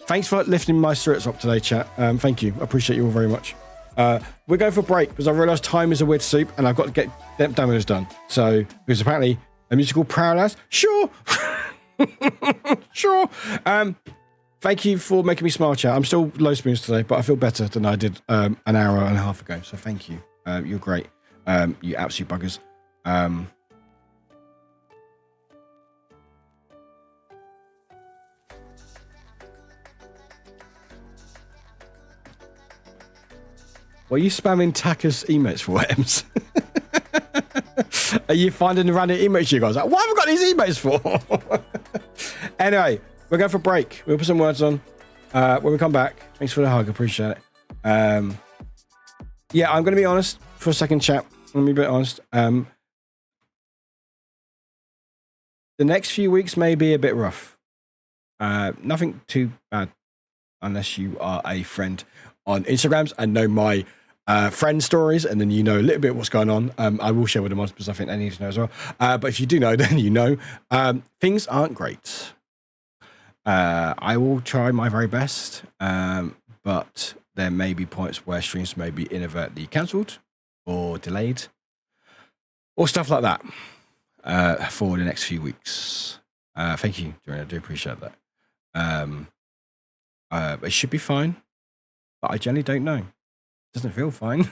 Thanks for lifting my spirits up today, chat. Thank you. I appreciate you all very much. We're going for a break because I realised time is a weird soup and I've got to get them demos done. So, because apparently a musical prowess. Sure. Sure. Thank you for making me smile, chat. I'm still low spoons today, but I feel better than I did an hour and a half ago. So thank you. You're great. You absolute buggers. What are you spamming Taka's emotes for, Ems? Are you finding the random emotes you guys? Like, what have I got these emotes for? Anyway, we're going for a break. We'll put some words on. When we come back, thanks for the hug. Appreciate it. Yeah, I'm going to be honest for a second, chat. Let me be a bit honest. The next few weeks may be a bit rough. Nothing too bad unless you are a friend on Instagrams and know my friend stories, and then you know a little bit what's going on. I will share with them because I think they need to know as well. But if you do know, then you know. Things aren't great. I will try my very best, but there may be points where streams may be inadvertently cancelled or delayed or stuff like that for the next few weeks. Thank you, Jordan. I do appreciate that. It should be fine, but I generally don't know. It doesn't feel fine.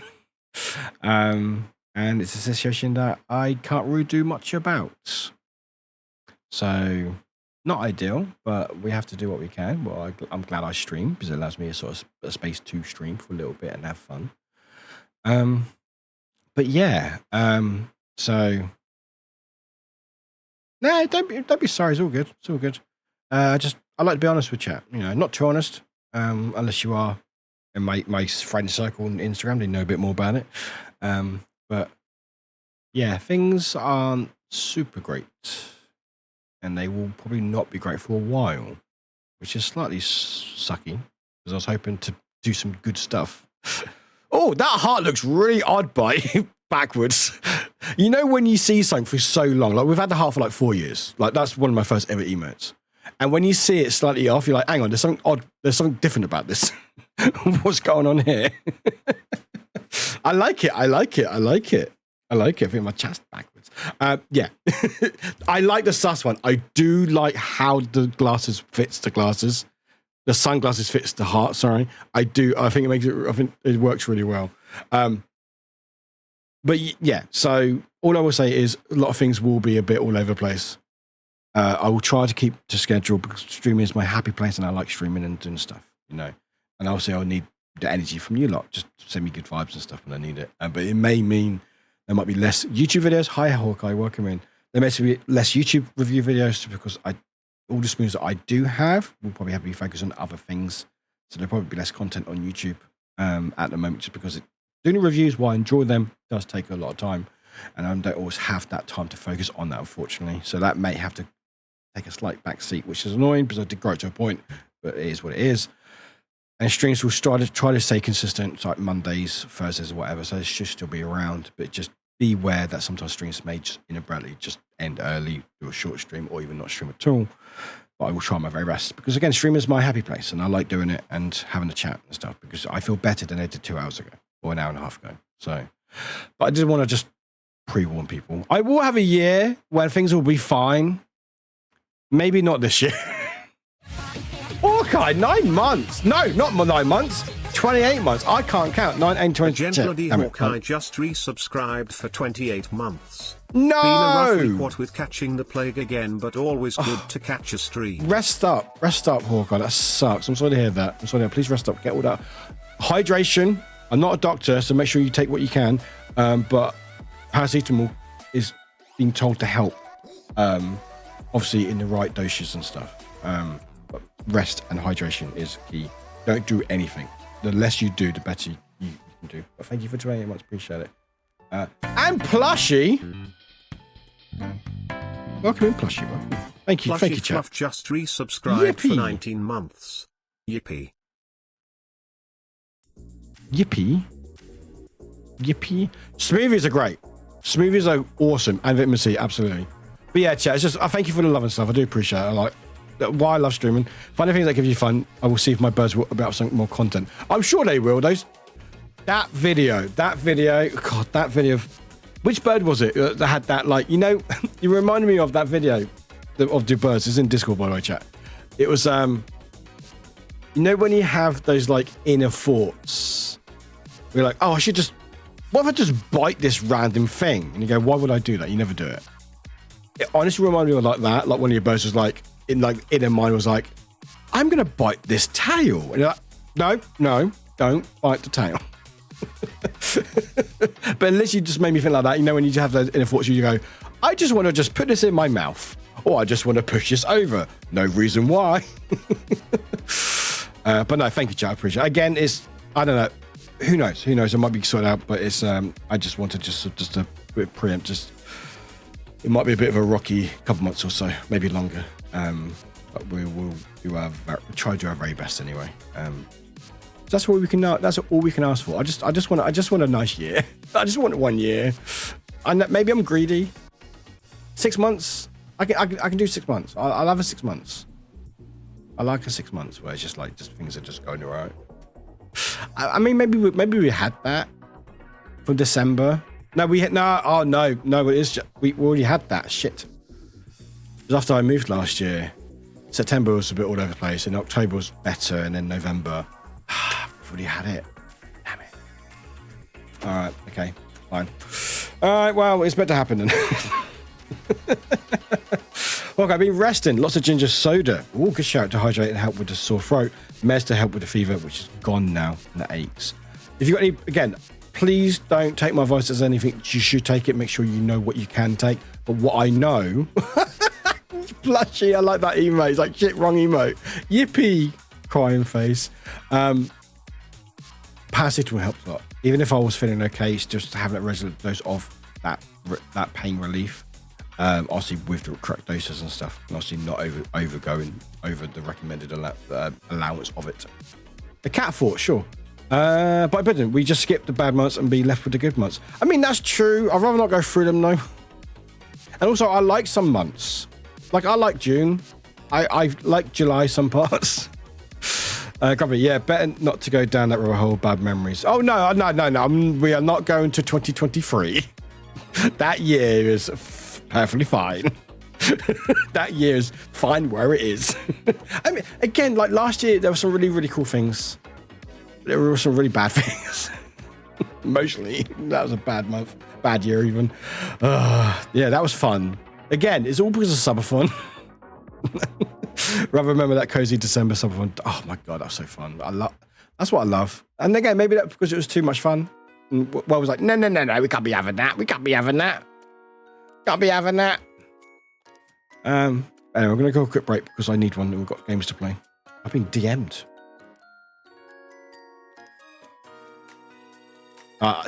And it's a situation that I can't really do much about. So, not ideal, but we have to do what we can. Well, I'm glad I stream because it allows me a space to stream for a little bit and have fun. But yeah, so no, don't be sorry. It's all good. It's all good. I like to be honest with chat. You know, not too honest, unless you are in my friend circle on Instagram. They know a bit more about it. But yeah, things aren't super great. And they will probably not be great for a while, which is slightly sucky because I was hoping to do some good stuff. Oh, that heart looks really odd by backwards. You know, when you see something for so long, like we've had the heart for like 4 years, like that's one of my first ever emotes. And when you see it slightly off, you're like, hang on, there's something odd, there's something different about this. What's going on here? I like it. I like it. I like it. I like it. I think my chat's backwards. Yeah. I like the sus one. I do like how the glasses fits the glasses. The sunglasses fits the heart, sorry. I do. I think it works really well. But yeah, so all I will say is a lot of things will be a bit all over the place. I will try to keep to schedule because streaming is my happy place and I like streaming and doing stuff, you know. And obviously I'll need the energy from you lot. Just send me good vibes and stuff when I need it. But it may mean there might be less YouTube videos. Hi, Hawkeye, welcome in. There may be less YouTube review videos because all the spoons that I do have will probably have to be focused on other things. So there'll probably be less content on YouTube at the moment just because doing the reviews, while I enjoy them, does take a lot of time. And I don't always have that time to focus on that, unfortunately. So that may have to take a slight back seat, which is annoying because I did grow to a point, but it is what it is. And streams will try to stay consistent, like Mondays, Thursdays, or whatever. So it should still be around, but just beware that sometimes streams may just inadvertently just end early, do a short stream, or even not stream at all. But I will try my very best because, again, streaming is my happy place, and I like doing it and having a chat and stuff because I feel better than I did 2 hours ago or an hour and a half ago. So, but I did want to just pre-warn people. I will have a year when things will be fine. Maybe not this year. Okay, 9 months. No, not 9 months. 28 months. I can't count. 9 and 20. Gentle D Hawkeye just resubscribed for 28 months. No! Been a rough week what with catching the plague again, but always good to catch a stream. Rest up, Hawkeye. That sucks. I'm sorry to hear that. I'm sorry to hear. Please rest up. Get all that. Hydration. I'm not a doctor, so make sure you take what you can. But paracetamol is being told to help. Obviously in the right doses and stuff. But rest and hydration is key. Don't do anything. The less you do, the better you can do. But thank you for 28 months. Appreciate it. And Plushy. Welcome in, Plushy. Welcome. Thank you. Plushy Thank you, chat. Fluff just resubscribed for 19 months. Yippee. Yippee. Smoothies are great. Smoothies are awesome. And vitamin C, absolutely. But yeah, chat, it's just, I thank you for the love and stuff. I do appreciate it. I like why I love streaming. Find things that give you fun. I will see if my birds will about some more content. I'm sure they will. That video. God, that video. Which bird was it that had that, like, you know, you reminded me of that video of the birds. It's in Discord, by the way, chat. It was, you know, when you have those, like, inner thoughts. We're like, oh, what if I just bite this random thing? And you go, why would I do that? You never do it. It honestly reminded me of like that. Like one of your birds was like, in their mind was like, I'm going to bite this tail. And you're like, no, don't bite the tail. But at least you just made me feel like that. You know, when you have those inner thoughts, you go, I just want to just put this in my mouth. Or I just want to push this over. No reason why. But no, thank you, chat. I appreciate it. Again, I don't know. Who knows? It might be sorted out, but it's, I just wanted just to preempt, it might be a bit of a rocky couple months or so, maybe longer. But we'll try to do our very best anyway. That's all we can. That's all we can ask for. I just want a nice year. I just want 1 year. And maybe I'm greedy. 6 months. I can do 6 months. I'll have a 6 months. I like a 6 months where it's just like things are just going alright. I mean, maybe we had that from December. No, we had no. Oh no. It is. We already had that shit. It was after I moved last year. September was a bit all over the place, and October was better, and then November. We've already had it. Damn it. All right. Okay. Fine. All right. Well, it's meant to happen then. Look, I've been resting. Lots of ginger soda. Ooh, good shout to hydrate and help with the sore throat. Mez to help with the fever, which is gone now, and the aches. If you've got any, again, please don't take my advice as anything. You should take it. Make sure you know what you can take. But what I know, blushy. I like that emote. It's like shit, wrong emote. Yippee, crying face. Paracetamol helps a lot. Even if I was feeling okay, it's just having a regular dose of that pain relief. Obviously with the correct doses and stuff, and obviously not overgoing over the recommended allowance of it. The cat fought, sure. But I bet we just skip the bad months and be left with the good months. I mean, that's true. I'd rather not go through them though. And also, I like some months. Like, I like June. I like July, some parts. Grubby, yeah, better not to go down that rabbit hole, bad memories. Oh, no. We are not going to 2023. That year is perfectly fine. That year is fine where it is. I mean, again, like last year, there were some really, really cool things. There were some really bad things. Emotionally, that was a bad month, bad year even. Yeah, that was fun. Again, it's all because of summer fun. Rather remember that cozy December summer fun. Oh my god, that was so fun. That's what I love. And again, maybe that's because it was too much fun. And well, I was like, no, we can't be having that. Can't be having that. Anyway, we're gonna go a quick break because I need one. We've got games to play. I've been DM'd.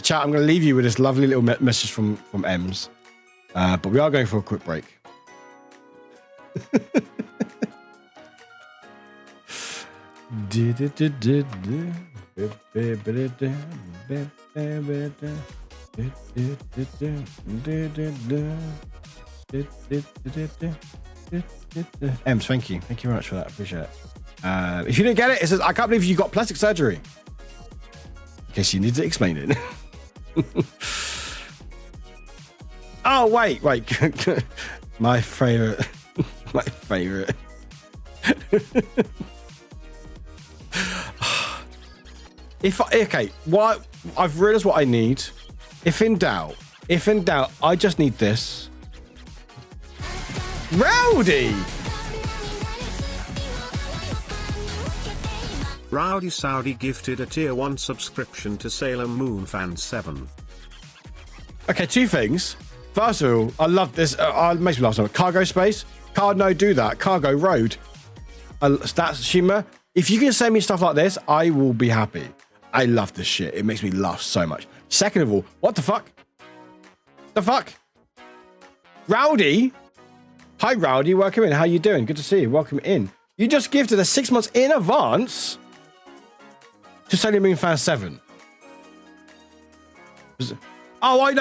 Chat, I'm going to leave you with this lovely little message from Ems. But we are going for a quick break. Ems, thank you. Thank you very much for that. Appreciate it. If you didn't get it, it says, I can't believe you got plastic surgery. In case you need to explain it. Oh, wait. My favorite. What I've realized what I need. If in doubt, I just need this. Rowdy! Rowdy Saudi gifted a tier 1 subscription to Sailor Moon Fan 7. Okay, two things. First of all, I love this. It makes me laugh so much. Cargo space. No, do that. Cargo road. That's Shima. If you can send me stuff like this, I will be happy. I love this shit. It makes me laugh so much. Second of all, what the fuck? Rowdy? Hi, Rowdy. Welcome in. How you doing? Good to see you. Welcome in. You just gifted us 6 months in advance to Sailor Moon Fan 7. Oh, I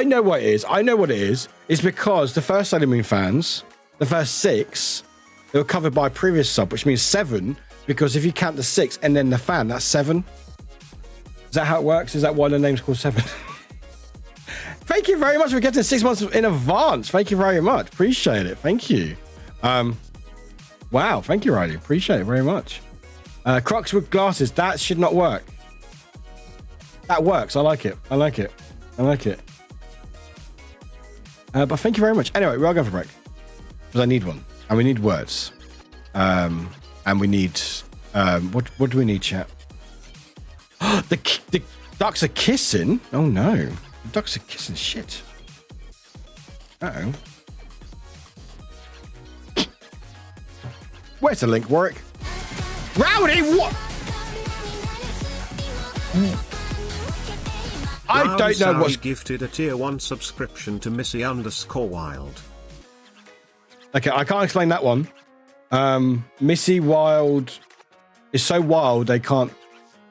know what it is. I know what it is. It's because the first Sailor Moon fans, the first 6, they were covered by a previous sub, which means 7, because if you count the 6 and then the fan, that's 7. Is that how it works? Is that why the name's called 7? Thank you very much for getting 6 months in advance. Thank you very much. Appreciate it. Thank you. Wow. Thank you, Riley. Appreciate it very much. Crocs with glasses. That should not work. That works. I like it. But thank you very much. Anyway, we'll go for a break. Because I need one. And we need words. And we need... what do we need, chat? The ducks are kissing? Oh, no. The ducks are kissing shit. Uh-oh. Where's the link, Warwick? Rowdy, what? I don't know what's... gifted a tier 1 subscription to Missy_Wild. Okay, I can't explain that one. Missy Wild is so wild they can't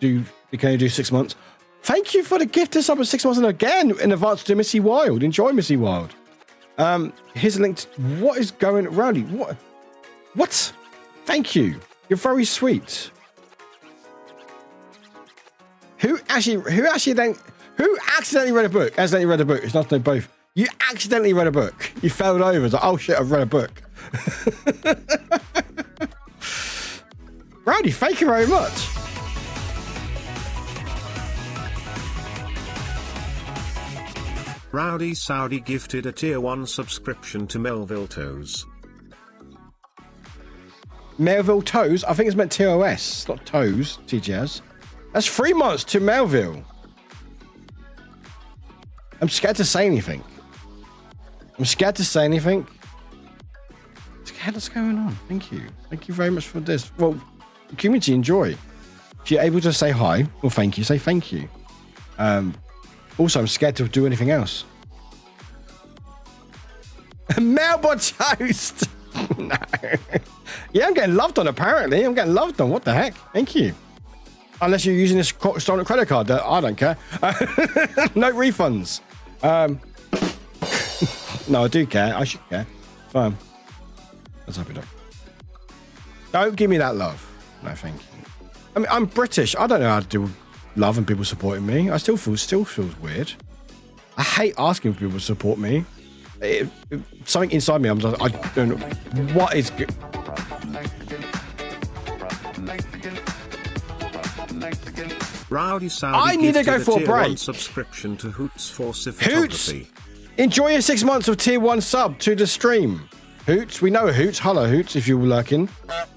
you can only do 6 months. Thank you for the gift of sub of 6 months, and again in advance to Missy Wild. Enjoy Missy Wild. Here's a link to what is going Rowdy. What? Thank you. You're very sweet. Who accidentally read a book? Accidentally read a book. It's not no both. You accidentally read a book. You fell over. It's like, oh shit, I've read a book. Rowdy, thank you very much. Rowdy Saudi gifted a tier 1 subscription to Melville Toes. Melville Toes? I think it's meant TOS, not Toes, TGS. That's 3 months to Melville. I'm scared to say anything. What the hell is going on? Thank you. Thank you very much for this. Well, community, enjoy. If you're able to say hi, well, thank you. Say thank you. Also, I'm scared to do anything else. Melbourne toast. No. Yeah, I'm getting loved on, apparently. I'm getting loved on. What the heck? Thank you. Unless you're using this stolen credit card. I don't care. No refunds. No, I do care. I should care. Fine. Let's hope you don't. Don't give me that love. No, thank you. I mean, I'm British. I don't know how to do love and people supporting me. I still feels weird. I hate asking for people to support me. Something inside me, I don't know what is good. Rowdy Saudi I need to go for a tier break. 1 subscription to Hoots for cinematography. Enjoy your 6 months of tier 1 sub to the stream. Hoots, we know Hoots. Hello, Hoots, if you were lurking.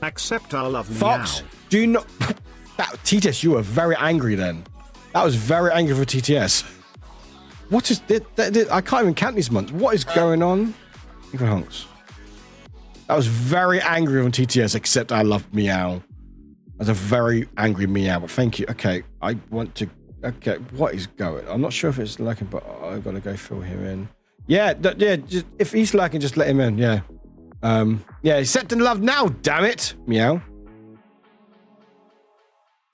Accept our love. Fox, meow. do not. TTS, you were very angry then. That was very angry for TTS. What is this? I can't even count these months. What is going on? Honks. That was very angry on TTS, except I love meow. That's a very angry meow, but thank you. Okay, I want to. Okay, what is going? I'm not sure if it's lurking, but I've got to go fill him in. Yeah, yeah. Just, if he's lurking, just let him in. Yeah. Yeah. Accept and love now. Damn it, meow.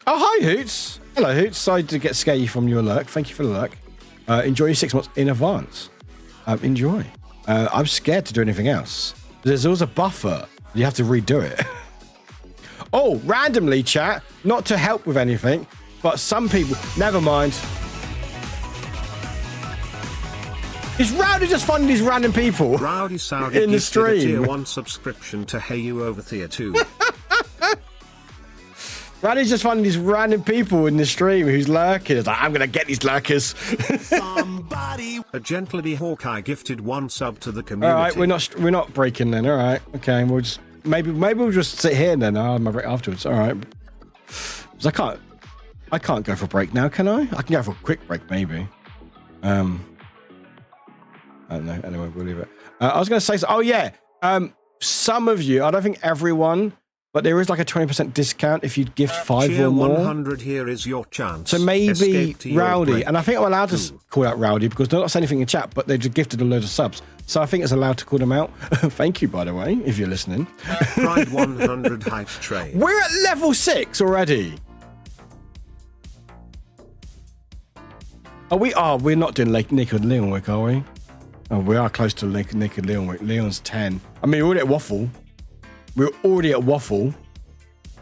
Oh, hi, Hoots. Hello, Hoots. Sorry to get scary from your lurk. Thank you for the lurk. Enjoy your 6 months in advance. Enjoy. I'm scared to do anything else. There's always a buffer. You have to redo it. Oh, randomly, chat. Not to help with anything, but some people. Never mind. Is Rowdy just finding these random people Rowdy Saudi in the stream? A tier 1 subscription to Hey You over tier 2. Rowdy's just finding these random people in the stream who's lurking. It's like, I'm gonna get these lurkers. A Gently Hawkeye gifted 1 sub to the community. All right, we're not breaking then. All right, okay, we'll just maybe we'll just sit here and then I'll have my break afterwards. All right, because I can't go for a break now, can I? I can go for a quick break maybe. I don't know. Anyway, we'll leave it. I was gonna say, oh yeah, some of you, I don't think everyone. But there is like a 20% discount if you gift 5 Cheer or more. 100 here is your chance. So maybe Rowdy, and I think I'm allowed to call out Rowdy because they're not saying anything in chat, but they just gifted a load of subs. So I think it's allowed to call them out. Thank you, by the way, if you're listening. Pride 100 hype train. We're at level 6 already. We're not doing Naked Leonwick, are we? Oh, we are close to Naked Leonwick. Leon's 10. I mean, we're already at Waffle. We're already at Waffle.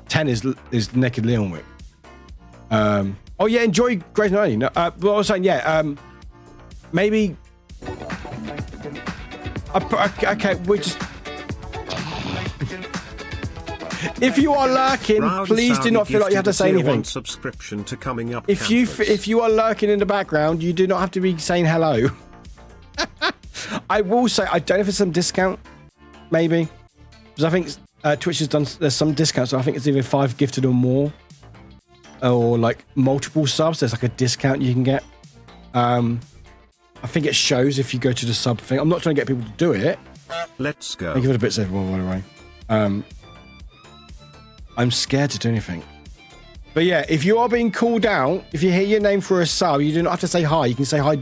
10 is Naked Leonwick. Oh yeah, enjoy Grey's Anatomy. No, but I was saying, yeah, maybe. Okay, we just. If you are lurking, please do not feel like you have to say anything. Subscription to coming up. If you are lurking in the background, you do not have to be saying hello. I will say I don't know if it's some discount, maybe. Because I think Twitch has done, there's some discounts, so I think it's either 5 gifted or more, or like multiple subs. There's like a discount you can get. I think it shows if you go to the sub thing. I'm not trying to get people to do it. Let's go. Thank you for the bits, everyone, by the way. I'm scared to do anything. But yeah, if you are being called out, if you hear your name for a sub, you do not have to say hi. You can say hi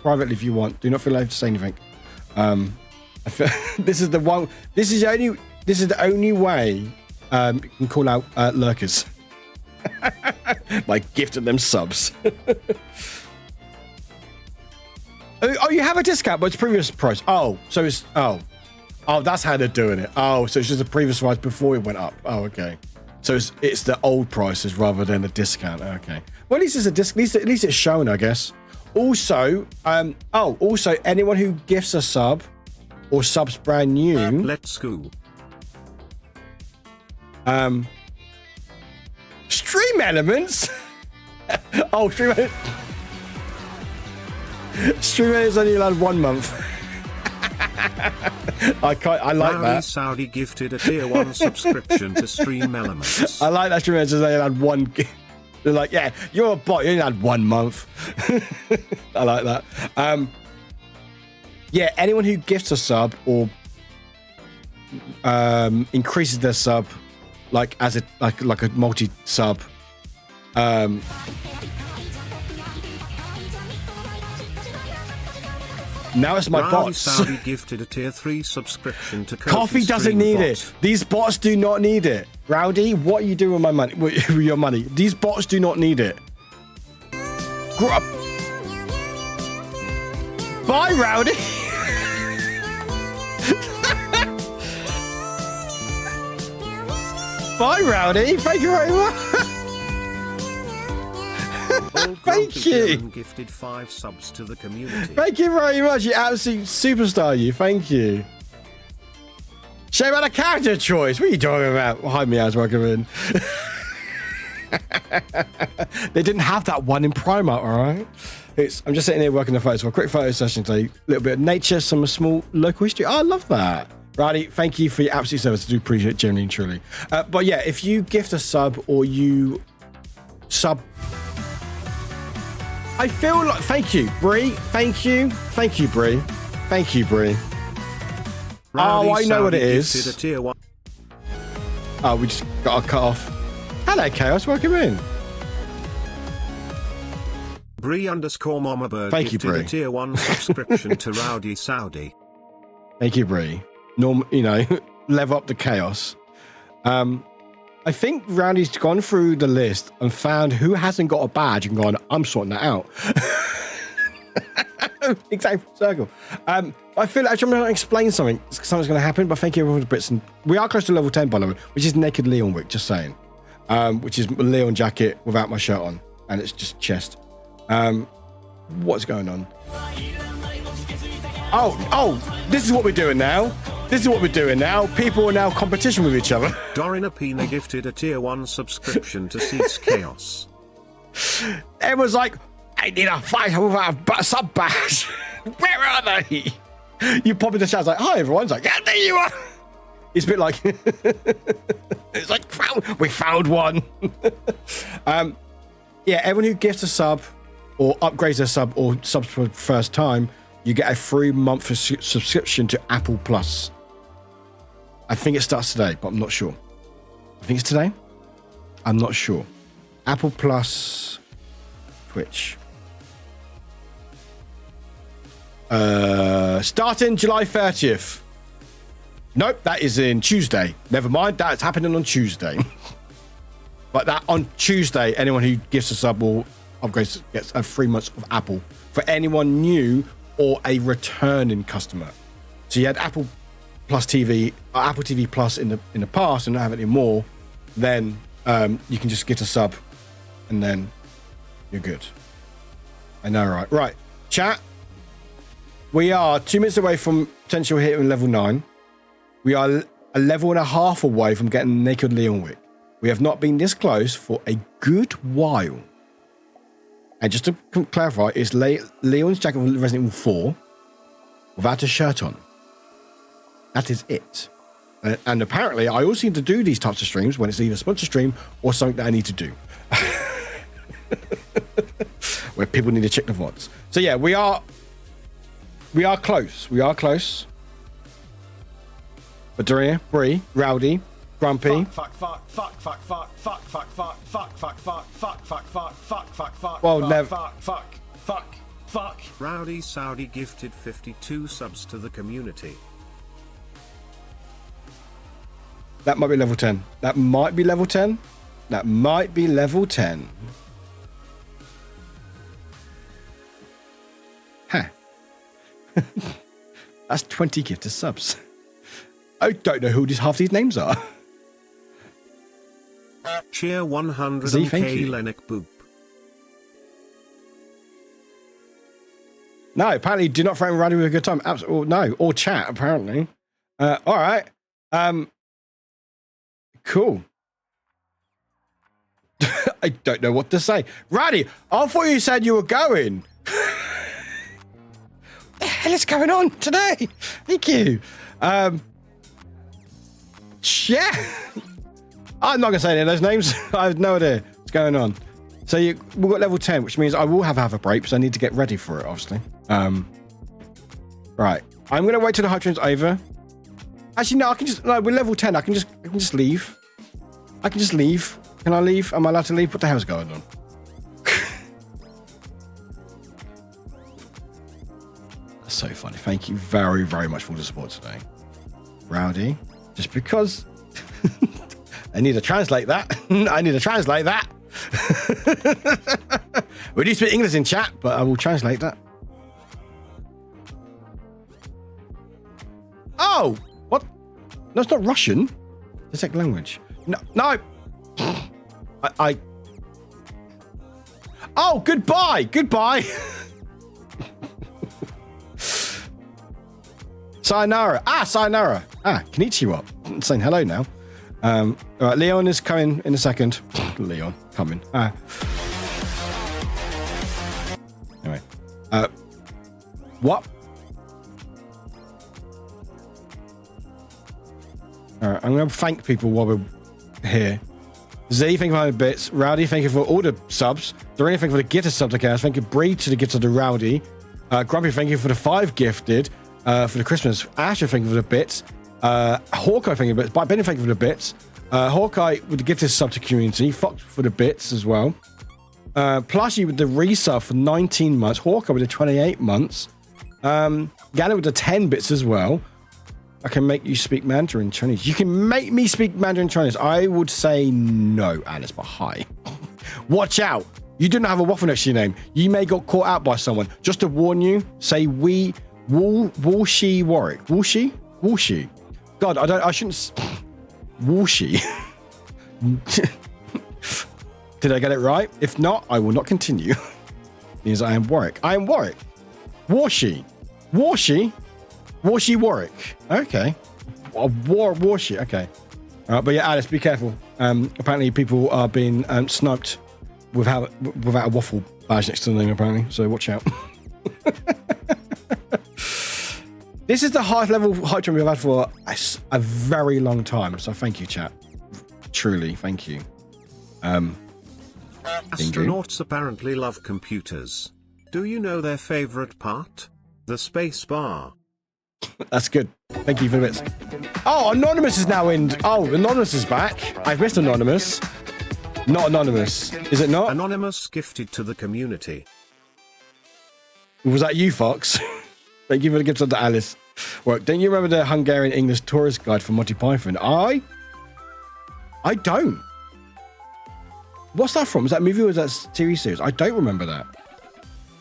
privately if you want. Do not feel like to say anything. I feel, this is the one. This is the only way you can call out lurkers. By gifting them subs. Oh, you have a discount, but it's previous price. Oh, so it's that's how they're doing it. Oh, so it's just a previous price before it went up. Oh, okay. So it's the old prices rather than a discount. Okay. Well, at least it's a disc. At least it's shown, I guess. Also, also anyone who gifts a sub or subs brand new. Let's go. Stream elements. Oh, stream elements. Stream elements only allowed 1 month. I like that. Saudi gifted a tier 1 subscription to Stream Elements. I like that stream elements only allowed 1. They're like, yeah, you're a bot. You only had 1 month. I like that. Yeah, anyone who gifts a sub or increases their sub, like as a multi sub. Now it's my bots. Saudi gifted a tier 3 subscription to Coffee doesn't need it. These bots do not need it. Rowdy, what are you doing with my money? With your money? These bots do not need it. Bye, Rowdy. Bye, Rowdy. Thank you very much. Thank you. Gifted 5 subs to the community. Thank you very much, you absolute superstar. You. Thank you. Shame about a character choice. What are you talking about? Hide me as welcome in. They didn't have that one in Primark, all right? I'm just sitting here working the photos for a quick photo session today. A little bit of nature, some small local history. Oh, I love that. Rowdy, thank you for your absolute service. I do appreciate it, genuinely and truly. But yeah, if you gift a sub or you sub, I feel like, thank you, Bree. Thank you, Bree. Thank you, Bree. Oh, I know what it is. Oh, we just got a cut off. Hello, Chaos. Welcome in. Bree _Mama Bird Thank you, gifted Bree. a tier 1 subscription to Rowdy Saudi. Thank you, Bree. Level up the chaos. I think Rowdy's gone through the list and found who hasn't got a badge and gone, I'm sorting that out. Exactly, circle. I feel like I'm going to explain something. Something's going to happen, but thank you everyone for the bits. And we are close to level 10, by the way, which is Naked Leon Wick, just saying. Which is Leon jacket without my shirt on, and it's just chest. What's going on? Oh, this is what we're doing now. People are now competition with each other. Dorina Pina gifted a tier 1 subscription to Seeds Chaos. Everyone's like, I need a fight without a sub badge. Where are they? You pop into the chat, it's like, hi everyone. It's like, yeah, there you are. It's a bit like, it's like, we found one. Yeah, everyone who gifts a sub or upgrades a sub or subs for the first time, you get a free month subscription to Apple Plus. I think it starts today, but I'm not sure. I think it's today. I'm not sure. Apple Plus, Twitch. Starting July 30th. Nope, that is in Tuesday. Never mind, that's happening on Tuesday. But that on Tuesday, anyone who gives a sub or upgrades gets a 3 months of Apple for anyone new or a returning customer. So you had Apple Plus TV, Apple TV Plus in the past and not have it anymore, then you can just get a sub and then you're good. I know, right? Right, chat. We are 2 minutes away from potential hit in level 9. We are a level and a half away from getting Naked Leon Wick. We have not been this close for a good while. And just to clarify, it's Leon's jacket from Resident Evil 4 without a shirt on. That is it. And apparently, I also need to do these types of streams when it's either a sponsor stream or something that I need to do. Where people need to check the VODs. So yeah, we are close. We are close. But Doria, Bree, Rowdy, Grumpy. Well, never. Fuck. Rowdy Saudi gifted 52 subs to the community. That might be level 10. That might be level 10. That might be level 10. Huh. That's 20 gifted subs. I don't know who half these names are. Cheer 100 Z, thank K you. Lenick Boop. No, apparently do not threaten Rowdy with a good time. Absolutely no. Or chat, apparently. All right. Cool. I don't know what to say. Rowdy, I thought you said you were going. What the hell is going on today? Thank you. Yeah. I'm not going to say any of those names. I have no idea what's going on. So we've got level 10, which means I will have a break, because I need to get ready for it, obviously. Right. I'm going to wait till the hype train's over. Actually, no, we're level 10. I can just leave. I can just leave. Can I leave? Am I allowed to leave? What the hell's going on? That's so funny. Thank you very, very much for the support today. Rowdy. Just because... I need to translate that. I need to translate that. We do speak English in chat, but I will translate that. Oh, what? No, it's not Russian. It's the second language. No. Oh, goodbye. Sayonara. Sayonara. Konnichiwa. Saying hello now. All right, Leon is coming in a second. Leon, coming. Anyway. What? All right, I'm going to thank people while we're here. Z, thank you for the bits. Rowdy, thank you for all the subs. Doreen, thank you for the gifted subs, okay. Thank you, Bree, to the gift of the Rowdy. Grumpy, thank you for the 5 gifted for the Christmas. Asher, thank you for the bits. Hawkeye, thank you for the bits. Benny, thank you for the bits. Hawkeye with the gifted sub to community. Fox for the bits as well. Plushy with the resub for 19 months. Hawkeye with the 28 months. Gala with the 10 bits as well. I can make you speak Mandarin Chinese. You can make me speak Mandarin Chinese. I would say no, Alice, but hi. Watch out. You didn't have a waffle next to your name. You may got caught out by someone. Just to warn you, say Woolshy Warwick. Woolshy. God, I shouldn't... Woolshy. Did I get it right? If not, I will not continue. Means I am Warwick. Warshy. Warshy Warwick. Okay. Warshy. Okay. But yeah, Alice, be careful. Apparently people are being sniped without a waffle badge next to the name, apparently. So watch out. This is the highest level hype train we've had for a very long time. So thank you, chat. Truly, thank you. Astronauts apparently love computers. Do you know their favorite part? The space bar. That's good. Thank you for the bits. Oh, Anonymous is now in. Oh, Anonymous is back. I've missed Anonymous. Not Anonymous. Is it not? Anonymous gifted to the community. Was that you, Fox? Thank you for the gift to Alice. Well, don't you remember the Hungarian English tourist guide for Monty Python? I don't. What's that from? Is that a movie or is that a TV series? I don't remember that.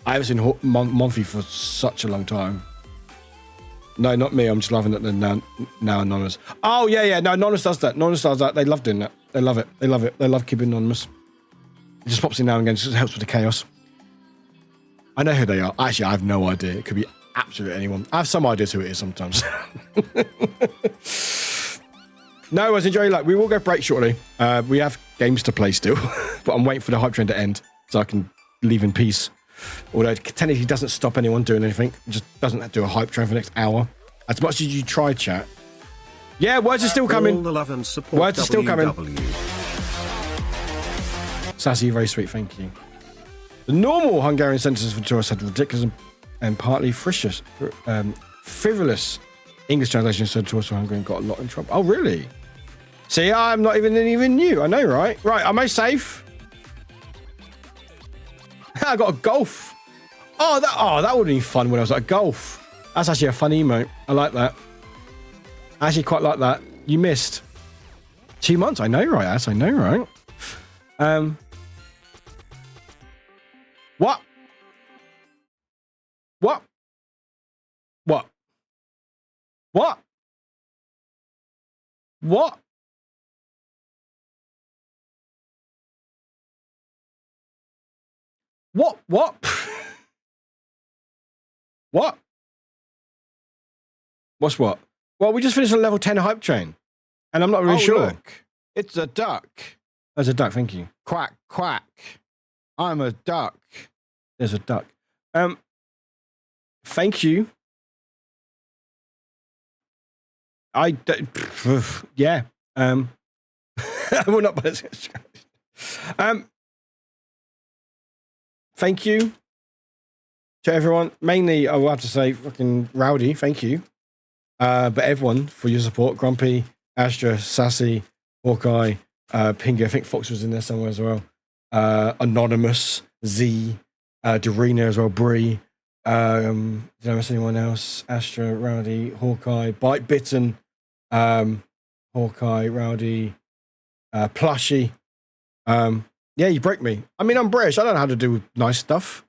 I haven't seen Monty for such a long time. No, not me. I'm just laughing at the now Anonymous. Oh, yeah. No, Anonymous does that. They love doing that. They love it. They love keeping Anonymous. It just pops in now and again. It just helps with the chaos. I know who they are. Actually, I have no idea. It could be absolutely anyone. I have some ideas who it is sometimes. No, I was enjoying like we will go break shortly. We have games to play still, but I'm waiting for the hype train to end so I can leave in peace. Although technically doesn't stop anyone doing anything. It just doesn't do a hype train for the next hour. As much as you try, chat. Yeah, words are still coming. All the love and support. Words are still coming. WW. Sassy, very sweet, thank you. The normal Hungarian sentences for tourists had ridiculous and partly frivolous English translation said tourists for Hungary and got a lot in trouble. Oh, really? See, I'm not even new. I know, right? Right, am I safe? I got a golf. Oh, that would have been fun when I was at golf. That's actually a fun emote. I like that. I actually quite like that. You missed 2 months. I know, right, Ass? I know, right? What? What? What? What? What? What? What? What? What's what? Well, we just finished a level 10 hype train, and I'm not really sure. Look, it's a duck. There's a duck, thank you. Quack, quack. I'm a duck. There's a duck. Thank you. Yeah. I will not buy this. Thank you to everyone. Mainly, I will have to say, fucking Rowdy, thank you. But everyone for your support. Grumpy, Astra, Sassy, Hawkeye, Pinga. I think Fox was in there somewhere as well. Anonymous, Z, Dorina as well, Bree. Did I miss anyone else? Astra, Rowdy, Hawkeye, Bite Bitten, Hawkeye, Rowdy, Plushy. Yeah, you break me. I mean, I'm British. I don't know how to do nice stuff.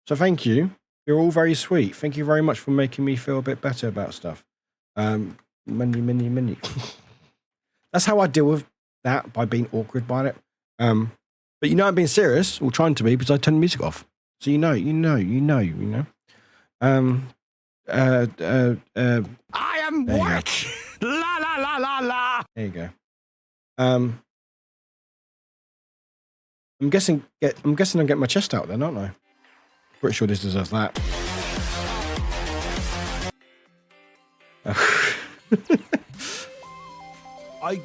So thank you. You're all very sweet. Thank you very much for making me feel a bit better about stuff. Many. That's how I deal with that, by being awkward about it. But you know I'm being serious, or trying to be, because I turn the music off. So you know. I am Warwick. La la la la la. There you go. I'm guessing I'm getting my chest out then, aren't I? Pretty sure this deserves that. I.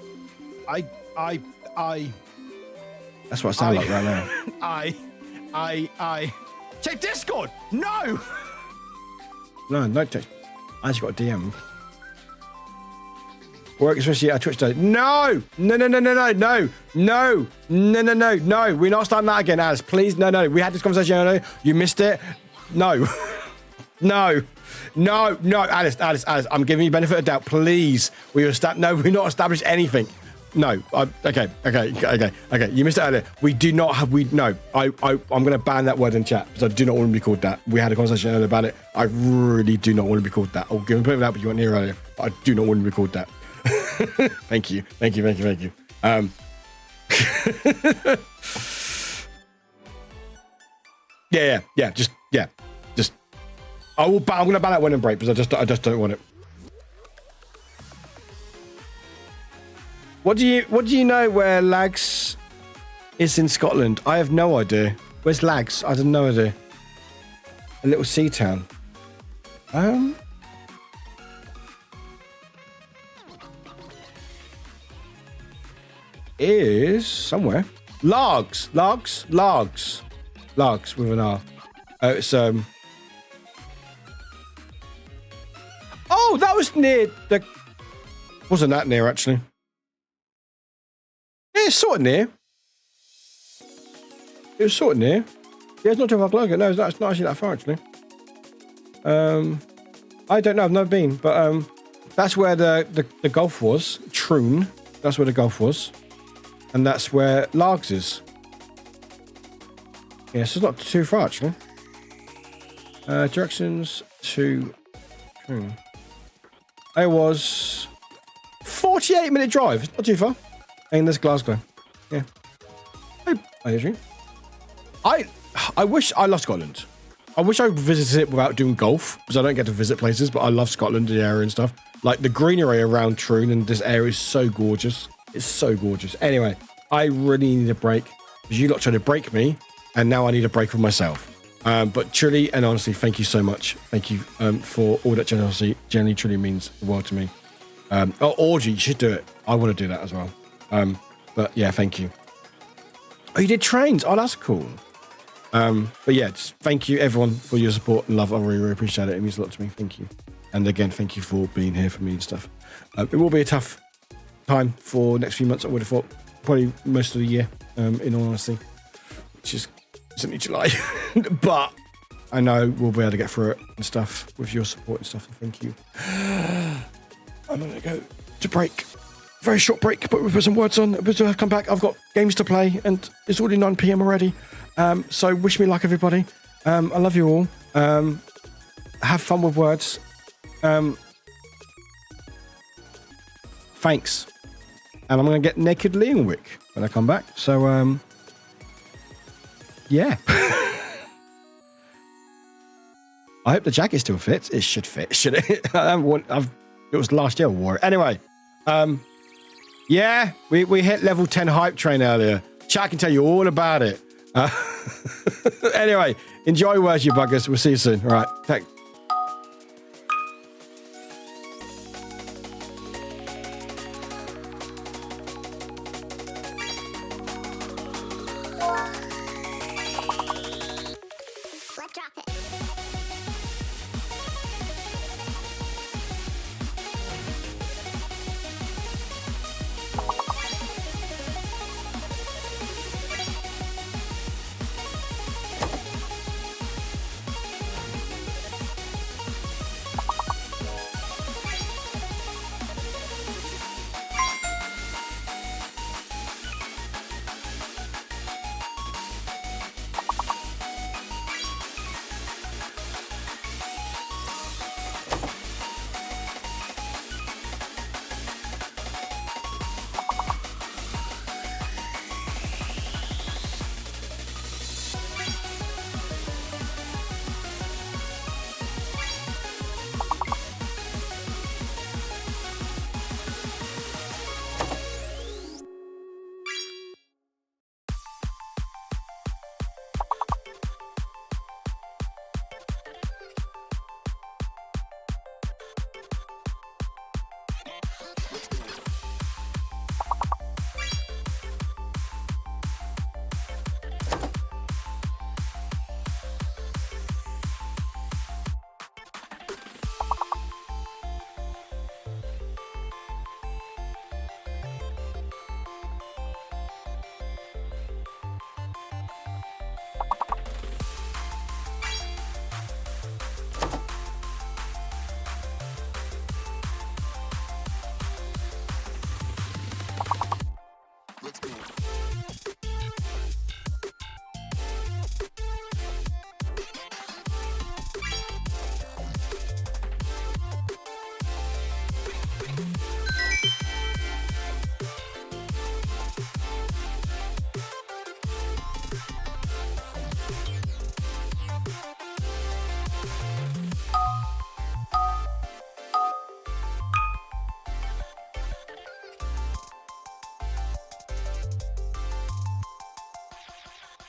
That's what I sound like right now. I. Check Discord. No. No text. I just got a DM. Work, especially at Twitch day. No. We're not starting that again, Alice. Please, no. We had this conversation. You missed it. No. No, Alice. I'm giving you benefit of doubt. Please, we're not established anything. No. Okay. You missed it earlier. We do not have. I'm going to ban that word in chat because I do not want to be called that. We had a conversation earlier about it. I really do not want to be called that. I'll give a bit of that, but you weren't here earlier. But I do not want to be called that. Thank you. Yeah. Just. I'm going to ban that word and break because I just don't want it. What do you know where Lags is in Scotland? I have no idea. Where's Lags? I have no idea. A little sea town. Is somewhere. Largs with an R. It's Oh, that was near the. Wasn't that near actually? Yeah, it's sort of near. It was sort of near. Yeah, it's not too far Glasgow. No, it's not actually that far actually. I don't know. I've never been, but that's where the golf was. Troon. That's where the golf was, and that's where Largs is. Yeah, so it's not too far actually. Directions to Troon. It was 48-minute drive. It's not too far. And there's Glasgow. Yeah. I wish I love Scotland. I wish I visited it without doing golf, because I don't get to visit places, but I love Scotland, the area and stuff. Like the greenery around Troon and this area is so gorgeous. It's so gorgeous. Anyway, I really need a break because you lot tried to break me, and now I need a break for myself. But truly and honestly, thank you so much. Thank you for all that generosity. Generally, truly means the world to me. Orgy, you should do it. I want to do that as well. But yeah, thank you. Oh, you did trains. Oh, that's cool. But yeah, just thank you everyone for your support and love. I really, really appreciate it. It means a lot to me. Thank you. And again, thank you for being here for me and stuff. It will be a tough time for next few months. I would have thought probably most of the year, in all honesty, which is only July. But I know we'll be able to get through it and stuff with your support and stuff. And thank you. I'm going to go to break. very short break, but we'll put some words on. But I'll come back. I've got games to play, and it's already 9 p.m. already. So wish me luck, everybody. I love you all. Have fun with words. Thanks. And I'm going to get nakedly in Warwick when I come back. So, yeah. I hope the jacket still fits. It should fit, should it? It was last year I wore it. Anyway, yeah, we hit level 10 hype train earlier. Chat can tell you all about it. Anyway, enjoy words, you buggers. We'll see you soon. All right, take.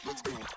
Let's drop it.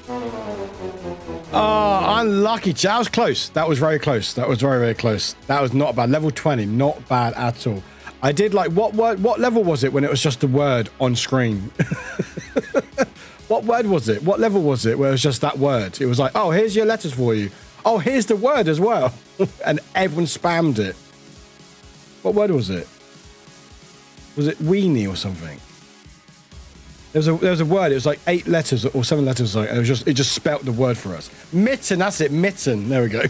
Oh, unlucky. That was close. That was very close. That was very, very close. That was not bad. Level 20, not bad at all. I did like, what level was it when it was just the word on screen? What word was it? What level was it where it was just that word? It was like, oh, here's your letters for you. Oh, here's the word as well. And everyone spammed it. What word was it? Was it weenie or something? There was a word. It was like 8 letters or 7 letters. Like it just spelt the word for us. Mitten. That's it. Mitten. There we go.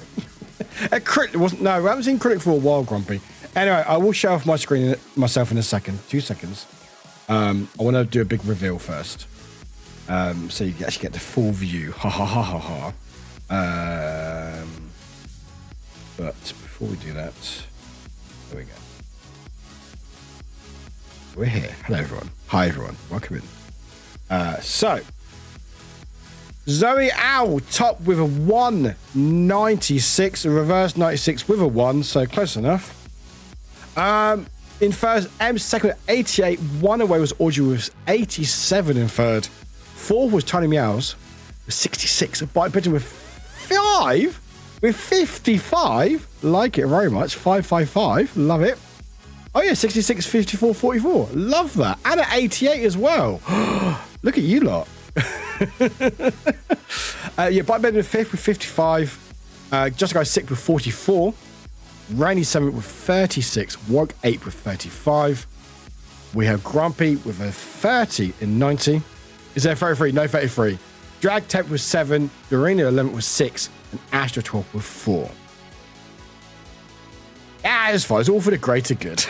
A crit. It wasn't. No, I haven't seen critic for a while, Grumpy. Anyway, I will show off my screen myself in a second. 2 seconds. I want to do a big reveal first. So you actually get the full view. Ha ha ha ha ha. But before we do that, there we go. We're here. Hello, everyone. Hi, everyone. Welcome in. So, Zoe Owl top with a 196, a reverse 96 with a 1, so close enough. In first, M second with 88, 1 away was Audrey with 87 in third. 4 was Tiny Meows with 66, a Bite Pigeon with 5, with 55, like it very much, 555, love it. Oh yeah, 66, 54, 44, love that, and at 88 as well. Look at you lot. Yeah, Bite Pigeon with 5th with 55, Just Guy 6th with 44, Rainy 7th with 36, Wog 8th with 35. We have Grumpy with a 30 in 90. Is there 33? No 33. Drag 10th with 7, Dorina 11th with 6, and Astra 12th with 4. Yeah, it's fine. It's all for the greater good.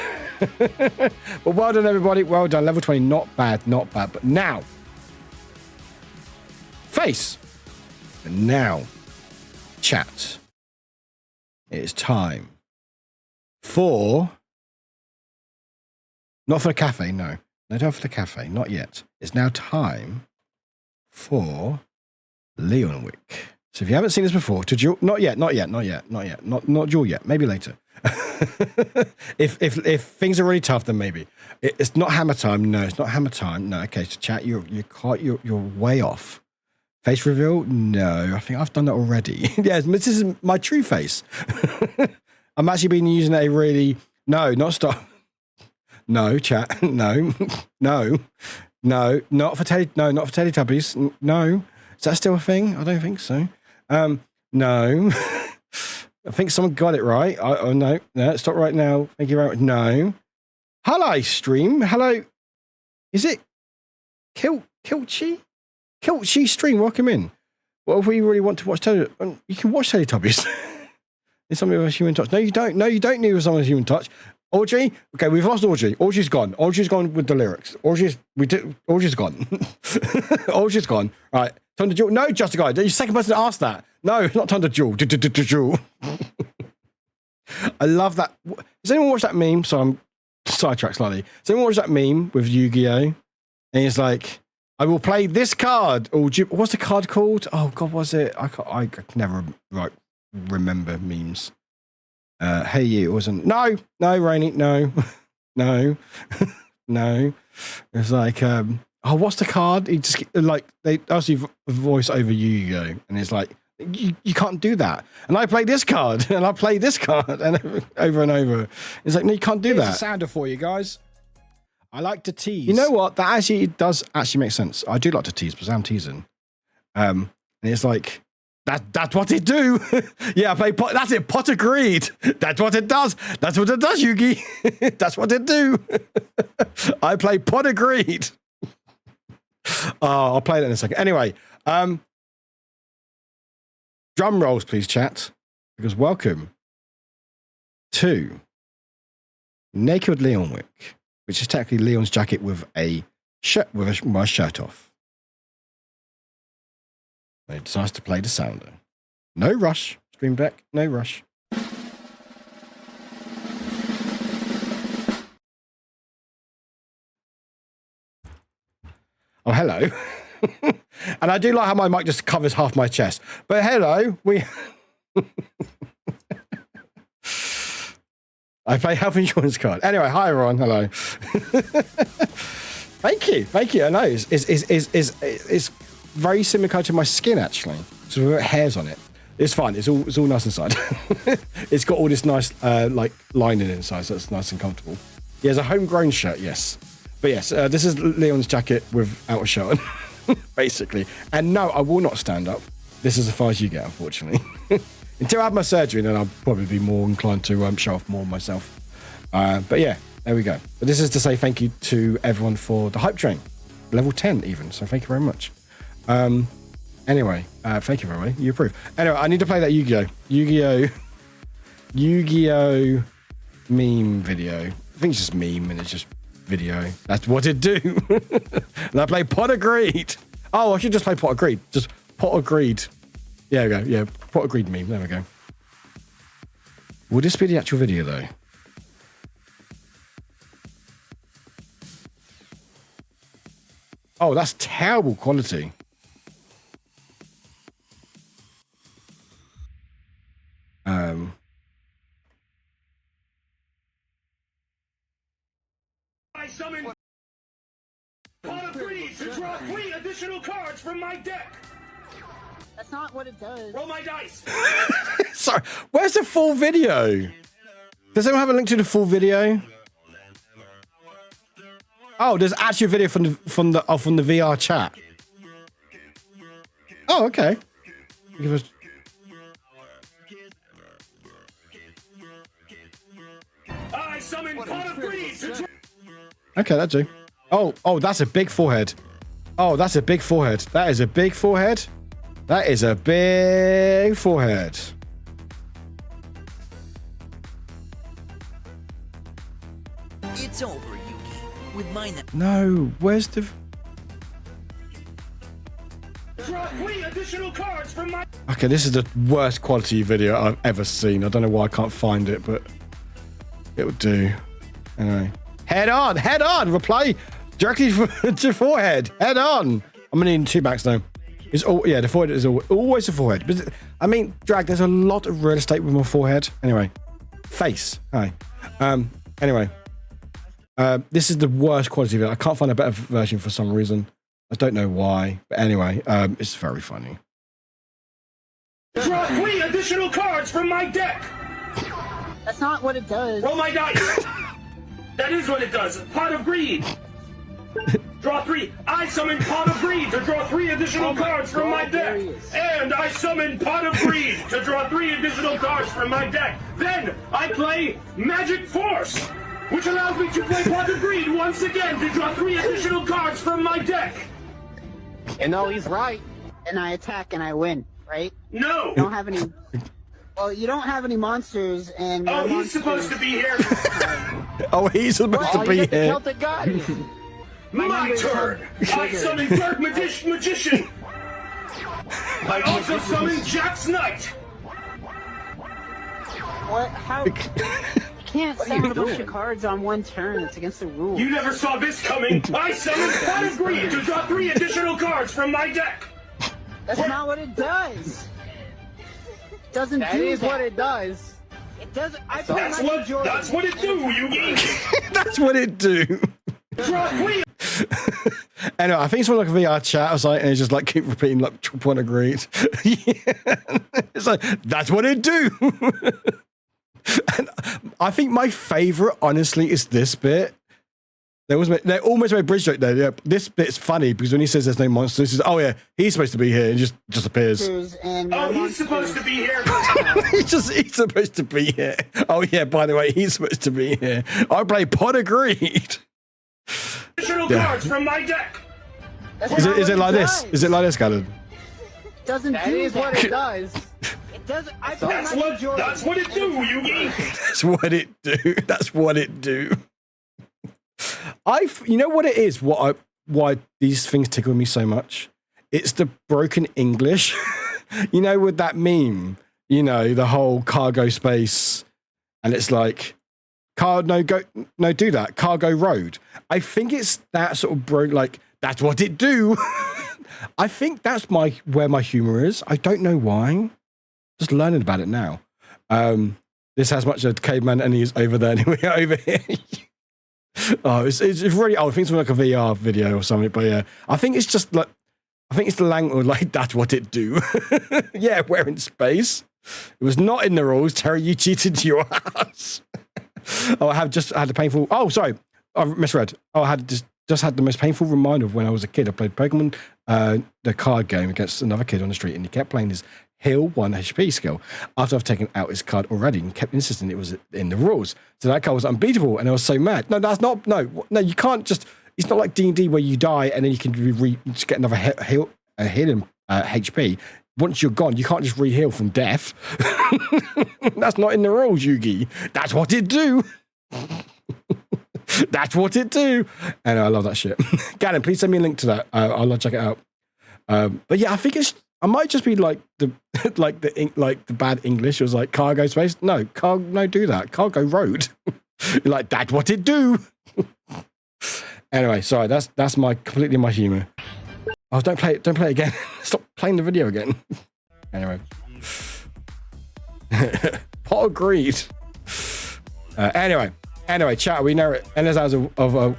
But well done, everybody. Well done. Level 20, not bad, not bad. But now, face. And now, chat. It is time for... Not for the cafe, no. No time for the cafe, not yet. It's now time for Leonwick. So if you haven't seen this before, to Jewel, not yet, not Jewel yet, maybe later. if things are really tough, then maybe. It's not hammer time. No, it's not hammer time. No, okay. So chat, you're way off. Face reveal? No, I think I've done that already. Yes, this is my true face. I'm actually been using a really not stop. No, chat. No, not for Teletubbies. No, is that still a thing? I don't think so. No. I think someone got it right. No, stop right now. Thank you very much. No. Hello, stream. Hello. Is it Kilchi? Kilchi stream, welcome in. Well, if we really want to watch Teletubbies, you can watch Teletubbies. It's something with a human touch. No, you don't. No, you don't need someone with a human touch. Audrey? Okay, we've lost Audrey. Audrey's gone. Audrey's gone with the lyrics. Audrey's gone. Audrey's gone. All right. Time to Jewel. No, Just a Guy. You're the second person to ask that. No, it's not time to Jewel. Jewel. I love that. Has anyone watched that meme? So I'm sidetracked slightly. Has anyone watched that meme with Yu-Gi-Oh? And he's like, I will play this card. Or what's the card called? Oh, God, was it? I can never remember memes. Hey, you, it wasn't. No, Rainy, no. No. It's like, what's the card? He just, like, they ask you voice over Yu-Gi-Oh! And it's like, you can't do that. And I play this card, and I play this card, and over and over. It's like, no, you can't do that. Here's a sounder for you guys. I like to tease. You know what? That actually does actually make sense. I do like to tease, because I'm teasing. And it's like, that's what it do. Yeah, I play pot. That's it. Pot agreed. That's what it does. That's what it does, Yugi. That's what it do. I play pot agreed. I'll play that in a second. Anyway, drum rolls, please, chat. Because welcome to Naked Leonwick, which is technically Leon's jacket with a shirt, my shirt off. He decides to play the sounder. No rush. Stream back. No rush. Oh, hello. And I do like how my mic just covers half my chest. But hello, I play health insurance card. Anyway, hi everyone. Hello. Thank you. I know it's very similar colour to my skin, actually. So we've got hairs on it. It's fine. It's all nice inside. It's got all this nice like lining inside, so it's nice and comfortable. Yeah, it's a homegrown shirt, yes. But yes, this is Leon's jacket without a shirt on, basically. And no, I will not stand up. This is as far as you get, unfortunately. Until I have my surgery, then I'll probably be more inclined to show off more myself. But yeah, there we go. But this is to say thank you to everyone for the hype train. Level 10 even, so thank you very much. Anyway, thank you very much. You approve. Anyway, I need to play that Yu-Gi-Oh meme video. I think it's just meme and it's just video. That's what it do. And I play Pot of Greed. Oh, I should just play Pot of Greed. Just Pot of Greed. Yeah, there we go. Yeah, Pot of Greed meme. There we go. Will this be the actual video though? Oh, that's terrible quality. I summon Pot of Greed to draw 3 additional cards from my deck. That's not what it does. Roll my dice. Sorry, where's the full video? Does anyone have a link to the full video? Oh, there's actually a video from the VR chat. Oh, okay. Give us. I summon Pot of Greed to draw. Okay, that do. Oh, that's a big forehead. Oh, that's a big forehead. That is a big forehead. That is a big forehead. It's over, Yugi. With mine. No, where's the... Draw 3 additional cards from my... Okay, this is the worst quality video I've ever seen. I don't know why I can't find it, but it'll do. Anyway. Head on! Reply directly to forehead. Head on! I'm gonna need 2 backs though. It's all, yeah, the forehead is always a forehead. But I mean, Drag, there's a lot of real estate with my forehead. Anyway. Face. Hi. Anyway. This is the worst quality video. I can't find a better version for some reason. I don't know why. But anyway, it's very funny. Draw 3 additional cards from my deck. That's not what it does. Roll my dice. That is what it does. Pot of Greed. Draw 3. I summon Pot of Greed to draw 3 additional cards from my deck. And I summon Pot of Greed to draw 3 additional cards from my deck. Then I play Magic Force, which allows me to play Pot of Greed once again to draw 3 additional cards from my deck. And no, he's right. And I attack and I win, right? No. You don't have any... Well, you don't have any monsters, and... Oh, he's supposed to be here. Oh, he's supposed to be here. Celtic God. My turn. I summon Dark Magician. I also summon Jack's Knight. What? How? You can't summon a bunch of cards on one turn. It's against the rules. You never saw this coming. I summon Pot of Greed to draw 3 additional cards from my deck. That's not what it does. It doesn't do that. That is what it does. It doesn't. That's what it do, Yugi. That's what it do. Draw 3. Anyway, I think it's from like a VR chat or something, and it's just like keep repeating like Point of Greed. Yeah. It's like, that's what it do. And I think my favorite, honestly, is this bit. They almost made a bridge joke there. Yeah, this bit's funny because when he says there's no monsters, he says, "Oh yeah, he's supposed to be here," and just appears. Oh, he's supposed to be here. He's supposed to be here. Oh yeah, by the way, he's supposed to be here. I play Pot of Greed. Additional cards from my deck. Is it like this? Is it like this, Galen? Doesn't do what it does. It doesn't. That's what it do, Yugi. That's what it do. That's what it do. You know what it is? Why these things tickle me so much? It's the broken English. You know, with that meme. You know, the whole cargo space, and it's like, do that cargo road. I think it's that sort of like that's what it do. I think that's where my humor is. I don't know why. Just learning about it now. This has much of caveman and he's over there anyway. Over here. Oh, it's really. Oh, I think it's like a VR video or something. But yeah, I think it's just like I think it's the language, like, that's what it do. Yeah, we're in space. It was not in the rules. Terry, you cheated your ass. Oh, I have just had a painful... Oh, sorry. I misread. Oh, I had just had the most painful reminder of when I was a kid. I played Pokemon, the card game, against another kid on the street, and he kept playing his heal 1 HP skill after I've taken out his card already and kept insisting it was in the rules. So that card was unbeatable, and I was so mad. No, that's not... No, you can't just... It's not like D&D where you die and then you can just get another hidden HP. Once you're gone, you can't just re-heal from death. That's not in the rules, Yugi. That's what it do. That's what it do. And I love that shit. Gannon, please send me a link to that. I'll check it out. But yeah, I think I might just be like the bad English. It was like cargo space. No, do that. Cargo road. You're like, that's what it do. Anyway, sorry, that's completely my humor. Oh, don't play it again. Stop playing the video again. Anyway. Pot of greed. Anyway, chat, we know it. And there's hours of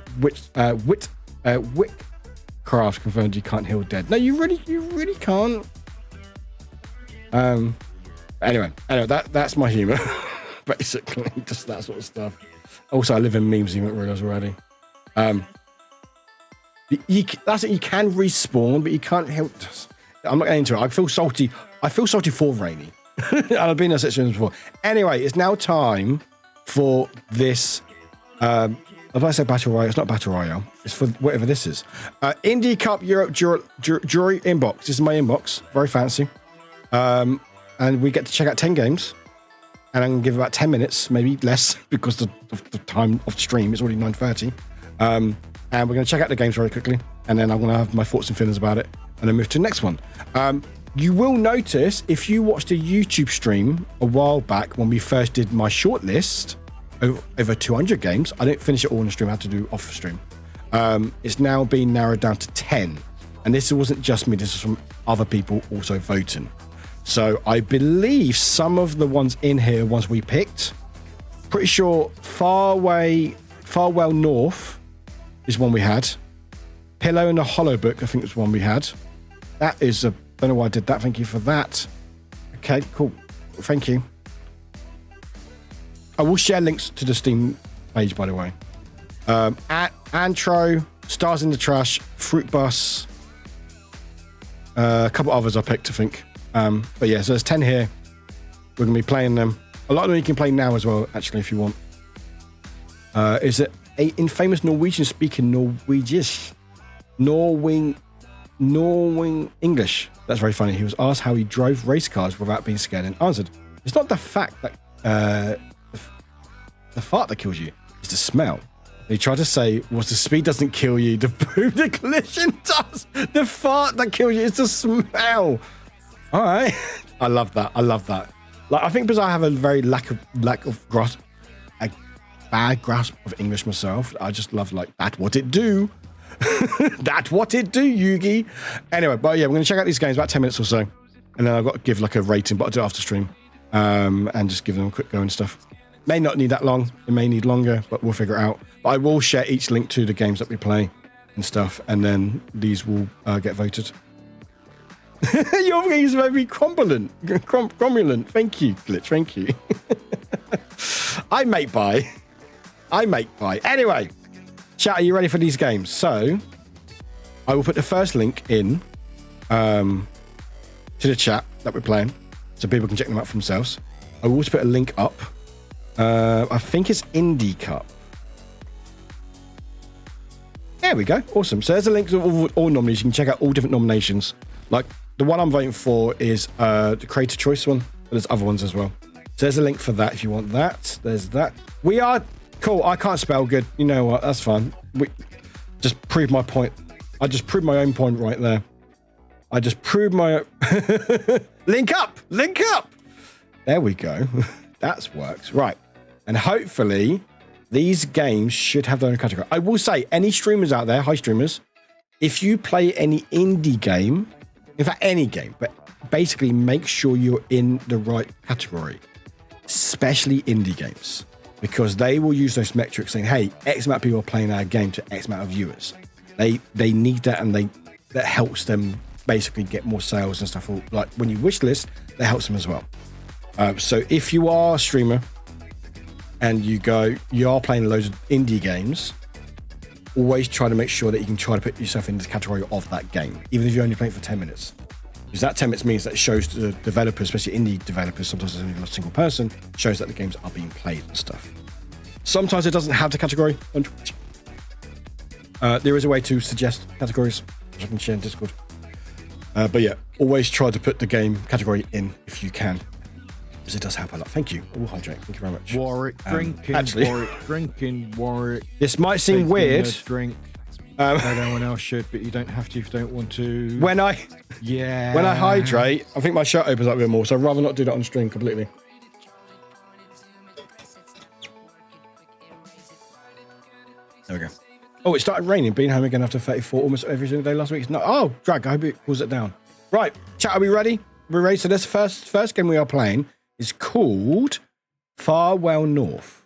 Wickcraft confirmed you can't heal dead. No, you really can't. Anyway, that's my humor. Basically, just that sort of stuff. Also, I live in memes, you won't realize already. That's it. You can respawn, but you can't help. I'm not getting into it. I feel salty for Rainy. And I've been in a situation before. Anyway, it's now time for this. I'd like to say Battle Royale. It's not Battle Royale. It's for whatever this is. Indie Cup Europe jury inbox. This is my inbox. Very fancy. And we get to check out 10 games. And I'm going to give about 10 minutes, maybe less, because of the time of stream. It's already 9:30. And we're going to check out the games very quickly, and then I'm going to have my thoughts and feelings about it, and then move to the next one. You will notice, if you watched a YouTube stream a while back when we first did my shortlist over 200 games, I didn't finish it all in the stream, I had to do off the stream. It's now been narrowed down to 10, and this wasn't just me, this is from other people also voting. So I believe some of the ones in here, ones we picked, pretty sure Far Well North is one we had. Pillow in the Hollow Book, I think was one we had. That is a... Don't know why I did that. Thank you for that. Okay, cool. Thank you. I will share links to the Steam page, by the way. Antro, Stars in the Trash, Fruit Bus, a couple others I picked, I think. But yeah, so there's 10 here. We're going to be playing them. A lot of them you can play now as well, actually, if you want. Is it a infamous Norwegian-speaking Norwing English? That's very funny. He was asked how he drove race cars without being scared and answered, it's not the fact that the fart that kills you, it's the smell. He tried to say, was the speed doesn't kill you, the collision does. The fart that kills you is the smell. All right. I love that. Like, I think because I have a very lack of grasp, a bad grasp of English myself, I just love, like, that's what it do. That's what it do, Yugi. Anyway, but yeah, we're going to check out these games, about 10 minutes or so. And then I've got to give, like, a rating, but I'll do it after stream. And just give them a quick go and stuff. May not need that long. It may need longer, but we'll figure it out. But I will share each link to the games that we play and stuff, and then these will get voted. Your games may be cromulent. Thank you, Glitch. Thank you. I make buy. Anyway, chat, are you ready for these games? So, I will put the first link in to the chat that we're playing, so people can check them out for themselves. I will also put a link up. I think it's Indie Cup. There we go. Awesome. So there's a link to all nominees. You can check out all different nominations. Like, the one I'm voting for is the Creator Choice one, but there's other ones as well. So there's a link for that if you want that. There's that. We are cool. I can't spell good. You know what? That's fine. We just proved my point. I just proved my own point right there. I just proved my link up. There we go. That works. Right. And hopefully these games should have their own category. I will say, any streamers out there, hi streamers, if you play any indie game, in fact, any game, but basically make sure you're in the right category, especially indie games, because they will use those metrics saying, hey, X amount of people are playing our game to X amount of viewers. They need that, and that helps them basically get more sales and stuff. Like when you wish list, that helps them as well. So if you are a streamer and you are playing loads of indie games, always try to make sure that you can try to put yourself in the category of that game, even if you're only playing for 10 minutes. Because that 10 minutes means that it shows to the developers, especially indie developers, sometimes it's only a single person, shows that the games are being played and stuff. Sometimes it doesn't have the category on Twitch. There is a way to suggest categories, which I can share in Discord. But yeah, always try to put the game category in if you can, because it does help a lot. Thank you. All hydrate. Thank you very much. Warwick drinking. Actually, Warwick drinking. Warwick. This might seem weird. Drink. No one else should, but you don't have to if you don't want to. When I hydrate, I think my shirt opens up a bit more, so I'd rather not do that on stream completely. There we go. Oh, it started raining. Been home again after 34 almost every single day last week. No, oh, drag. I hope it cools it down. Right, chat. Are we ready? We're ready. So this first game we are playing is called Farwell North,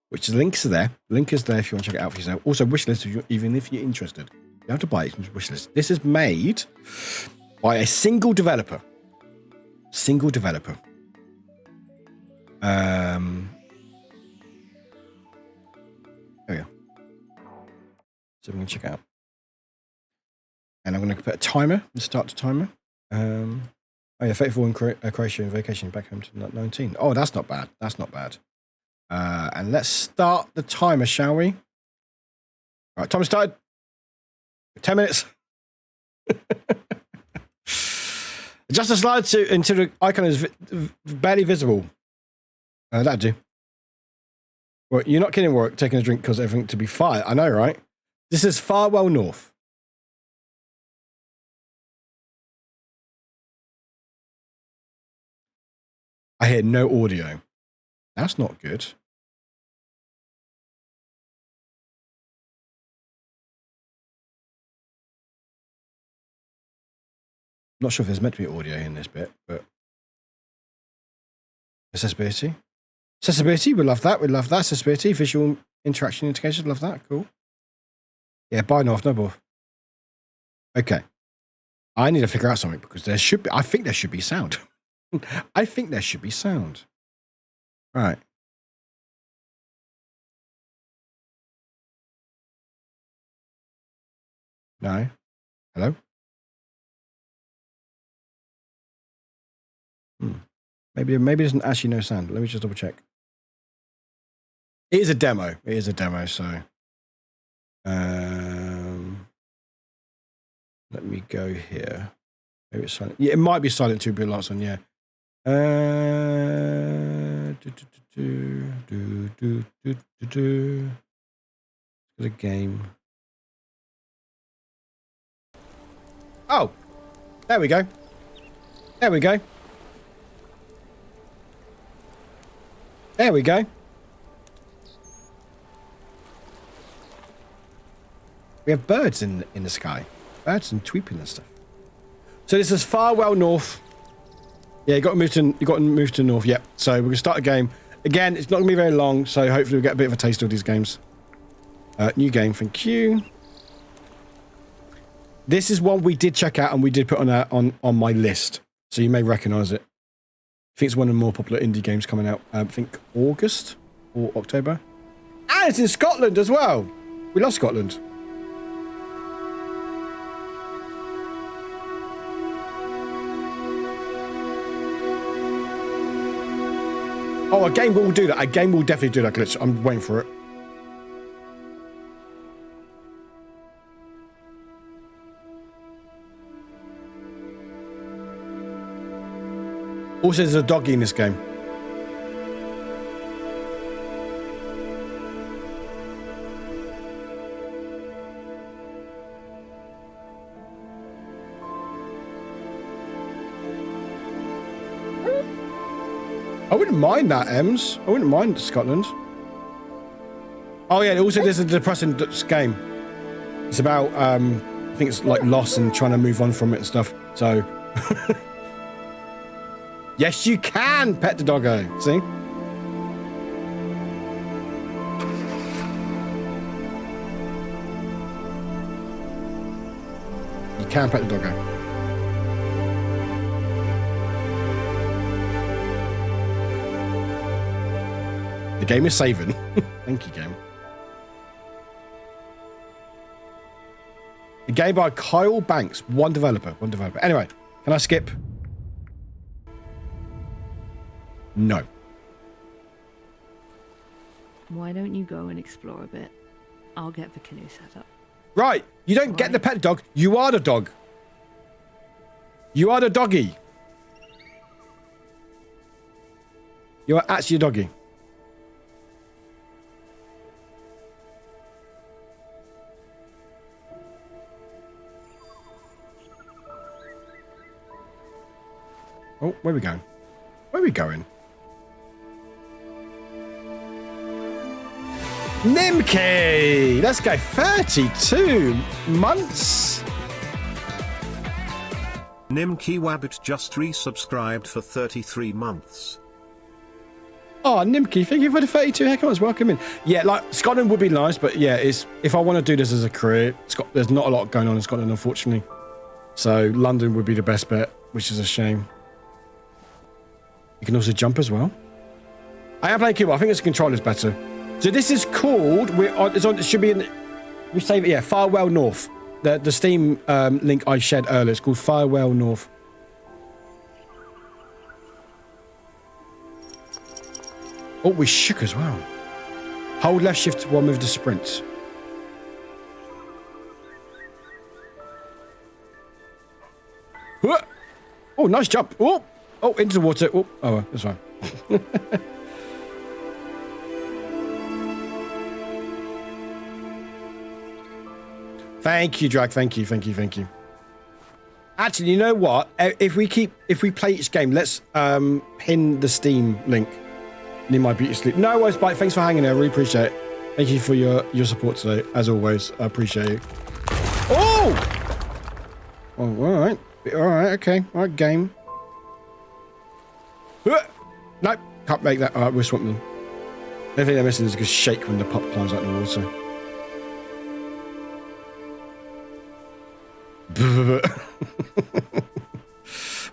which link is there. Link is there if you want to check it out for yourself. Also, wishlist even if you're interested. You have to buy it from wishlist. This is made by a single developer. Single developer. There we go. So we can check it out. And I'm going to put a timer and start the timer. Oh yeah, 34 in Croatia and vacation back home to 19. Oh, that's not bad. That's not bad. And let's start the timer, shall we? All right, timer started. 10 minutes. Adjust the slide until the icon is barely visible. That'd do. Well, you're not kidding, Warwick, taking a drink because everything to be fired. I know, right? This is Farwell North. I hear no audio. That's not good. Not sure if there's meant to be audio in this bit, but accessibility. Accessibility, we love that. We love that. Accessibility, visual interaction indicators, love that. Cool. Yeah, bye North, no more. Okay. I need to figure out something because there should be, I think there should be sound. I think there should be sound. Right. No. Hello? Maybe there's actually no sound. Let me just double check. It is a demo. It is a demo, so let me go here. Maybe it's silent. Yeah, it might be silent too, but last one, yeah. The game. Oh, there we go. There we go. There we go. We have birds in the sky. Birds and tweeping and stuff. So this is Farwell North. Yeah, you got to move to north. Yep. So we're gonna start a game. Again, it's not gonna be very long, so hopefully we'll get a bit of a taste of these games. New game, thank you. This is one we did check out and we did put on my list, so you may recognise it. I think it's one of the more popular indie games coming out. I think August or October. And it's in Scotland as well. We love Scotland. Oh, a game will do that. A game will definitely do that glitch. I'm waiting for it. Also, there's a doggy in this game. I wouldn't mind that, Ems. I wouldn't mind Scotland. Oh yeah, also there's a depressing game. It's about, I think it's like loss and trying to move on from it and stuff. So, yes, you can pet the doggo. See? You can pet the doggo. The game is saving. Thank you, game. A game by Kyle Banks. One developer. Anyway, can I skip? No. Why don't you go and explore a bit? I'll get the canoe set up. Right. You don't get the pet dog. You are the dog. You are the doggy. You are actually a doggy. Oh, where are we going? Where are we going? Nimki! Let's go. 32 months. Nimki Wabbit just resubscribed for 33 months. Oh, Nimki, thank you for the 32 haircuts. Welcome in. Yeah, like Scotland would be nice, but yeah, if I want to do this as a career, there's not a lot going on in Scotland, unfortunately. So London would be the best bet, which is a shame. You can also jump as well. I am playing keyboard. I think this controller's better. So this is called. It should be in. We save it. Yeah, Farewell North. The Steam link I shared earlier. It's called Farewell North. Oh, we shook as well. Hold left shift while move to sprint. Oh, nice jump. Oh, into the water. Oh, that's fine. Thank you, Drag. Thank you. Actually, you know what? If we play each game, let's pin the Steam link. Need my beauty sleep. No worries, Bite. Thanks for hanging there. Really appreciate it. Thank you for your support today, as always. I appreciate it. Oh! Oh, all right. Okay. All right, game. Nope, can't make that. All right, we'll swap them. The only thing they're missing is a good shake when the pup climbs out of the water.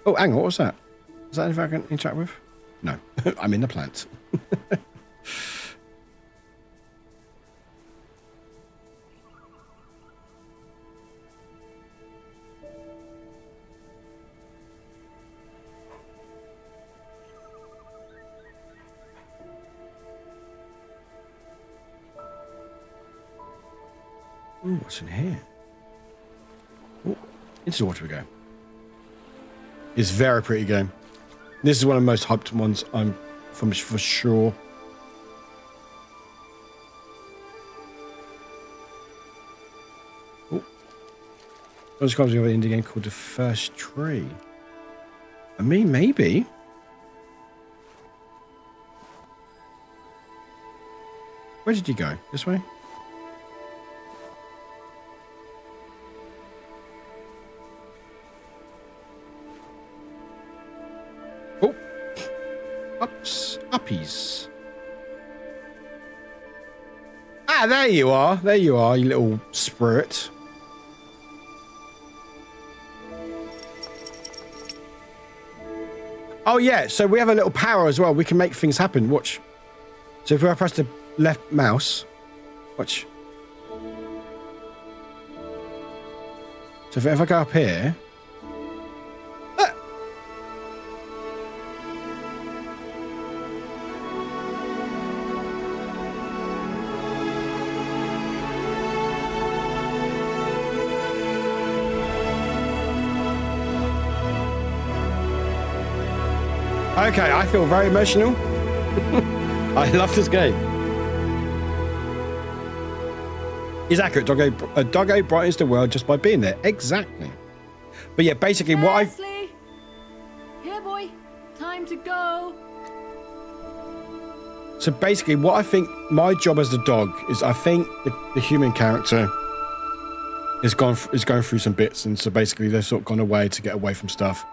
Oh, hang on, what was that? Is that anything I can interact with? No, I'm in the plant. Ooh, what's in here? Ooh, into the water we go. It's a very pretty game. This is one of the most hyped ones I'm from for sure. Oh, I was going to an indie game called The First Tree. I mean, maybe. Where did you go? This way? Uppies. Ah, there you are. There you are, you little spirit. Oh, yeah. So we have a little power as well. We can make things happen. Watch. So if I press the left mouse, watch. So if I go up here. Okay, I feel very emotional. I love this game. It's accurate. Doggo brightens the world just by being there. Exactly. But yeah, basically what I... Here, boy. Time to go. So basically what I think my job as the dog is, I think the human character is going through some bits, and so basically they've sort of gone away to get away from stuff.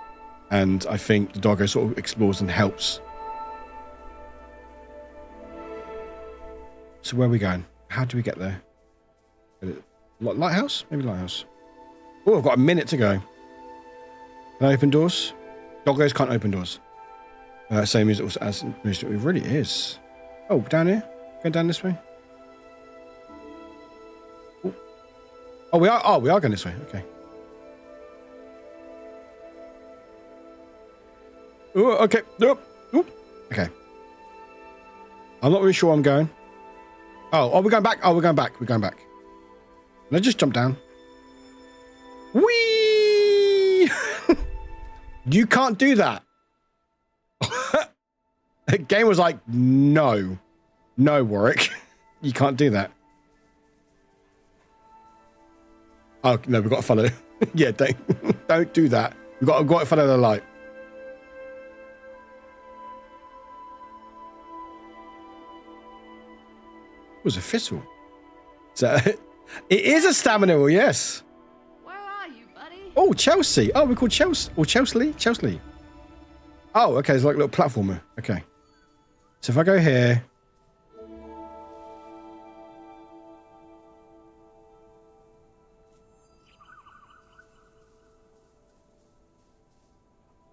And I think the doggo sort of explores and helps. So where are we going? How do we get there? Lighthouse? Maybe lighthouse. Oh, I've got a minute to go. Can I open doors? Doggos can't open doors. Same as it really is. Oh, down here? Going down this way? Ooh. Oh, we are going this way. Okay. Oh, okay. Ooh. Okay. I'm not really sure where I'm going. Oh, we're going back. Oh, we're going back. We're going back. Let's just jump down. Whee! You can't do that. The game was like, no, Warwick, you can't do that. Oh no, we've got to follow. Yeah, don't do that. We've got to follow the light. It was a thistle. So it is a stamina wheel, yes. Where are you, buddy? Oh, Chelsea. Oh, we're called Chelsea or Chelsea. Oh, okay. It's like a little platformer. Okay. So if I go here.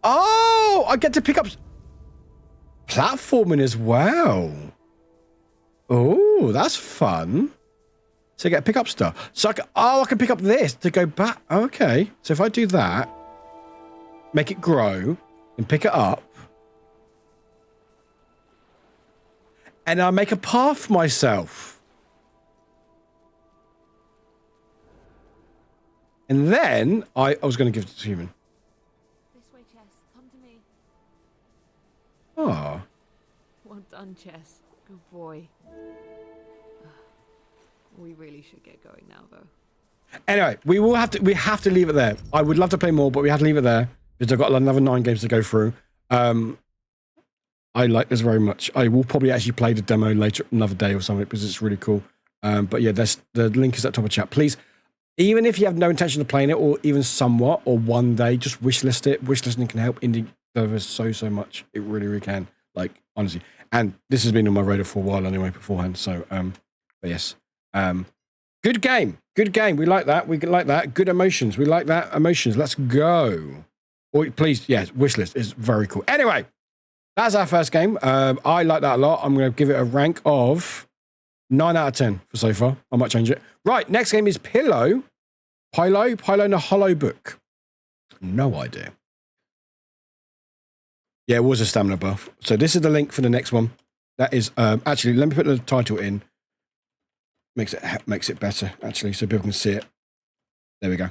Oh, I get to pick up platforming as well. Oh, that's fun. So I get to pick up stuff. So I can pick up this to go back. Okay. So if I do that, make it grow and pick it up. And I make a path for myself. And then I was going to give it to human. This way, Chess. Come to me. Oh. Well done, Chess. Good boy. We really should get going now, though. Anyway, we have to leave it there. I would love to play more, but we have to leave it there because I've got another 9 games to go through. I like this very much. I will probably actually play the demo later, another day or something, because it's really cool. But yeah, the link is at the top of the chat. Please, even if you have no intention of playing it, or even somewhat, or one day, just wishlist it. Wishlisting can help indie developers so much. It really can. Like, honestly. And this has been on my radar for a while anyway, beforehand. So, but yes. Good game. We like that. We like that. Good emotions. We like that. Emotions. Let's go. Or please, yes, wishlist is very cool. Anyway. That's our first game. I like that a lot. I'm going to give it a rank of 9 out of 10 for so far. I might change it. Right, next game is Pilo and the Hollow Book. No idea. Yeah, it was a stamina buff. So this is the link for the next one. That is, actually, let me put the title in. Makes it better, actually, so people can see it. There we go.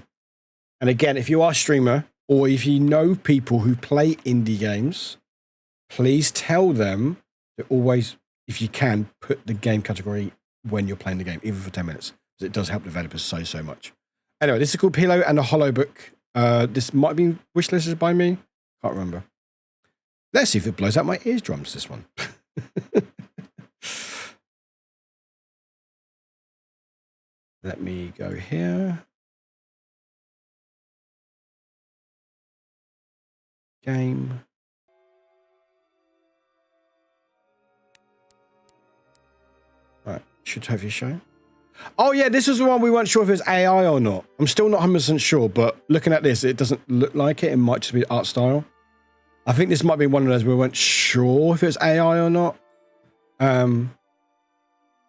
And again, if you are a streamer, or if you know people who play indie games, please tell them to always, if you can, put the game category when you're playing the game, even for 10 minutes. Because it does help developers so much. Anyway, this is called Pilo and the Hollow Book. This might have been wishlisted by me. Can't remember. Let's see if it blows out my eardrums, this one. Let me go here. Game. Right, should have you show. Oh yeah, this is the one we weren't sure if it was AI or not. I'm still not 100% sure, but looking at this, it doesn't look like it. It might just be art style. I think this might be one of those we weren't sure if it was AI or not. It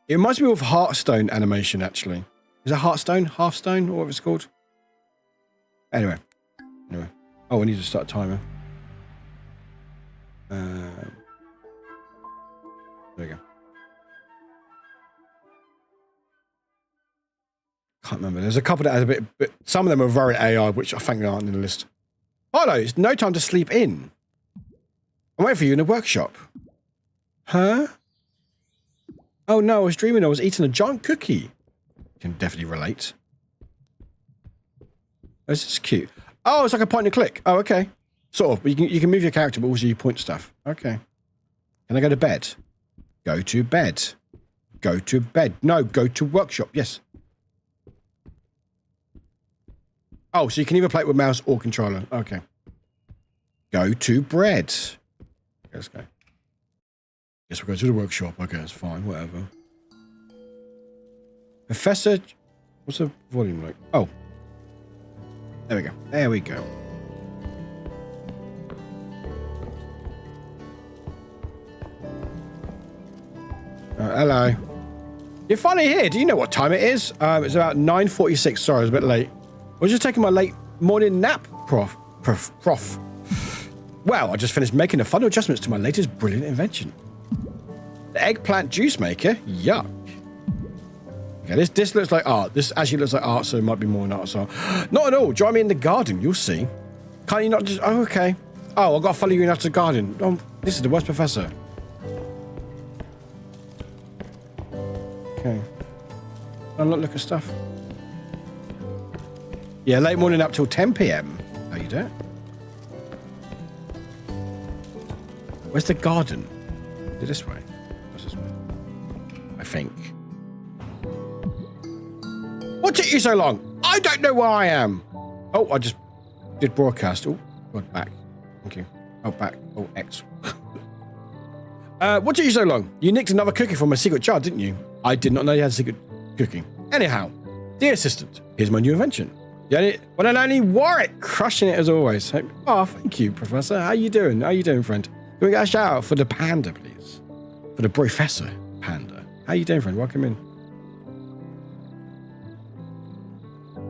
reminds me of Hearthstone animation, actually. Is it Hearthstone? Hearthstone, or whatever it's called? Anyway. Oh, we need to start a timer. There we go. Can't remember. There's a couple that had a bit. Some of them are very AI, which I think aren't in the list. Hello, it's no time to sleep in. I'm waiting for you in the workshop. Huh? Oh no, I was dreaming I was eating a giant cookie. Can definitely relate. Oh, this is cute. Oh, it's like a point and click. Oh, okay. Sort of. But you can move your character, but also you point stuff. Okay. Can I go to bed? Go to bed. Go to bed. No, go to workshop. Yes. Oh, so you can either play it with mouse or controller. Okay. Go to bread. Let's go. Guess we'll go to the workshop. Okay, that's fine. Whatever. Professor... What's the volume like? Oh. There we go. There we go. hello. You're finally here. Do you know what time it is? It's about 9:46. Sorry, I was a bit late. I was just taking my late morning nap, prof. Well, I just finished making the final adjustments to my latest brilliant invention. The eggplant juice maker? Yuck. Okay, this looks like art. This actually looks like art, so it might be more than art. So, not at all. Join me in the garden. You'll see. Can't you not just... Oh, okay. Oh, I've got to follow you into the garden. Oh, this is the worst professor. Okay. I'll not look at stuff. Yeah, late morning up till 10 p.m. How you doing? Where's the garden? Is it this way? What's this way? I think. What took you so long? I don't know where I am. Oh, I just did broadcast. Oh, God, back. Thank you. Oh, back. Oh, X. What took you so long? You nicked another cookie from my secret jar, didn't you? I did not know you had a secret cookie. Anyhow, dear assistant, here's my new invention. One and only Warwick, crushing it as always. Oh, thank you, Professor. How you doing? How you doing, friend? Can we get a shout out for the panda, please? For the Professor Panda. How you doing, friend? Welcome in.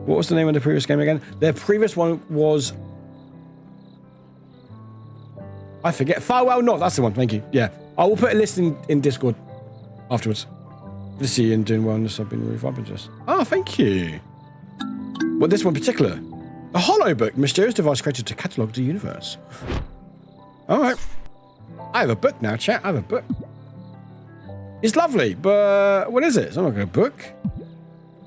What was the name of the previous game again? The previous one was... I forget. Farewell North. That's the one. Thank you. Yeah. I will put a list in Discord afterwards. Good to see you and doing well. I've been really vibing just. Oh, thank you. Well, this one in particular. A hollow book. Mysterious device created to catalogue the universe. All right. I have a book now, chat. I have a book. It's lovely, but what is it? It's not like a book.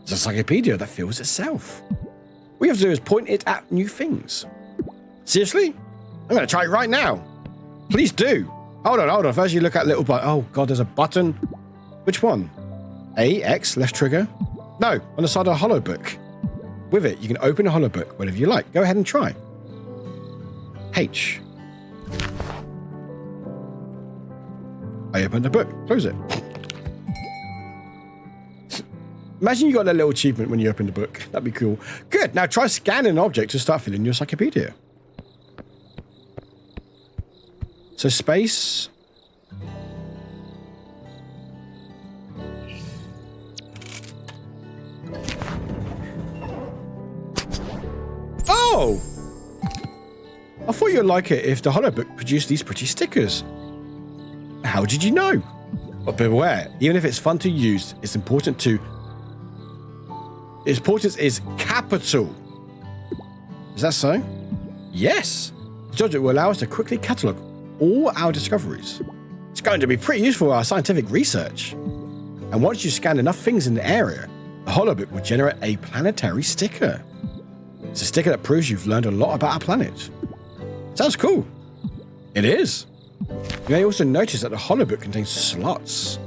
It's a encyclopedia that fills itself. All you have to do is point it at new things. Seriously? I'm going to try it right now. Please do. Hold on. First you look at little button. Oh, God, there's a button. Which one? A, X, left trigger? No, on the side of a hollow book. With it, you can open a hollow book whenever you like. Go ahead and try. H. I opened the book. Close it. Imagine you got that little achievement when you open the book. That'd be cool. Good. Now try scanning an object to start filling your encyclopedia. So space. Oh! I thought you'd like it if the hollow book produced these pretty stickers. How did you know? But beware, even if it's fun to use, its importance is capital. Is that so? Yes. The object will allow us to quickly catalogue all our discoveries. It's going to be pretty useful for our scientific research. And once you scan enough things in the area, the hollow book will generate a planetary sticker. It's a sticker that proves you've learned a lot about our planet. Sounds cool. It is. You may also notice that the hollow book contains slots.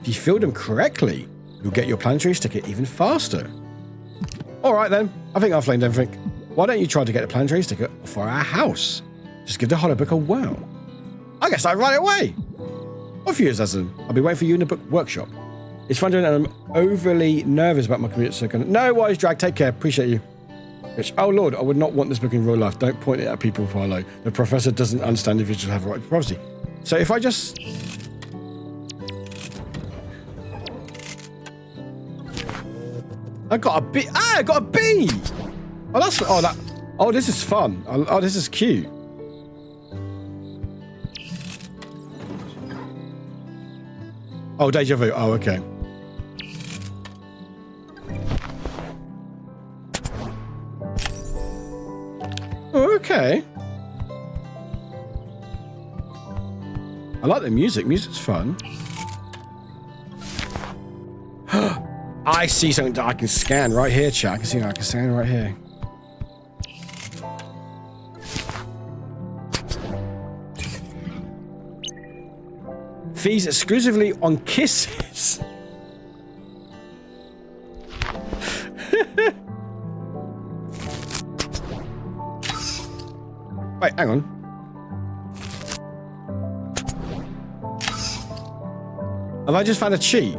If you fill them correctly, you'll get your planetary sticker even faster. All right then, I think I've flamed everything. Why don't you try to get a planetary sticker for our house? Just give the hollow book a whirl. I guess I'll right away. Off you, Assassin. I'll be waiting for you in the book workshop. It's fun doing it and I'm overly nervous about my commute, so no worries, Drag. Take care. Appreciate you. Which, oh Lord, I would not want this book in real life. Don't point it at people, Philo. The professor doesn't understand if you just have a right to privacy. So if I just... I got a B. Ah, I got a B! Oh, that's... Oh, that... Oh, this is fun. Oh, this is cute. Oh, deja vu. Oh, okay. Okay. I like the music. Music's fun. I see something that I can scan right here, chat. I can see I can scan right here. Fees exclusively on kisses. Wait, hang on. Have I just found a cheat?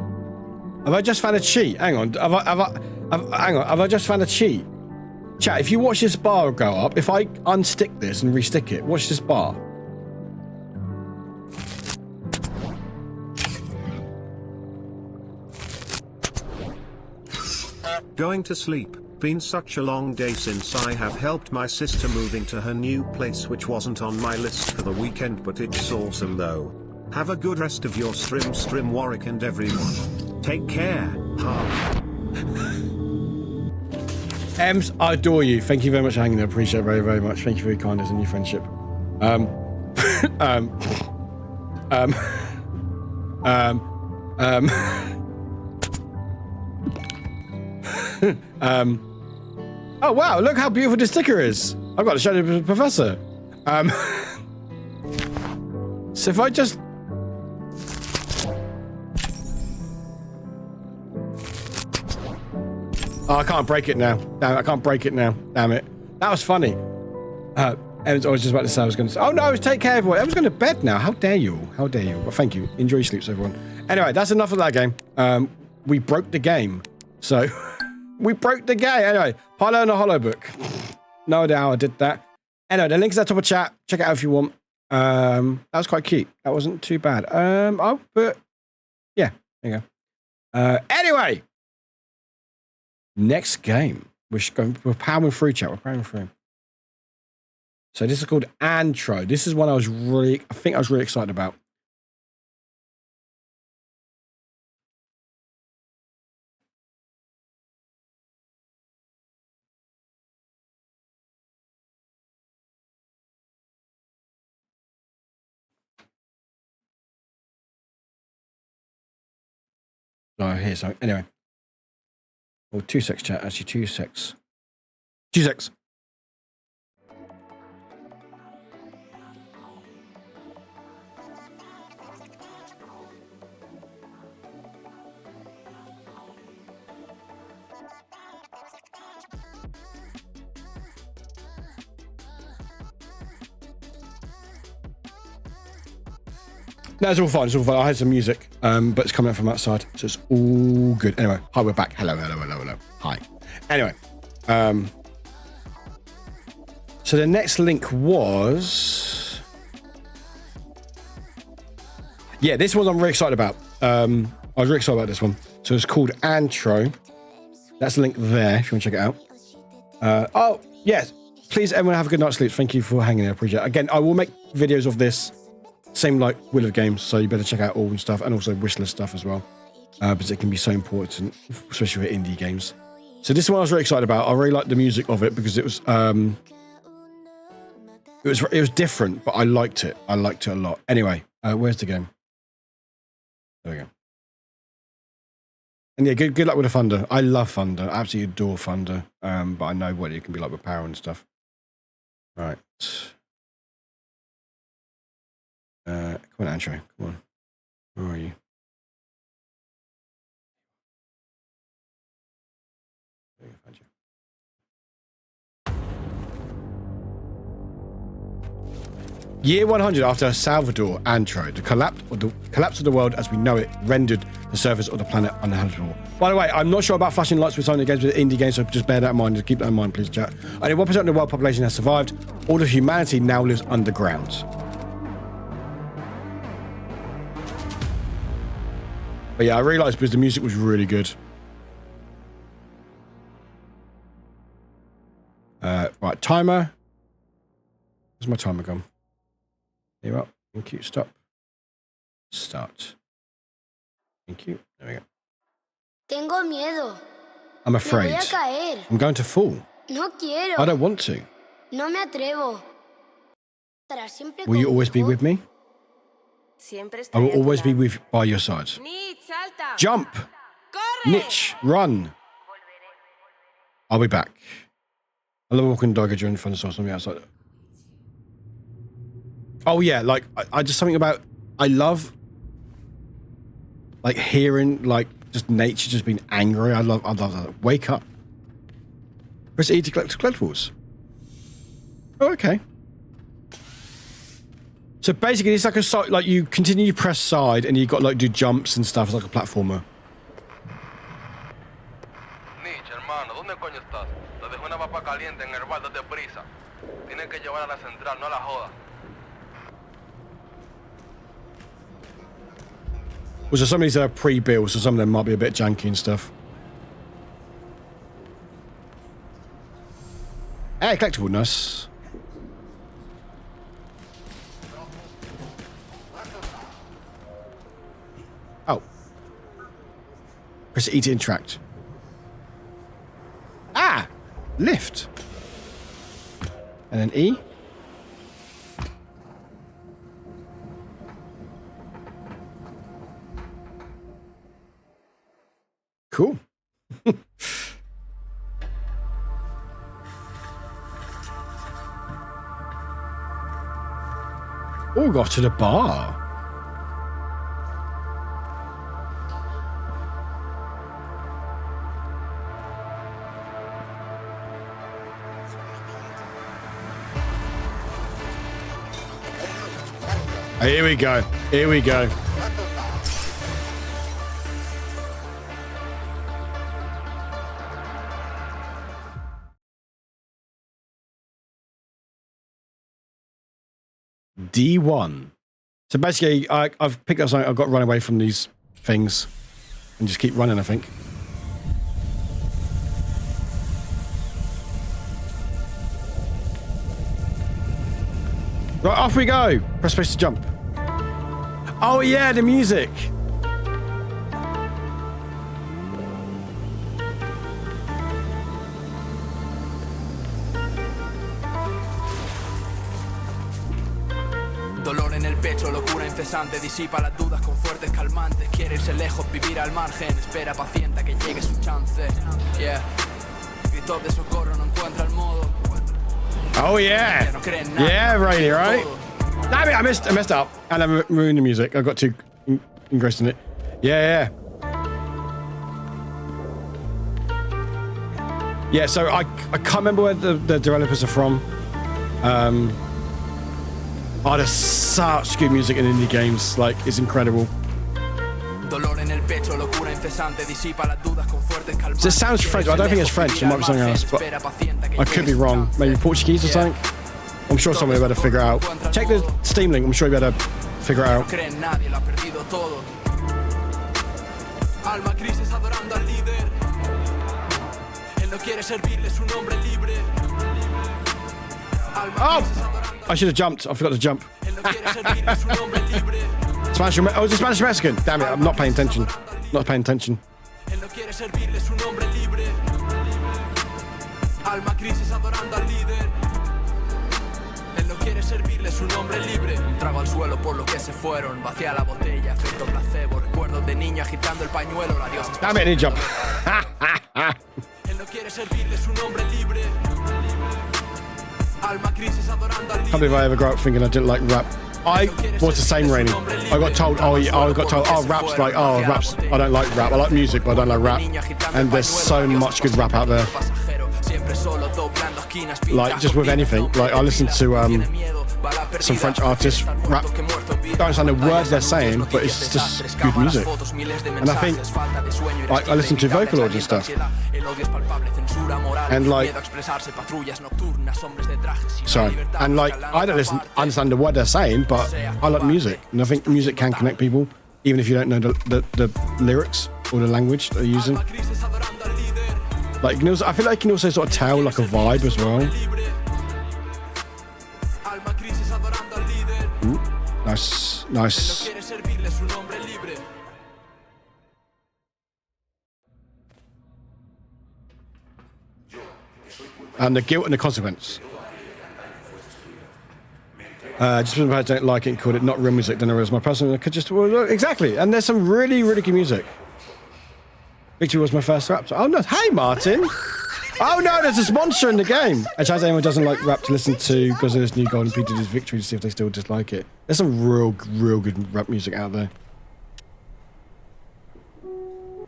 Have I just found a cheat? Hang on. Hang on. Have I just found a cheat? Chat, if you watch this bar go up, if I unstick this and restick it, watch this bar. going to sleep. Been such a long day since I have helped my sister move into her new place, which wasn't on my list for the weekend, but it's awesome though. Have a good rest of your stream Warwick and everyone. Take care, heart. Ems, I adore you. Thank you very much for hanging there. Appreciate it very, very much. Thank you for your kindness and your friendship. Oh wow, look how beautiful this sticker is. I've got to show the professor. So if I just... Oh, I can't break it now. Damn it, I can't break it now. Damn it. That was funny. I was just about to say I was going to say... Oh no, I was take care of everyone. I was going to bed now. How dare you? How dare you? Well, thank you. Enjoy your sleeps, everyone. Anyway, that's enough of that game. We broke the game. So... We broke the game. Anyway, Pilo and a Hollow Book. No idea how I did that. Anyway, the link's at the top of chat. Check it out if you want. That was quite cute. That wasn't too bad. I'll put... Yeah, there you go. Anyway. Next game. We're powering through, chat. We're powering through. So this is called Antro. This is one I think I was really excited about. Oh, here's something. Anyway. Oh, 2 secs, chat. Actually, 2 secs. 2 secs. No, it's all fine. It's all fine. I had some music, but it's coming out from outside, so it's all good. Anyway, hi, we're back. Hello. Hi. Anyway, so the next link was... Yeah, this one I'm really excited about. I was really excited about this one. So it's called Antro. That's the link there, if you want to check it out. Oh, yes. Please, everyone, have a good night's sleep. Thank you for hanging there. I appreciate it. Again, I will make videos of this. Same like Wheel of Games, so you better check out all and stuff, and also wishlist stuff as well, because it can be so important, especially for indie games. So this one I was really excited about. I really liked the music of it because it was different, but I liked it. I liked it a lot. Anyway, where's the game? There we go. And yeah, good luck with the Thunder. I love Thunder. I absolutely adore Thunder. But I know what it can be like with power and stuff. Right. Come on, Andrew. Come on. Where are you? Year 100 after Salvador Antro, the collapse of the world as we know it rendered the surface of the planet uninhabitable. By the way, I'm not sure about flashing lights with some of the games with indie games, so just bear that in mind. Just keep that in mind, please, chat. Only 1% of the world population has survived. All of humanity now lives underground. But yeah, I realised because the music was really good. Right, timer. Where's my timer gone? Here up. Thank you. Stop. Start. Thank you. There we go. Tengo miedo. I'm afraid. Me voy a caer. I'm going to fall. No quiero. I don't want to. No me atrevo. Estarás siempre Will you always be conmigo? with me? I will always be by your side. Jump! Niche, run! I'll be back. I love walking dog during fun sauce on the outside. Oh yeah, like I just something about I love like hearing like just nature just being angry. I love that. Wake up. Press E to collect collectibles. Oh, okay. So basically, it's like a like you continue to press side, and you got like do jumps and stuff. It's like a platformer. Nietzsche, hermano, ¿dónde coño estás? Te dejé una papa caliente en el bar, date prisa. Tienes que llevar a la central, no a la joda. Well, so some of these are pre-built, so some of them might be a bit janky and stuff. Hey, collectible, nice. Oh. Press E to interact. Ah! Lift. And then E. Cool. Oh, got to the bar. Here we go. Here we go. D1. So basically, I've picked up something. I've got to run away from these things and just keep running, I think. Right, off we go. Press space to jump. Oh yeah, the music. Dolor en el pecho, locura incesante, disipa las dudas con fuertes calmantes. Quiere irse lejos, vivir al margen, espera paciente a que llegue su chance. Yeah, gritos de socorro, no encuentra el modo. Oh yeah, yeah, Rainy, right? Damn it, I messed up, and I ruined the music. I got too engrossed in it. Yeah, yeah. Yeah, so I can't remember where the developers are from. Oh, there's such good music in indie games. Like, it's incredible. So it sounds French. I don't think it's French. It might be something else, but I could be wrong. Maybe Portuguese or something. I'm sure someone will be able to figure it out. Check the Steam link. I'm sure you'll be able to figure it out. Oh! I should have jumped. I forgot to jump. Spanish. Oh, it's a Spanish Mexican. Damn it! I'm not paying attention. Not paying attention. Trago al suelo por lo que se fueron, vacía la botella, efecto placebo, recuerdos de niño agitando el pañuelo, la diosa. Damn it! I didn't jump. Can't believe I ever grew up thinking I didn't like rap. I was the same, Rainy. I got told, oh, rap's like, oh, rap's, I don't like rap. I like music, but I don't like rap. And there's so much good rap out there. Like, just with anything. Like, I listen to some French artists rap. Don't understand the words they're saying, but it's just good music. And I think, like, I listen to Vocaloid and stuff. And like, sorry, and like, I don't understand the word they're saying, but I like music, and I think music can connect people, even if you don't know the lyrics or the language they're using. Like, you know, I feel like you can also sort of tell like a vibe as well. Ooh, nice, nice. And the guilt and the consequence. Just because I don't like it and called it not real music, then it was my personal. I could just, well, exactly. And there's some really, really good music. Victory was my first rap. Oh no! Hey Martin. Oh no! There's a sponsor in the game. And as anyone who doesn't like rap to listen to Godzilla's new Golden Peter's Victory to see if they still dislike it. There's some real good rap music out there.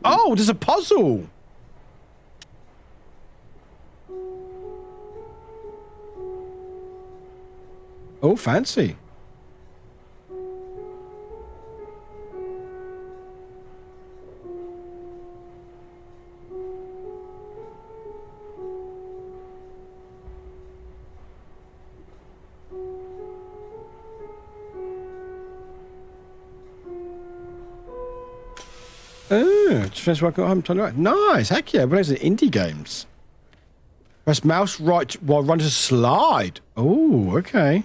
Oh, there's a puzzle. Oh, fancy. Oh, just finished work at home. Nice, heck yeah, but those are indie games. Press mouse right while run to slide. Oh, okay.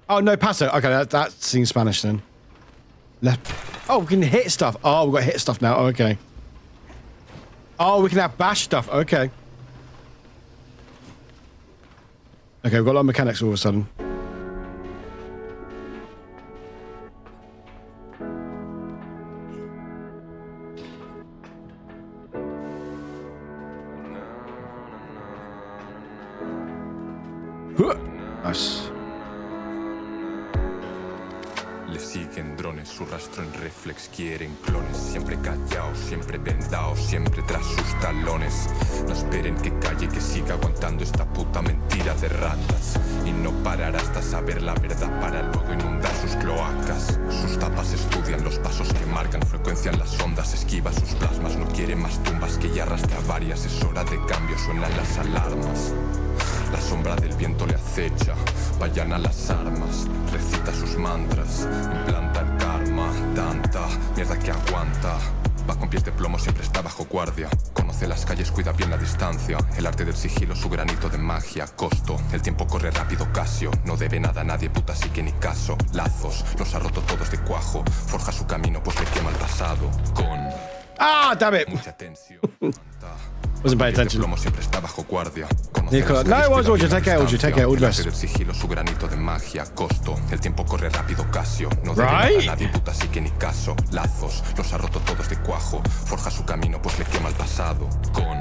Oh, no, paso. Okay, that's in Spanish then. Left. Oh, we can hit stuff. Oh, we've got hit stuff now. Oh, okay. Oh, we can have bash stuff. Okay. Okay, we've got a lot of mechanics all of a sudden. Nice. Le siguen drones, su rastro en reflex, quieren clones. Siempre callaos, siempre vendaos, siempre tras sus talones. No esperen que calle, que siga aguantando esta puta mentira de ratas. Y no parará hasta saber la verdad para luego inundar sus cloacas. Sus tapas estudian los pasos que marcan, frecuencian las ondas, esquiva sus plasmas. No quiere más tumbas que ya arrastra varias, es hora de cambio, suenan las alarmas. La sombra del viento le acecha, vayan a las armas, recita sus mantras, implanta el karma, tanta mierda que aguanta. Va con pies de plomo, siempre está bajo guardia. Conoce las calles, cuida bien la distancia. El arte del sigilo, su granito de magia. Costo, el tiempo corre rápido, Casio. No debe nada a nadie, puta, así que ni caso. Lazos, los ha roto todos de cuajo. Forja su camino, pues le quema el pasado. Con... Ah, damn it! Mucha tensión. Wasn't paying attention. Plomo siempre está bajo guardia. No, it was all you. Take care, all you. Take care, all the best. El sigilo, su granito de magia. Costo, el tiempo corre rápido, Casio. No debe nada a nadie, puta, así que ni caso. Lazos, los ha roto todos de cuajo. Forja su camino, pues le quema el pasado. Con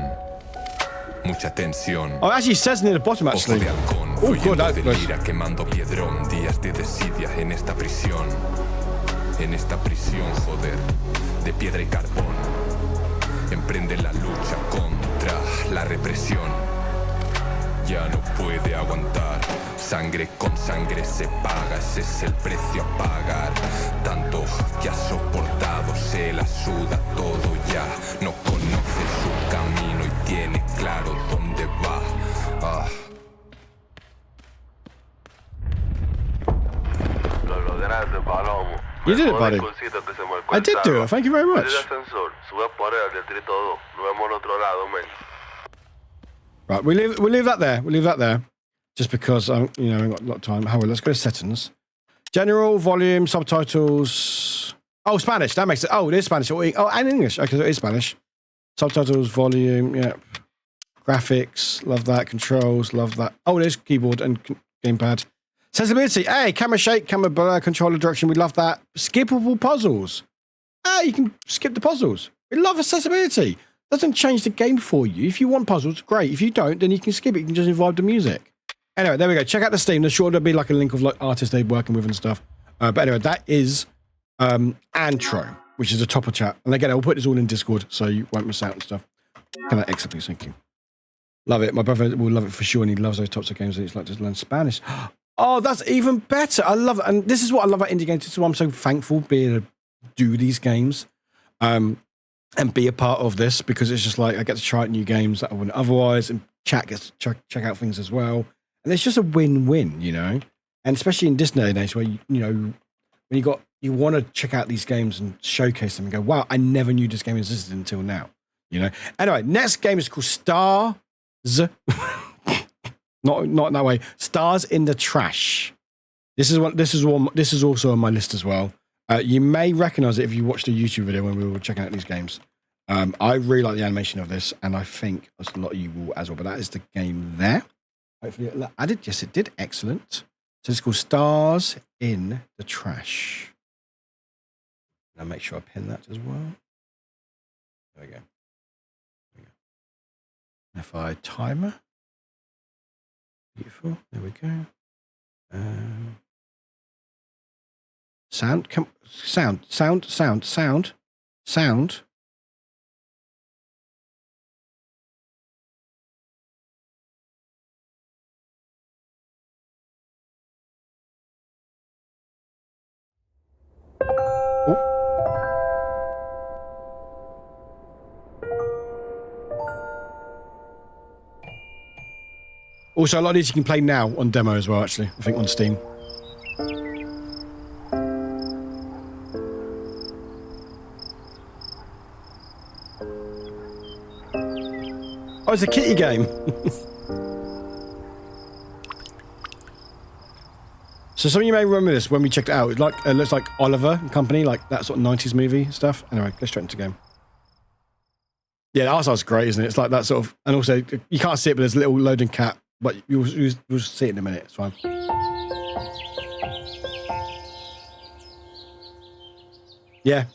mucha tensión. Oh, it actually says near the bottom, actually. Ojo de halcón, fluyendo de lira, quemando piedrón. Días de desidia en esta prisión. En esta prisión, joder, de piedra y carbón. Emprende la lucha contra la represión. Ya no puede aguantar. Sangre con sangre se paga, ese es el precio a pagar. Tanto que ha soportado, se la suda todo ya. No conoce su camino y tiene claro dónde va. You did it, buddy. I did do it. Thank you very much. Right, we'll leave that there. We'll leave that there. Just because, we've got a lot of time. However, let's go to settings. General, volume, subtitles. Oh, Spanish. That makes it. Oh, it is Spanish. Oh, and English. Okay, so it is Spanish. Subtitles, volume, yeah. Graphics, love that. Controls, love that. Oh, it is keyboard and gamepad. Sensibility. Hey, camera shake, camera blur, controller direction. We love that. Skippable puzzles. You can skip the puzzles. We love accessibility. Doesn't change the game for you. If you want puzzles, great. If you don't, then you can skip it. You can just vibe the music. Anyway, there we go. Check out the Steam. There's sure there'll be like a link of like artists they're working with and stuff. But anyway, that is Antro, which is a topper chat. And again, I'll put this all in Discord so you won't miss out and stuff. Can I exit, please? Thank you. Love it. My brother will love it for sure, and he loves those types of games. And he's like to learn Spanish. Oh, that's even better. I love it. And this is what I love about indie games. This is why I'm so thankful being able to do these games and be a part of this, because it's just like I get to try out new games that I wouldn't otherwise, and chat gets to check out things as well. And it's just a win-win, And especially in this day and age where, when you want to check out these games and showcase them and go, wow, I never knew this game existed until now, Anyway, next game is called Stars. Not in that way. Stars in the Trash. This is also on my list as well. You may recognize it if you watched a YouTube video when we were checking out these games. I really like the animation of this, and I think a lot of you will as well. But that is the game there. Hopefully it added. Yes, it did. Excellent. So it's called Stars in the Trash. I'll make sure I pin that as well. There we go. FI timer. Beautiful. There we go. Sound. Also, a lot of these you can play now on demo as well, actually. I think on Steam. Oh, it's a kitty game. So some of you may remember this when we checked it out. It looks like Oliver and Company, like that sort of 90s movie stuff. Anyway, go straight into the game. Yeah, the art's great, isn't it? It's like that sort of, and also you can't see it, but there's a little loading cap, but you'll see it in a minute. It's fine. Yeah,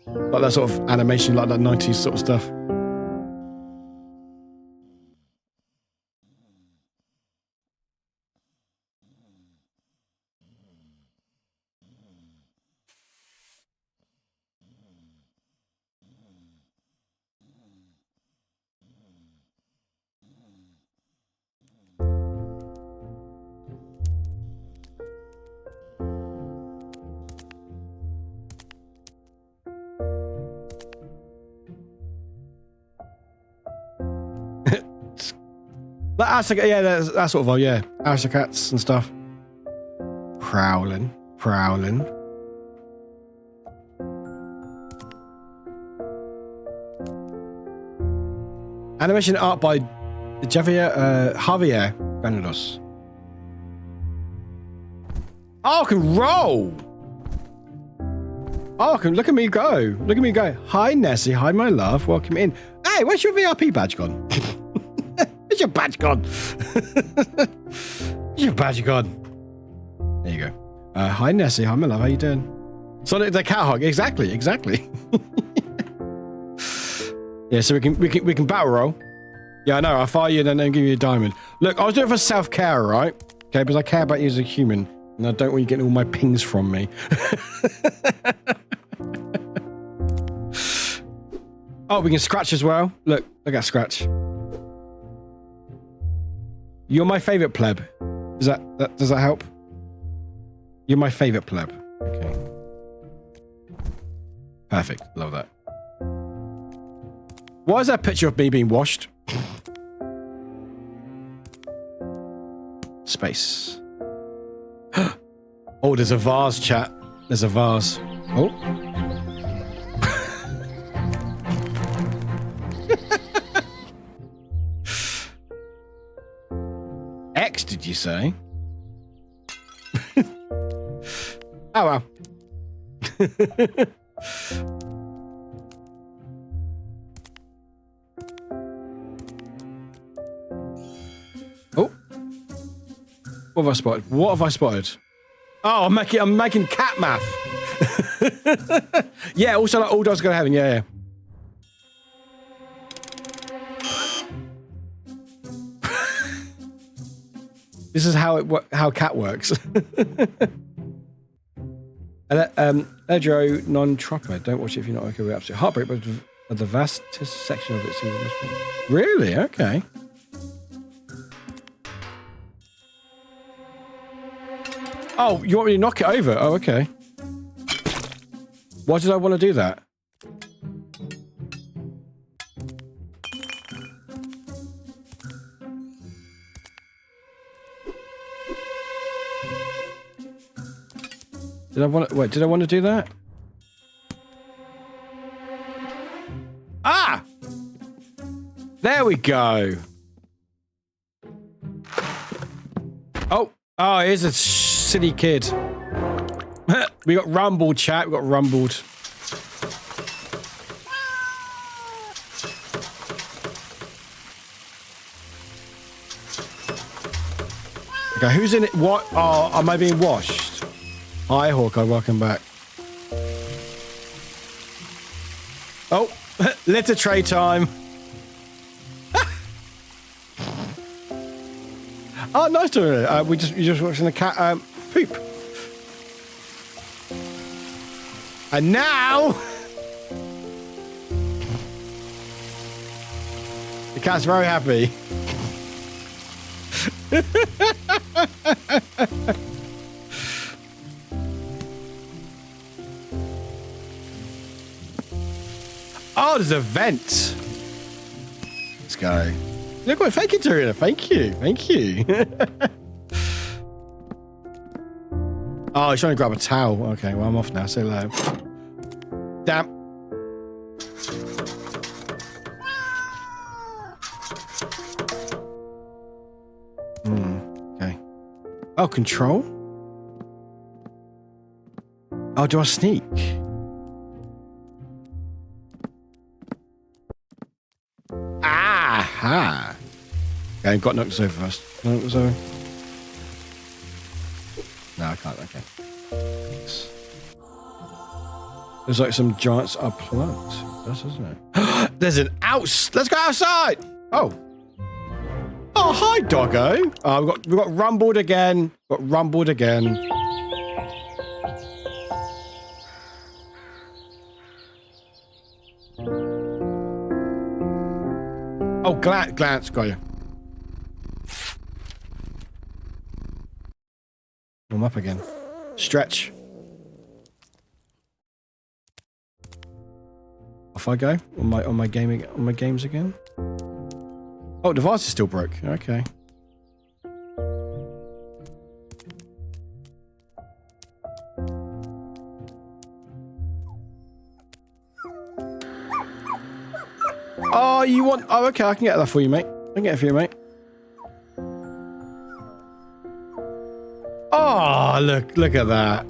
like that sort of animation, like that 90s sort of stuff. Yeah, that sort of vibe, yeah. Aristocats and stuff. Prowling. Animation art by Javier Granados. Oh, I can roll! Oh, look at me go. Look at me go. Hi, Nessie. Hi, my love. Welcome in. Hey, where's your VIP badge gone? Where's your badge gone? Where's your badge gone? There you go. Hi, Nessie. Hi, my love. How you doing? Sonic the cat hog. Exactly. Yeah, so we can battle roll. Yeah, I know. I'll fire you and then give you a diamond. Look, I was doing it for self-care, right? Okay, because I care about you as a human. And I don't want you getting all my pings from me. Oh, we can scratch as well. Look at scratch. You're my favorite pleb. Does that help? You're my favorite pleb. Okay. Perfect. Love that. Why is that picture of me being washed? Space. Oh, there's a vase, chat. There's a vase. Oh. X, did you say? Oh, well. Oh. What have I spotted? What have I spotted? Oh, I'm making cat math. Yeah, also like all dogs go to heaven. Yeah. This is how cat works. Edro non-tropper. Don't watch it if you're not okay with absolute heartbreak, but the vastest section of it. Really? Okay. Oh, you want me to knock it over? Oh, okay. Why did I want to do that? Did I want to do that? Ah! There we go. Oh, here's a silly kid. We got rumbled, chat. We got rumbled. Okay, who's in it? What? Oh, am I being washed? Hi, Hawkeye. Welcome back. Oh, litter tray time. Oh, nice doing it. You're just watching the cat poop. And now the cat's very happy. Oh, there's a vent. Let's go. Look what, thank you, Tarina. Thank you. Oh, he's trying to grab a towel. Okay, well, I'm off now. Say hello. Damn. Oh, control? Oh, do I sneak? Aha! Okay, I've got to knock this over first. Can I knock this over? No, I can't. Okay. Thanks. There's like some giants are plugged. That's, isn't it? There's an outs. Let's go outside. Oh. Oh, hi, doggo. Oh, we got rumbled again. Got rumbled again. Oh, glance, got you. I'm up again. Stretch. Off I go on my games again. Oh, device is still broke. Okay. Oh, you want? Oh, okay. I can get that for you, mate. I can get it for you, mate. Oh, look at that.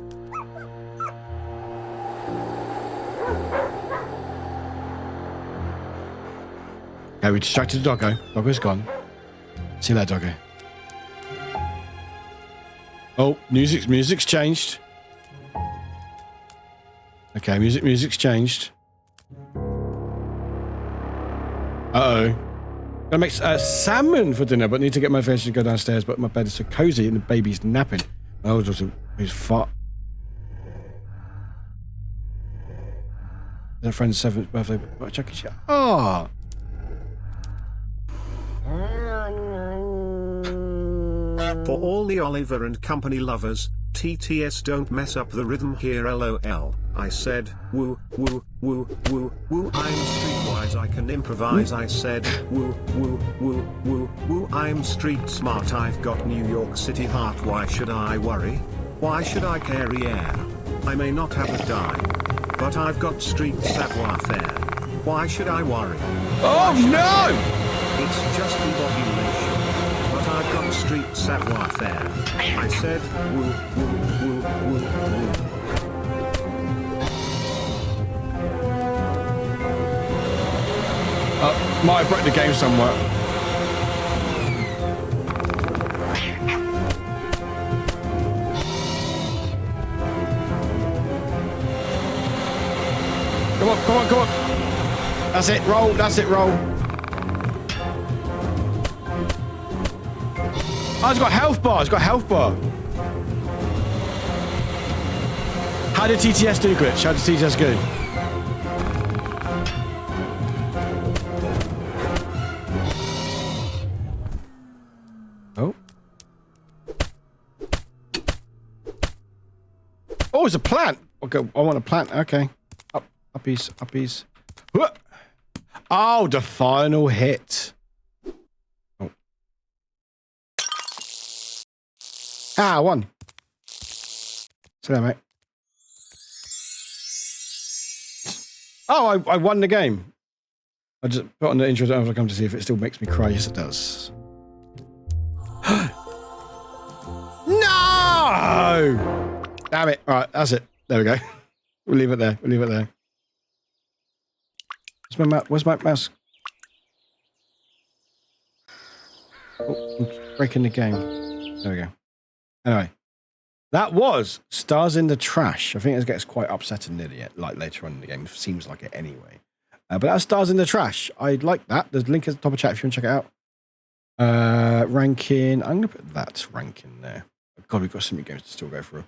Okay, we distracted the doggo. Doggo's gone. See you later, doggo. Oh, music's changed. Okay, music's changed. Uh-oh. Gonna make salmon for dinner, but need to get motivation to go downstairs, but my bed is so cozy and the baby's napping. Oh, he's fat. Their friend's 7th birthday. Check it out. Oh. For all the Oliver and Company lovers, TTS don't mess up the rhythm here lol. I said, woo, woo, woo, woo, woo, I'm streetwise, I can improvise. I said, woo, woo, woo, woo, woo, I'm street smart, I've got New York City heart, why should I worry? Why should I care? I may not have a dime, but I've got street savoir-faire. Why should I worry? Oh no! It's just evolution. But I've got street savoir-faire. I said, woo, woo, woo, woo, woo. Might have broke the game somewhere. Come on, come on, come on. That's it, roll, that's it, roll. Oh, it's got health bar, it's got health bar. How did TTS do, Glitch? How did TTS go? Oh. Oh, it's a plant. Okay, I want a plant. Okay. Uppies, uppies. Oh, the final hit. Oh. Ah, I won. See that, mate. Oh, I won the game. I just put on the intro to come to see if it still makes me cry. Yes, it does. No! Damn it. All right, that's it. There we go. We'll leave it there. We'll leave it there. Where's my mouse? Oh, I'm breaking the game. There we go. Anyway, that was Stars in the Trash. I think it gets quite upsetting near the end, like later on in the game. It seems like it anyway. But that's Stars in the Trash. I like that. There's a link at the top of the chat if you want to check it out. Ranking. I'm going to put that ranking there. God, we've got so many games to still go through.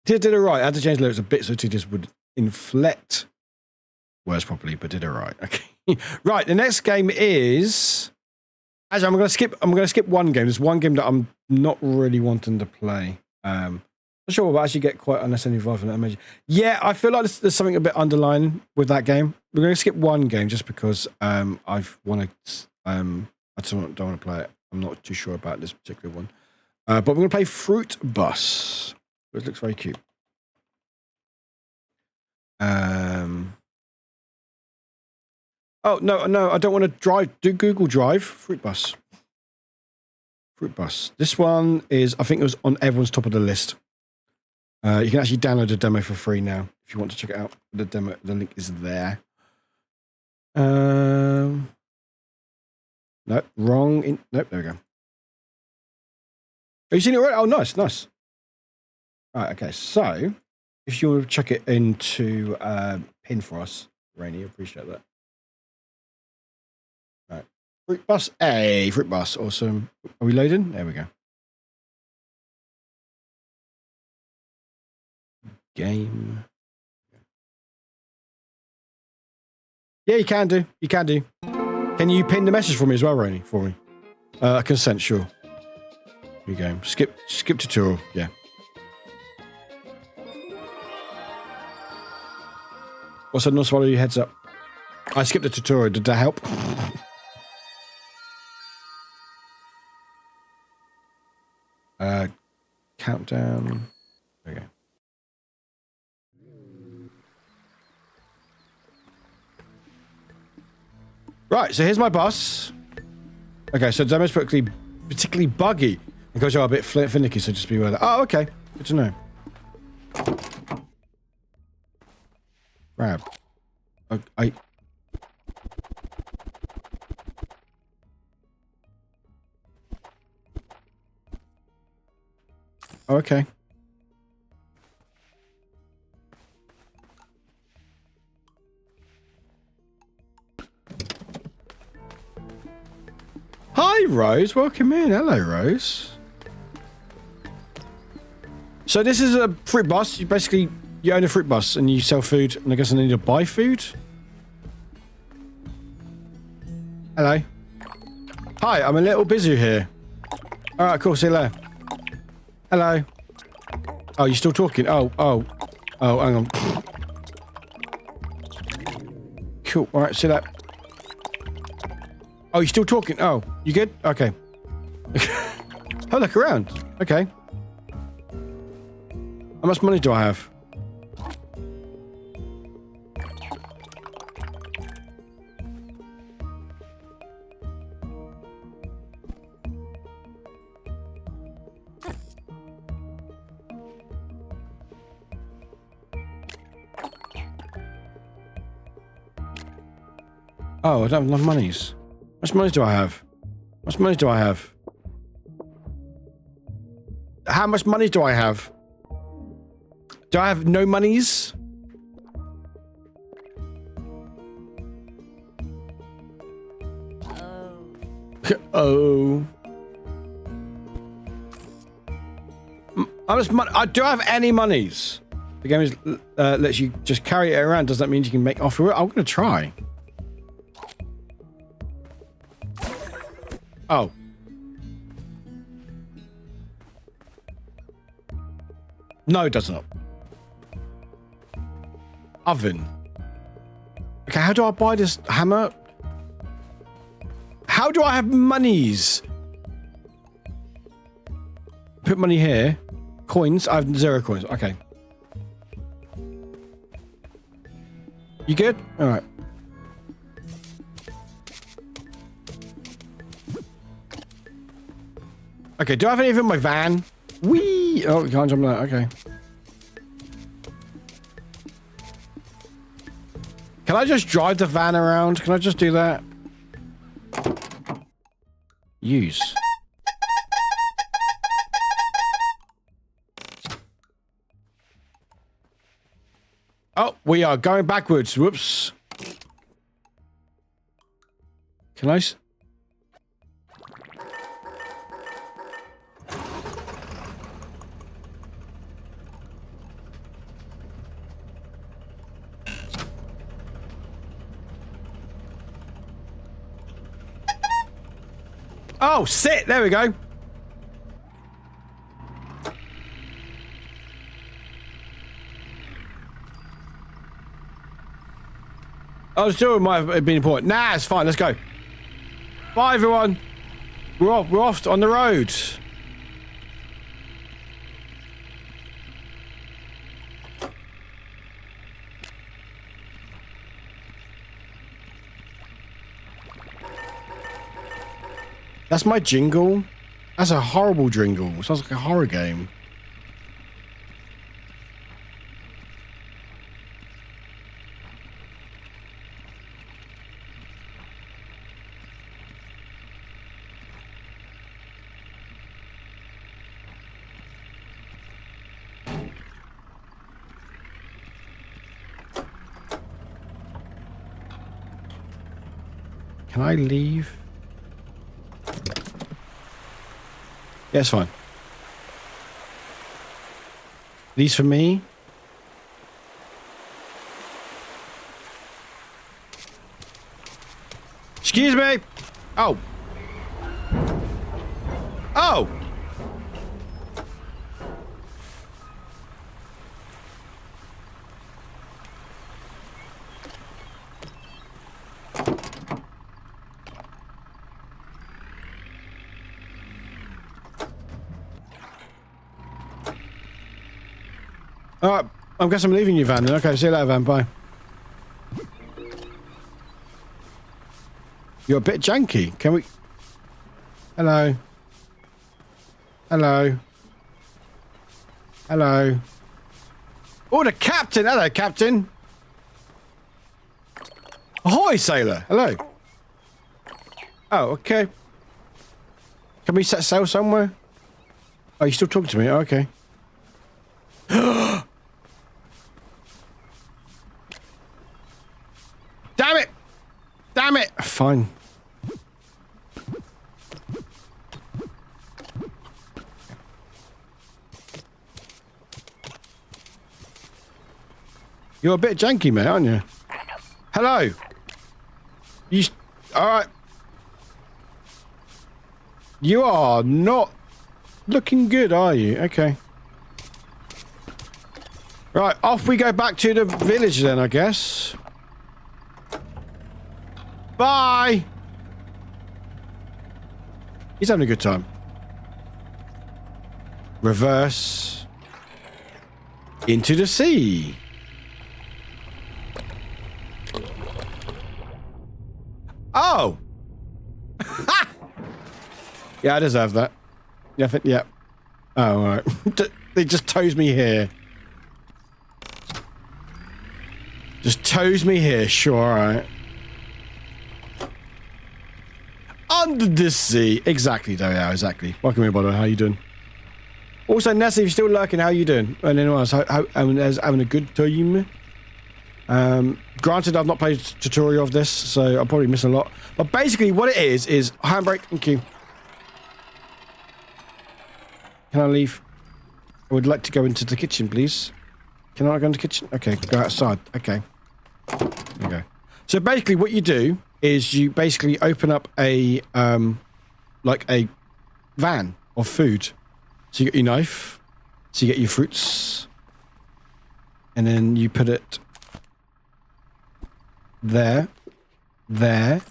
Did it right. I had to change the lyrics a bit so TTS would inflect words properly, but did it right. Okay. Right, the next game is. Actually, I'm gonna skip one game. There's one game that I'm not really wanting to play. Not sure we'll actually get quite unless any involved in that image. Yeah, I feel like there's something a bit underlying with that game. We're gonna skip one game just because I just don't want to play it. I'm not too sure about this particular one. But we're gonna play Fruit Bus. It looks very cute. Oh, no, I don't want to drive. Do Google Drive. Fruit Bus. Fruit bus. This one is, I think it was on everyone's top of the list. You can actually download the demo for free now if you want to check it out. The demo, the link is there. Nope, wrong. Nope, there we go. Have you seen it already? Oh, nice, nice. All right, okay. So, if you want to chuck it into pin for us, Rainy, appreciate that. All right, fruit bus. Hey, fruit bus. Awesome. Are we loading? There we go. Game. Yeah, you can do. You can do. Can you pin the message for me as well, Rainy? For me. Consent, sure. Here you go. Skip tutorial. Yeah. What's that? Not swallow your heads up. I skipped the tutorial. Did that help? Countdown. There we go. Right, so here's my bus. Okay, so the demo's particularly buggy because you're a bit finicky, so just be aware of that. Oh, okay. Good to know. Grab. Oh, okay. Hi, Rose. Welcome in. Hello, Rose. So this is a fruit bus. You basically, you own a fruit bus and you sell food, and I guess I need to buy food. Hello. Hi, I'm a little busy here. All right, cool. See you later. Hello. Oh, you're still talking? Oh, hang on. Cool. All right, see that. Oh, you're still talking? Oh, you good? Okay. Oh, look around. Okay. How much money do I have? Oh, I don't have enough monies. How much money do I have? How much money do I have? How much money do I have? Do I have no monies? Oh. How much money? Do I have any monies? The game is lets you just carry it around. Does that mean you can make off with it? I'm going to try. Oh. No, it does not. Oven. Okay, how do I buy this hammer? How do I have monies? Put money here. Coins. I have 0 coins. Okay. You good? All right. Okay, do I have anything in my van? Whee! Oh, you can't jump on that. Okay. Can I just drive the van around? Can I just do that? Use. Oh, we are going backwards. Whoops. Can I... Oh, sit! There we go. I was doing might have been important. Nah, it's fine. Let's go. Bye, everyone. We're off on the road. That's my jingle. That's a horrible jingle. Sounds like a horror game. Can I leave? Yeah, it's fine. These for me? Excuse me! Oh. Oh! Alright, I guess I'm leaving you, Van. Okay, see you later, Van. Bye. You're a bit janky. Can we... Hello. Hello. Hello. Oh, the captain. Hello, captain. Ahoy, sailor. Hello. Oh, okay. Can we set sail somewhere? Oh, you still talking to me? Oh, okay. Damn it! Damn it! Fine. You're a bit janky, mate, aren't you? Hello. You... Alright. You are not looking good, are you? Okay. Right, off we go back to the village then, I guess. Bye! He's having a good time. Reverse. Into the sea. Oh! Yeah, I deserve that. Yeah, yeah. Oh, alright. They just toes me here. Just toes me here, sure, alright. Under the sea. Exactly, though, yeah, exactly. Welcome here, by the way. How you doing? Also, Nessie, if you're still lurking, how you doing? And anyone else, having a good time? Granted, I've not played a tutorial of this, so I'm probably missing a lot. But basically, what it is handbrake. Thank you. Can I leave? I would like to go into the kitchen, please. Can I go into the kitchen? Okay, go outside. Okay. There you go. So basically, what you do is you basically open up a like a van of food. So you get your knife. So you get your fruits, and then you put it there, and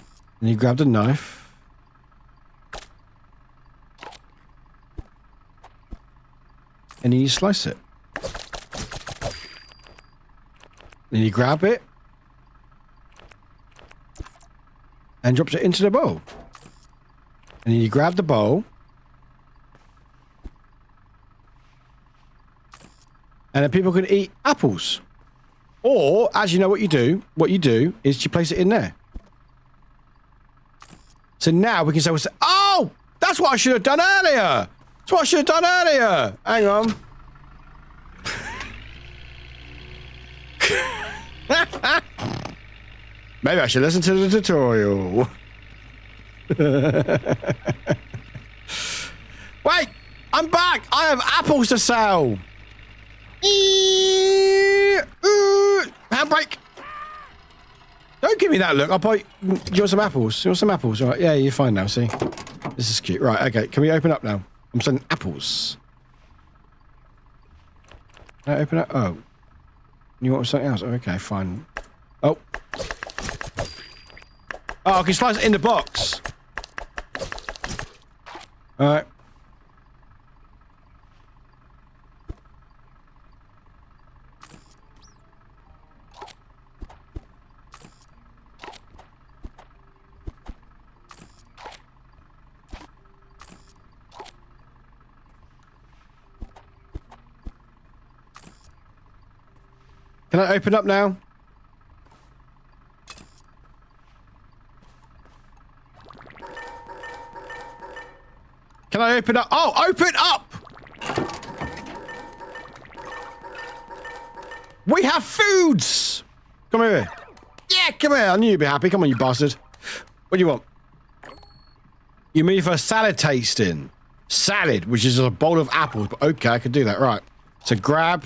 you grab the knife, and then you slice it. Then you grab it and drops it into the bowl. And then you grab the bowl and then people can eat apples. Or, as you know what you do is you place it in there. So now we can say, oh, that's what I should have done earlier. That's what I should have done earlier. Hang on. Maybe I should listen to the tutorial. Wait, I'm back. I have apples to sell. Handbrake. Don't give me that look. I'll buy you want some apples? You want some apples? All right. Yeah, you're fine now. See, this is cute. Right. Okay. Can we open up now? I'm selling apples. Can I open up? Oh, you want something else? Okay, fine. Oh. Oh, I can slice it in the box. All right. Can I open up now? Can I open up? Oh, open up! We have foods! Come here. Yeah, come here. I knew you'd be happy. Come on, you bastard. What do you want? You mean for salad tasting? Salad, which is a bowl of apples. But okay, I can do that. Right. So grab.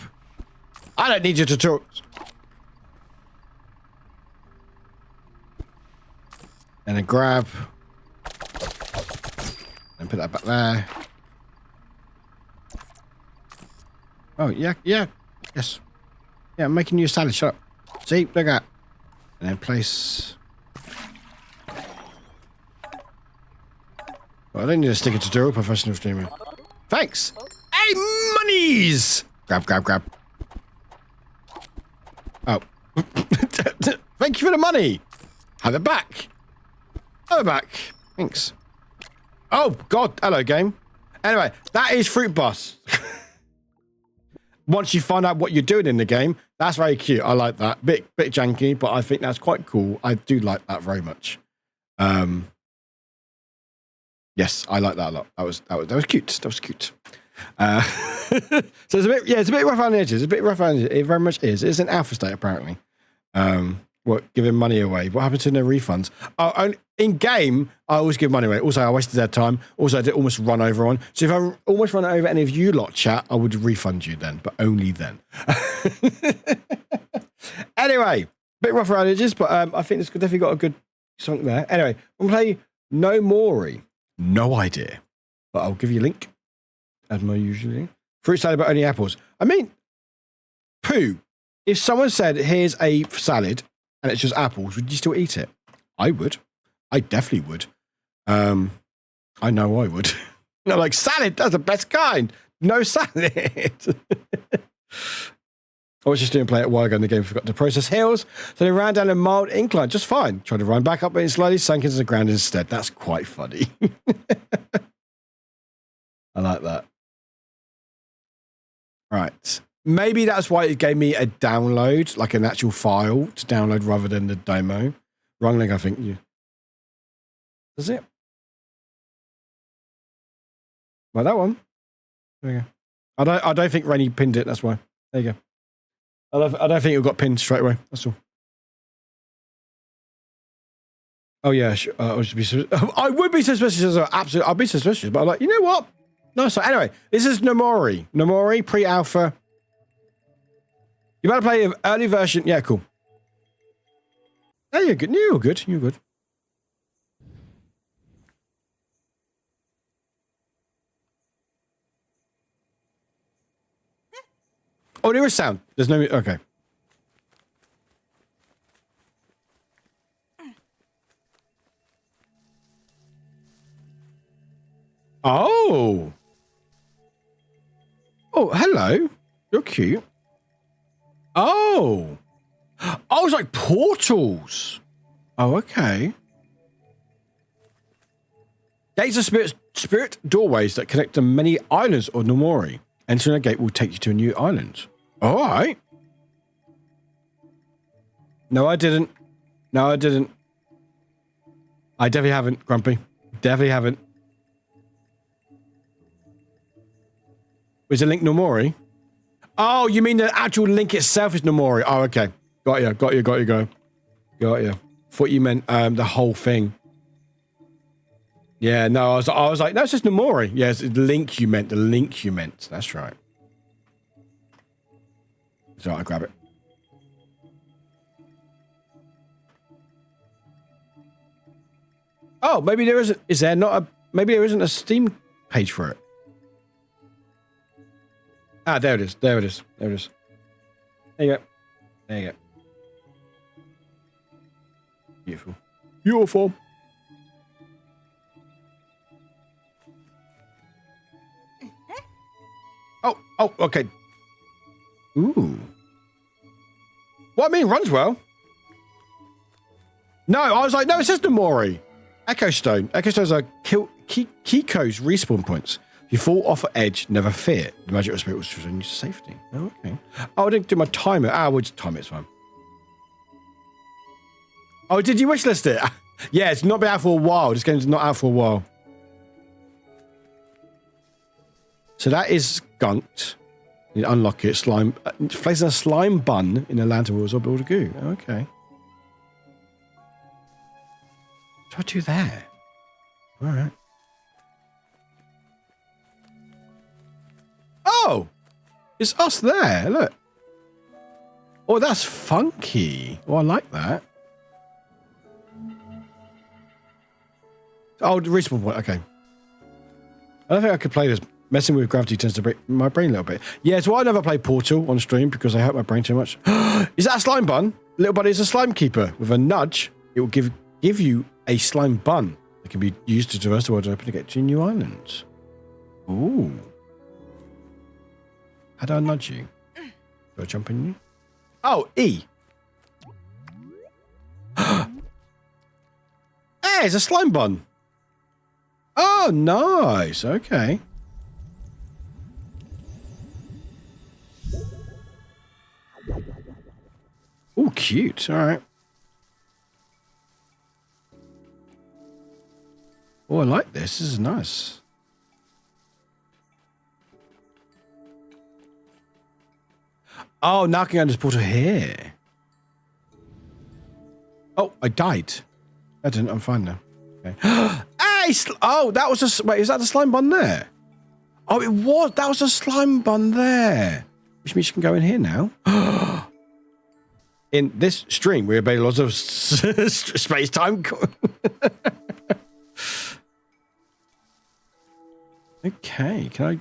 I don't need your tutorials. And then grab. And put that back there. Oh, yeah, yeah. Yes. Yeah, I'm making you a salad. Shut up. See? Look at that. And then place... Well, I don't need a sticker tutorial, professional streamer. Thanks! Hey, monies! Grab, grab, grab. Oh. Thank you for the money! Have it back! Have it back. Thanks. Oh, God. Hello, game. Anyway, that is Fruit Bus. Once you find out what you're doing in the game, that's very cute. I like that. Bit janky, but I think that's quite cool. I do like that very much. Yes, I like that a lot. That was cute. That was cute. So it's a bit rough around the edges. It's a bit rough around the edges. It very much is. It's an alpha state apparently. What, giving money away? What happened to no refunds? Oh, in game, I always give money away. Also, I wasted their time. Also, I did almost run over on. So if I almost run over any of you lot, chat, I would refund you then, but only then. Anyway, bit rough around the edges, but I think it's definitely got a good song there. Anyway, I'm going to play No Mori. No idea, but I'll give you a link, as my usually. Fruit salad, but only apples. I mean, poo. If someone said, here's a salad, and it's just apples, would you still eat it? I would. I definitely would. I know I would. No, like, salad, that's the best kind. No salad. I was just doing play it a while ago in the game, forgot to process hills, so they ran down a mild incline, just fine. Tried to run back up, but it slowly sank into the ground instead. That's quite funny. I like that. Right. Maybe that's why it gave me a download, like an actual file to download rather than the demo. Wrong link, I think. Yeah. Does it? Well, that one. There you go. I don't think Rennie pinned it. That's why. There you go. I don't think it got pinned straight away. That's all. Oh yeah, sure. I would be suspicious as well. Absolutely, I'd be suspicious. But I'm like, you know what? No. So anyway, this is Nomori. Nomori pre-alpha. You better play an early version. Yeah, cool. Oh, you're good. You're good. You're good. Oh, there is sound. There's no... Okay. Oh. Oh, hello. You're cute. Oh. Oh, it's like portals. Oh, okay. Gates of spirit doorways that connect to many islands of Nomori. Entering a gate will take you to a new island. All right. No, I didn't. No, I didn't. I definitely haven't, Grumpy. Definitely haven't. Was the link Nomori? Oh, you mean the actual link itself is Nomori? Oh, okay. Got you. Got you. Thought you meant the whole thing. Yeah, no, I was like, no, it's just Nomori. Yes, the link you meant. That's right. So I'll grab it. Oh, maybe there isn't. Is there not a? Maybe there isn't a Steam page for it. Ah, there it is. There you go. Beautiful. Oh, okay. Ooh. What I mean, runs well. No, I was like, no, it says Nomori. Echo Stone. Echo Stones are Kiko's respawn points. If you fall off an edge, never fear. The magical spirit will return you to safety. Oh, okay. Oh, I didn't do my timer. We'll just time it. It's fine. Oh, did you wishlist it? Yeah, it's not been out for a while. This game's not out for a while. So that is skunked. You unlock it. Slime. Placing a slime bun in a lantern will absorb all the goo. Okay. What do I do there? All right. Oh! It's us there. Look. Oh, that's funky. Oh, I like that. Oh, the respawn point. Okay. I don't think I could play this. Messing with gravity tends to break my brain a little bit. Yeah, it's why I never play Portal on stream, because I hurt my brain too much. Is that a slime bun? Little buddy is a slime keeper. With a nudge, it will give you a slime bun that can be used to traverse the world open to get to new islands. Ooh. How do I nudge you? Do I jump in you? Oh, E. Hey, it's a slime bun. Oh, nice. Okay. Oh, cute. All right. Oh, I like this. This is nice. Oh, now I can go and just portal here. Oh, I died. I didn't. I'm fine now. Okay. Hey! Oh, that was a... Wait, is that the slime bun there? Oh, it was. That was a slime bun there. Which means you can go in here now. In this stream, we obey lots of space-time. Okay, can I...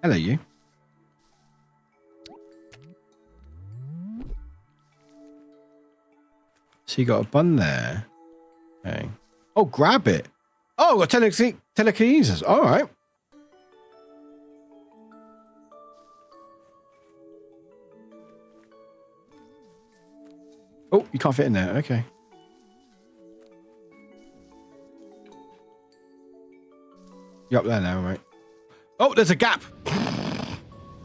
Hello, you. So you got a bun there. Okay. Oh, grab it. Oh, got telekinesis. All right. Oh, you can't fit in there. Okay. You're up there now, right? Oh, there's a gap.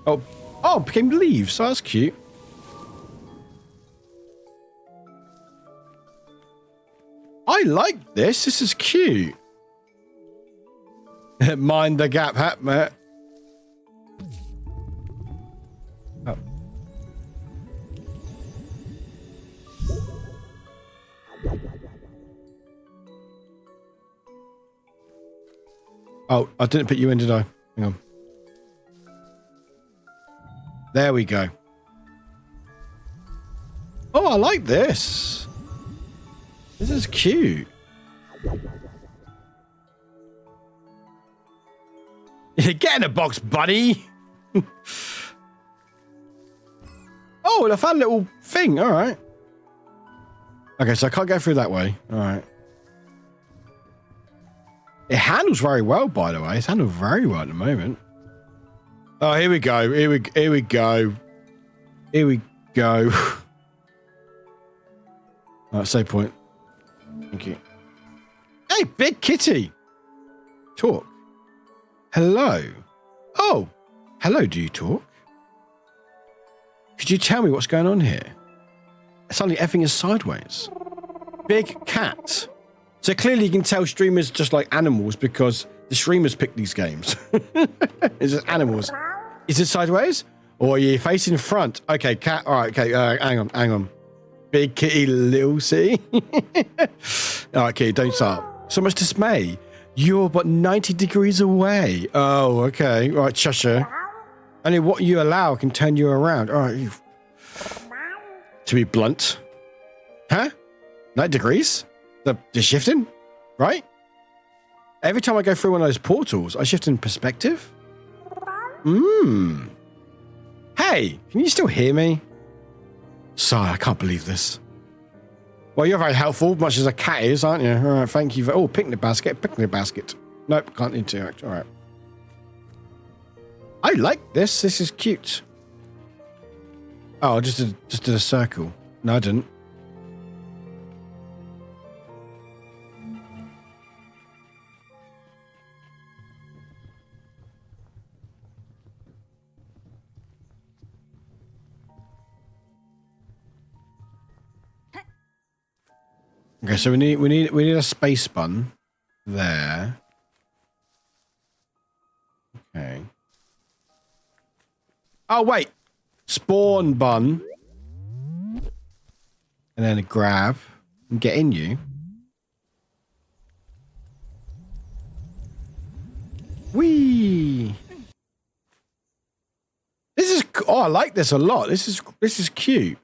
Oh, it became leaves. So that's cute. I like this. This is cute. Mind the gap, hat, Matt. Oh. Oh, I didn't put you in, did I? Hang on. There we go. Oh, I like this. This is cute. Get in a box, buddy. Oh, I found a little thing. All right. Okay, so I can't go through that way. All right. It handles very well, by the way. It's handled very well at the moment. Oh, here we go. Here we go. Here we go. All right, save point. Thank you. Hey, big kitty. Talk. Hello. Oh, hello. Do you talk? Could you tell me what's going on here? Suddenly everything is sideways. Big cat. So clearly you can tell streamers just like animals because the streamers pick these games. It's just animals. Is it sideways? Or are you facing front? Okay, cat. All right, okay. Hang on. Big kitty, little city. All right, kitty, don't start. So much dismay. You're but 90 degrees away. Oh, okay. All right, shusher. Only what you allow can turn you around. All right. To be blunt. Huh? 90 degrees? They're shifting? Right? Every time I go through one of those portals, I shift in perspective? Hey, can you still hear me? Sorry, I can't believe this. Well, you're very helpful, much as a cat is, aren't you? All right, thank you. Oh, picnic basket. Nope, can't interact. All right. I like this. This is cute. Oh, I just did a circle. No, I didn't. Okay, so we need a space button there. Okay. Oh wait, spawn button, and then a grab and get in you. Whee! This is I like this a lot. This is cute.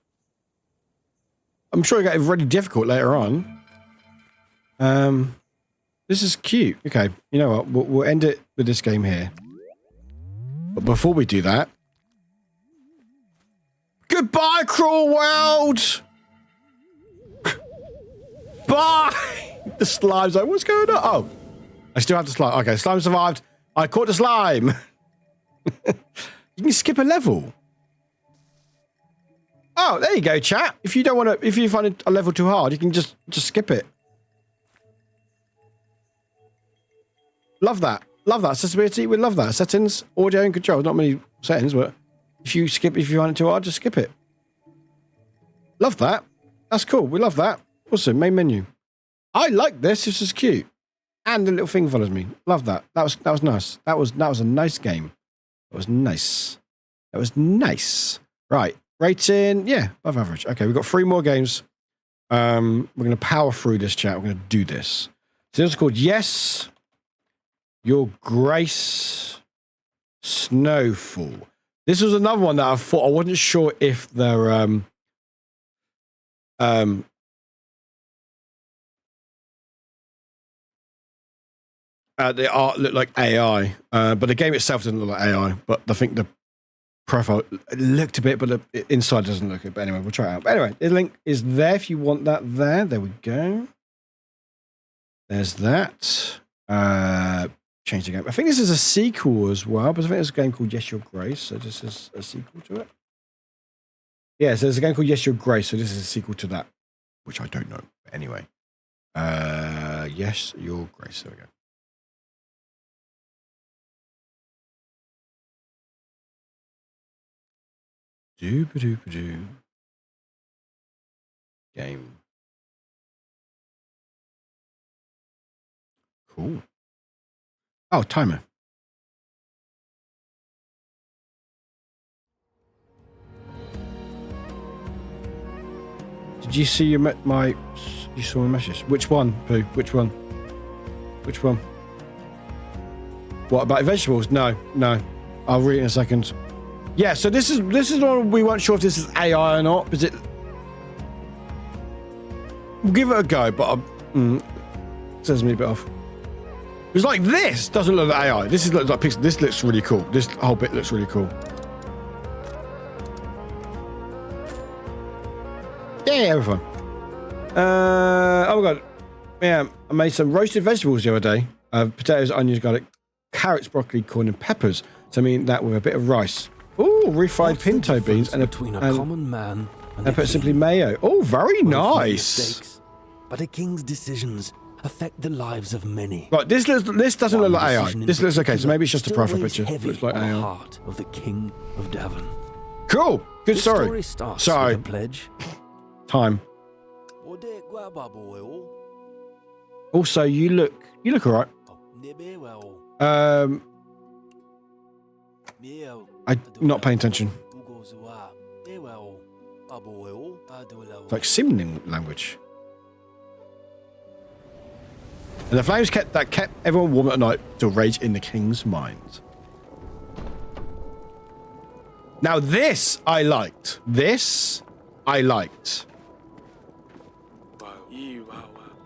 I'm sure it got really difficult later on. This is cute. Okay, you know what? We'll end it with this game here. But before we do that, goodbye, cruel world. Bye. The slime's like, what's going on? Oh, I still have the slime. Okay, slime survived. I caught the slime. You can skip a level. Oh, there you go, chat. If you don't want to, if you find a level too hard, you can just skip it. Love that. Love that. Accessibility, we love that. Settings, audio and control. Not many settings, but if you find it too hard, just skip it. Love that. That's cool. We love that. Awesome. Main menu. I like this. This is cute. And the little thing follows me. Love that. That was nice. That was a nice game. That was nice. That was nice. Right. Rating, yeah, above average. Okay, we've got 3 more games. We're going to power through this, chat. We're going to do this. So this is called Yes, Your Grace, Snowfall. This was another one that I thought I wasn't sure if they're the art looked like AI, but the game itself doesn't look like AI. But I think the profile looked a bit, but the inside doesn't look it. But anyway, we'll try it out. But anyway, the link is there if you want that there. There we go. There's that. Change the game. I think this is a sequel as well, but I think there's a game called Yes, Your Grace. So this is a sequel to it. Yeah, so there's a game called Yes, Your Grace. So this is a sequel to that, which I don't know. But anyway. Yes, Your Grace. There we go. Doo-ba-doo-ba-doo. Game. Cool. Oh, timer. Did you see you saw my message? Which one, Pooh? Which one? Which one? What about vegetables? No. I'll read it in a second. Yeah, so this is one we weren't sure if this is AI or not, because it. We'll give it a go, but says me a bit off. It's like this doesn't look like AI. This looks like pixel. This looks really cool. This whole bit looks really cool. Yeah, everyone. Oh my god. Yeah, I made some roasted vegetables the other day. Potatoes, onions, garlic, carrots, broccoli, corn, and peppers. So I mean that with a bit of rice. Ooh, refried pinto beans and common man and put simply mayo. Oh, very nice. Mistakes, but a king's decisions affect the lives of many. Right, this doesn't look like AI. This looks okay, so maybe it's just a profile picture. It looks like AI. Heart of the King of Devon. Cool. Good story. Story starts Sorry. with a pledge. Time. Also, you look alright. I'm not paying attention. It's like sim language. And the flames kept everyone warm at night to rage in the king's mind. Now this I liked. This I liked.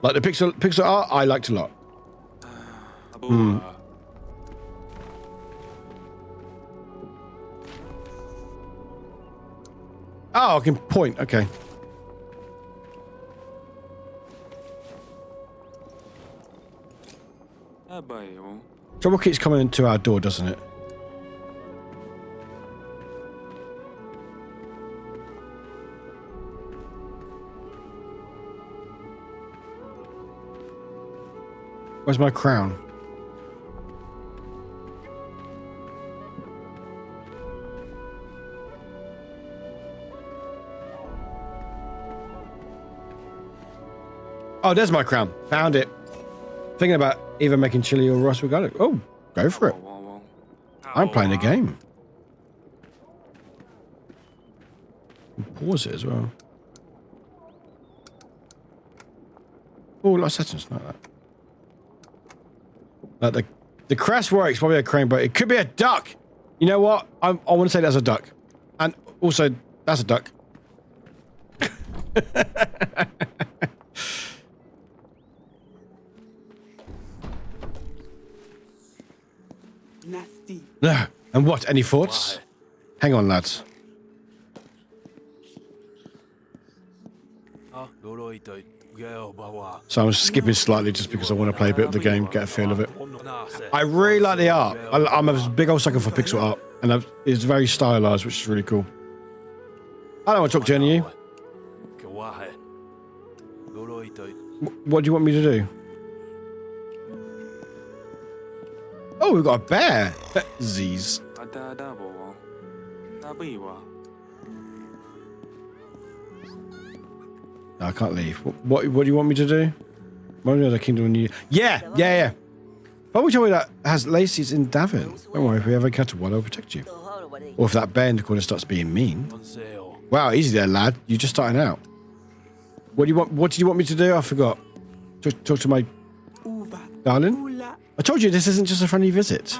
Like the pixel art, I liked a lot. Oh, I can point. Okay. Trouble keeps coming into our door, doesn't it? Where's my crown? Oh, there's my crown. Found it. Thinking about either making chili or rice with garlic. Oh, go for it. I'm playing a game. Pause it as well. Oh, like settings like that. Like the crest Warwick's probably a crane, but it could be a duck. You know what? I want to say that's a duck, and also that's a duck. Nasty. And what? Any thoughts? Hang on, lads. So I'm skipping slightly just because I want to play a bit of the game, get a feel of it. I really like the art. I'm a big old sucker for pixel art, and it's very stylized, which is really cool. I don't want to talk to any of you. What do you want me to do? Oh, we've got a bear. Z's. No, I can't leave. What do you want me to do? The Kingdom of New. Yeah. But we told me that has Lacey's in Davin. Don't worry, if we ever catch one, I'll protect you. Or if that bear in the corner starts being mean. Wow, easy there, lad. You're just starting out. What do you want? What did you want me to do? I forgot. Talk to my darling. I told you this isn't just a friendly visit.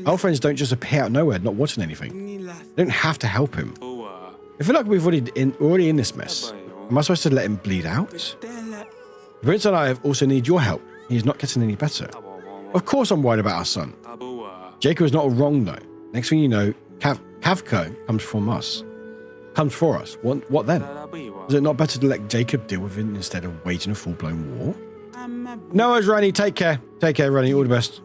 Our friends don't just appear out of nowhere, not wanting anything. They don't have to help him. I feel like we've already in this mess. Am I supposed to let him bleed out? The prince and I also need your help. He's not getting any better. Of course I'm worried about our son. Jacob is not wrong though. Next thing you know, Kavko comes for us. What then? Is it not better to let Jacob deal with it instead of waging a full-blown war? No worries, Rani. Take care. Take care, Rani. All the best.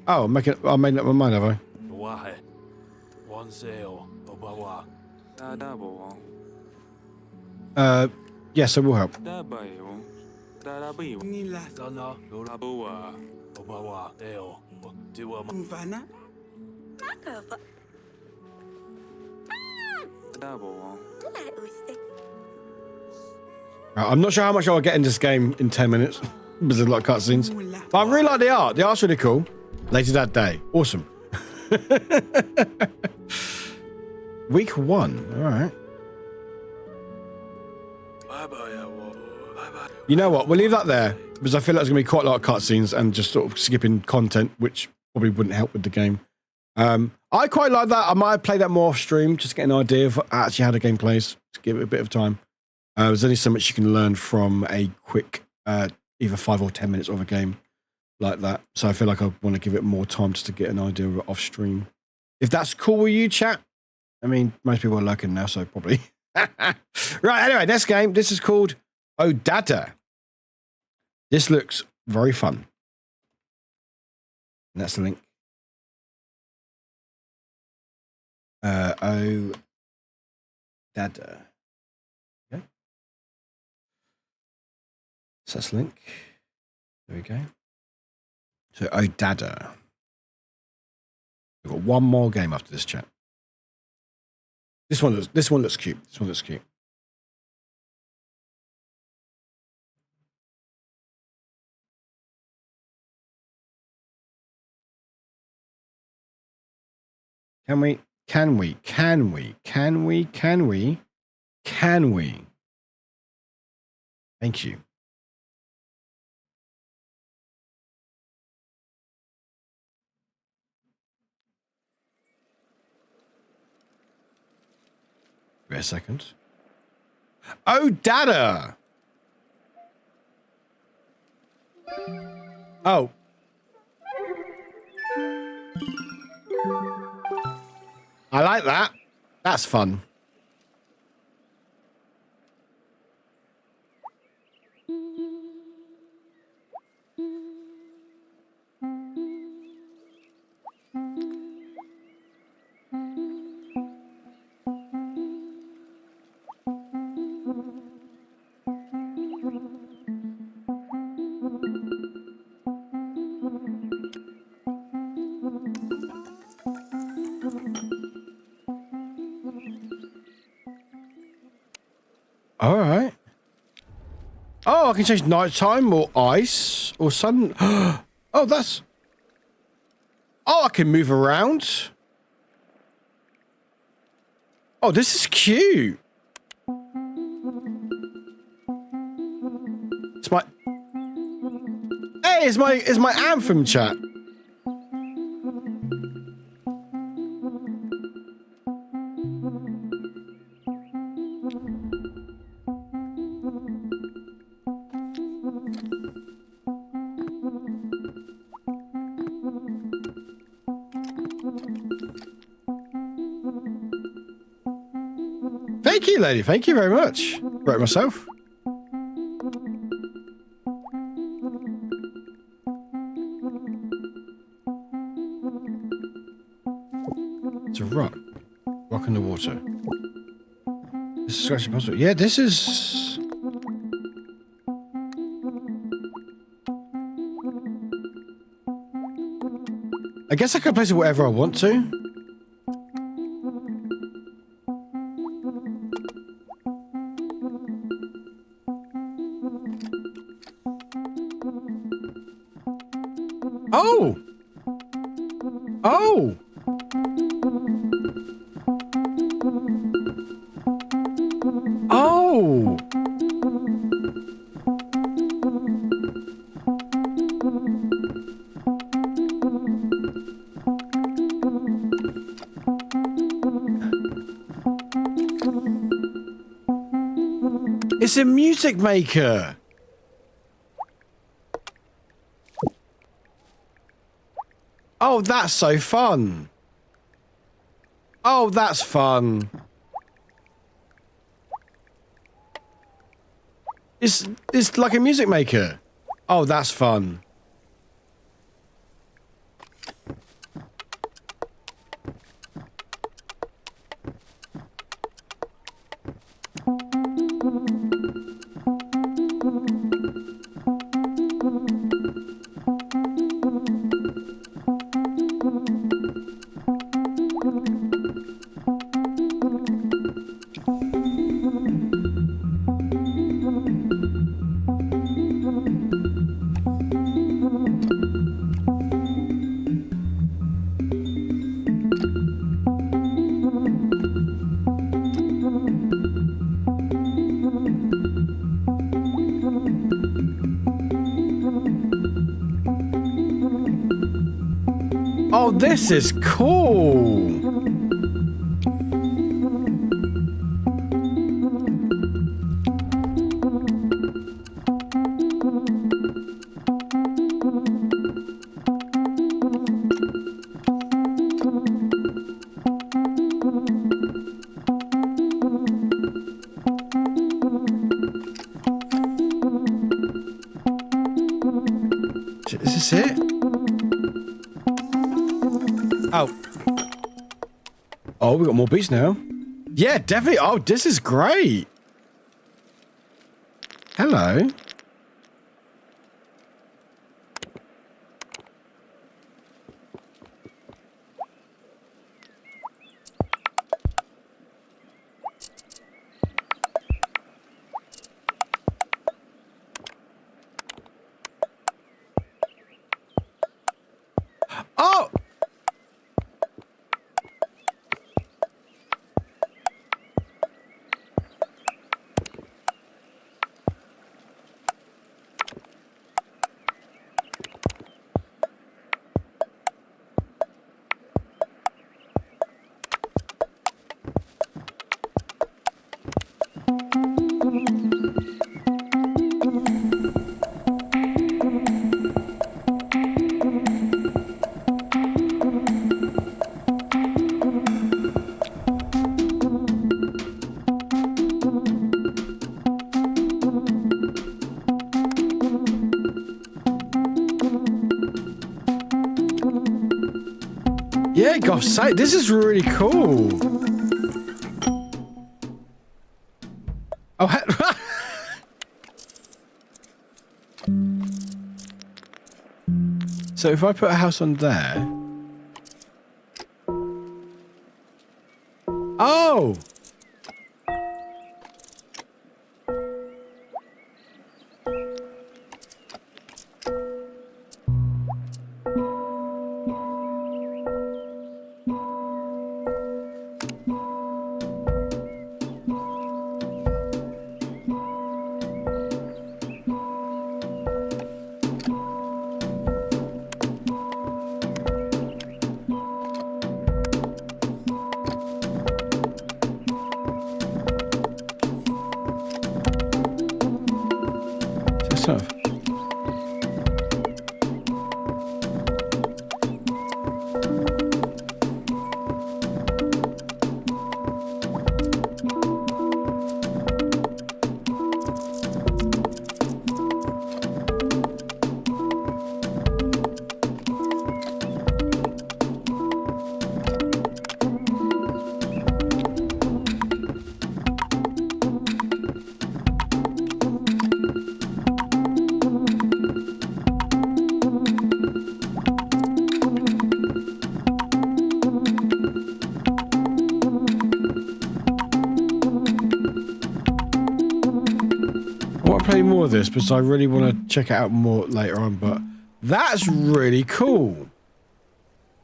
Oh, I made up my mind, have I? Yes, I will help. I'm not sure how much I'll get in this game in 10 minutes. There's a lot of cutscenes. But I really like the art. The art's really cool. Later that day. Awesome. Week 1. All right. You know what? We'll leave that there because I feel like there's going to be quite a lot of cutscenes and just sort of skipping content, which probably wouldn't help with the game. I quite like that. I might play that more off stream, just get an idea of actually how the game plays, to give it a bit of time. There's only so much you can learn from a quick, either 5 or 10 minutes of a game like that. So I feel like I want to give it more time just to get an idea of it off stream. If that's cool with you, chat. I mean, most people are lurking now, so probably. Right, anyway, next game. This is called Odada. This looks very fun. And that's the link. Odada. Okay. So that's the link. There we go. So Odada. We've got one more game after this chat. This one looks cute. This one looks cute. Can we? Thank you. Wait a second. Odada! Oh. I like that. That's fun. All right. Oh, I can change nighttime or ice or sun. Oh, that's... Oh, I can move around. Oh, this is cute. It's my... Hey, it's my anthem chat. Thank you, lady. Thank you very much. Wrote it myself. It's a rock. Rock in the water. This is scratching puzzle. Yeah, this is... I guess I can place it wherever I want to. Oh! Oh! Oh! It's a music maker. Oh, that's so fun. Oh, that's fun. It's like a music maker. Oh, that's fun. Oh, this is cool. Is this it? Oh. Oh, we got more beats now. Yeah, definitely. Oh, this is great. Hello. Oh! Yeah, gosh sake, this is really cool. Oh, so if I put a house on there. Oh! stuff. More of this because I really want to check it out more later on, but that's really cool.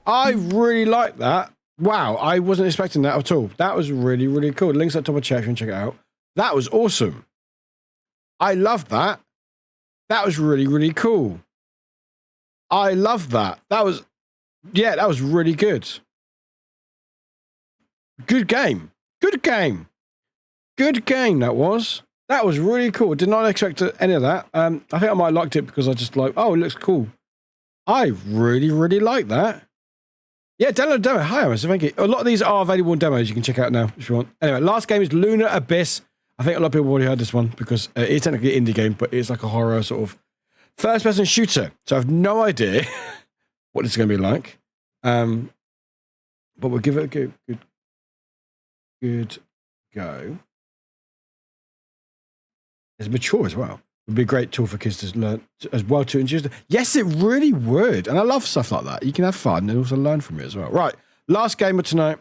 I really like that. Wow, I wasn't expecting that at all. That was really, really cool. Links at the top of the chat if you want to check it out. That was awesome. I love that. That was really, really cool. I love that. That was really good. Good game. Good game. Good game, that was. That was really cool. Did not expect any of that. I think I might have liked it because I just like, oh, it looks cool. I really, really like that. Yeah, download the demo. Hi, Amos. Thank you. A lot of these are available in demos. You can check out now if you want. Anyway, last game is Lunar Abyss. I think a lot of people already heard this one because it's technically an indie game, but it's like a horror sort of first-person shooter. So I have no idea what it's going to be like. But we'll give it a good go. It's mature as well. It would be a great tool for kids to learn as well to introduce. Yes, it really would. And I love stuff like that. You can have fun and also learn from it as well. Right. Last game of tonight.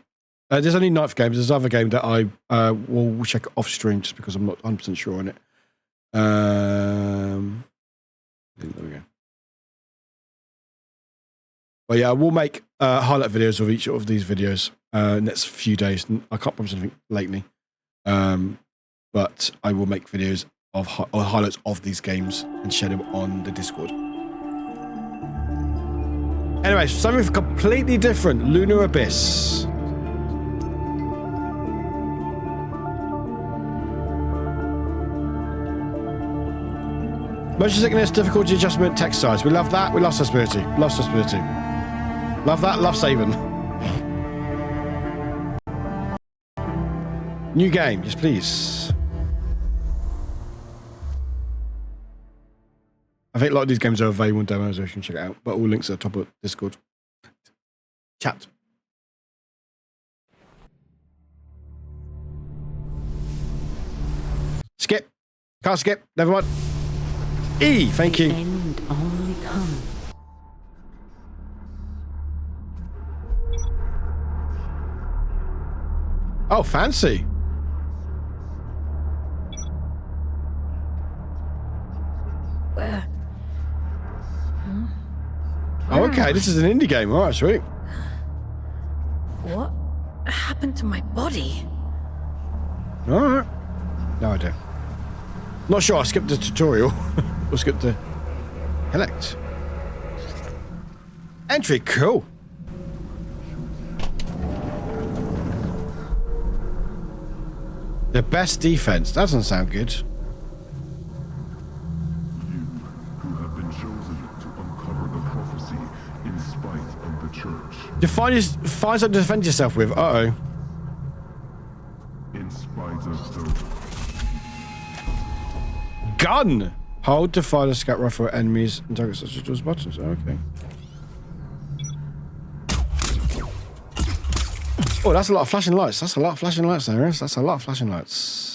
There's only 9th games. There's another game that I will check off stream just because I'm not 100% sure on it. There we go. But yeah, we'll make highlight videos of each of these videos next few days. I can't promise anything lately. But I will make videos of highlights of these games and share them on the Discord. Anyway, something completely different. Lunar Abyss. Motion sickness, difficulty adjustment, text size. We love that. We love accessibility. Love accessibility. Love that. Love saving. New game. Yes, please. I think a lot of these games are available in demos, so you can check it out. But all links are at the top of Discord. Chat. Skip. Can't skip. Never mind. E. Thank you. End only comes. Oh, fancy. Where? Oh, okay, this is an indie game. All right, sweet. What happened to my body? All right. No idea. Not sure. I skipped the tutorial. Or skipped the elect. Entry, cool. The best defense. That doesn't sound good. Find something to defend yourself with. Uh-oh. In spite of the... Gun! Hold to fire the scout rifle at enemies and targets such as those buttons. Okay. Oh, that's a lot of flashing lights. That's a lot of flashing lights there, is. That's a lot of flashing lights.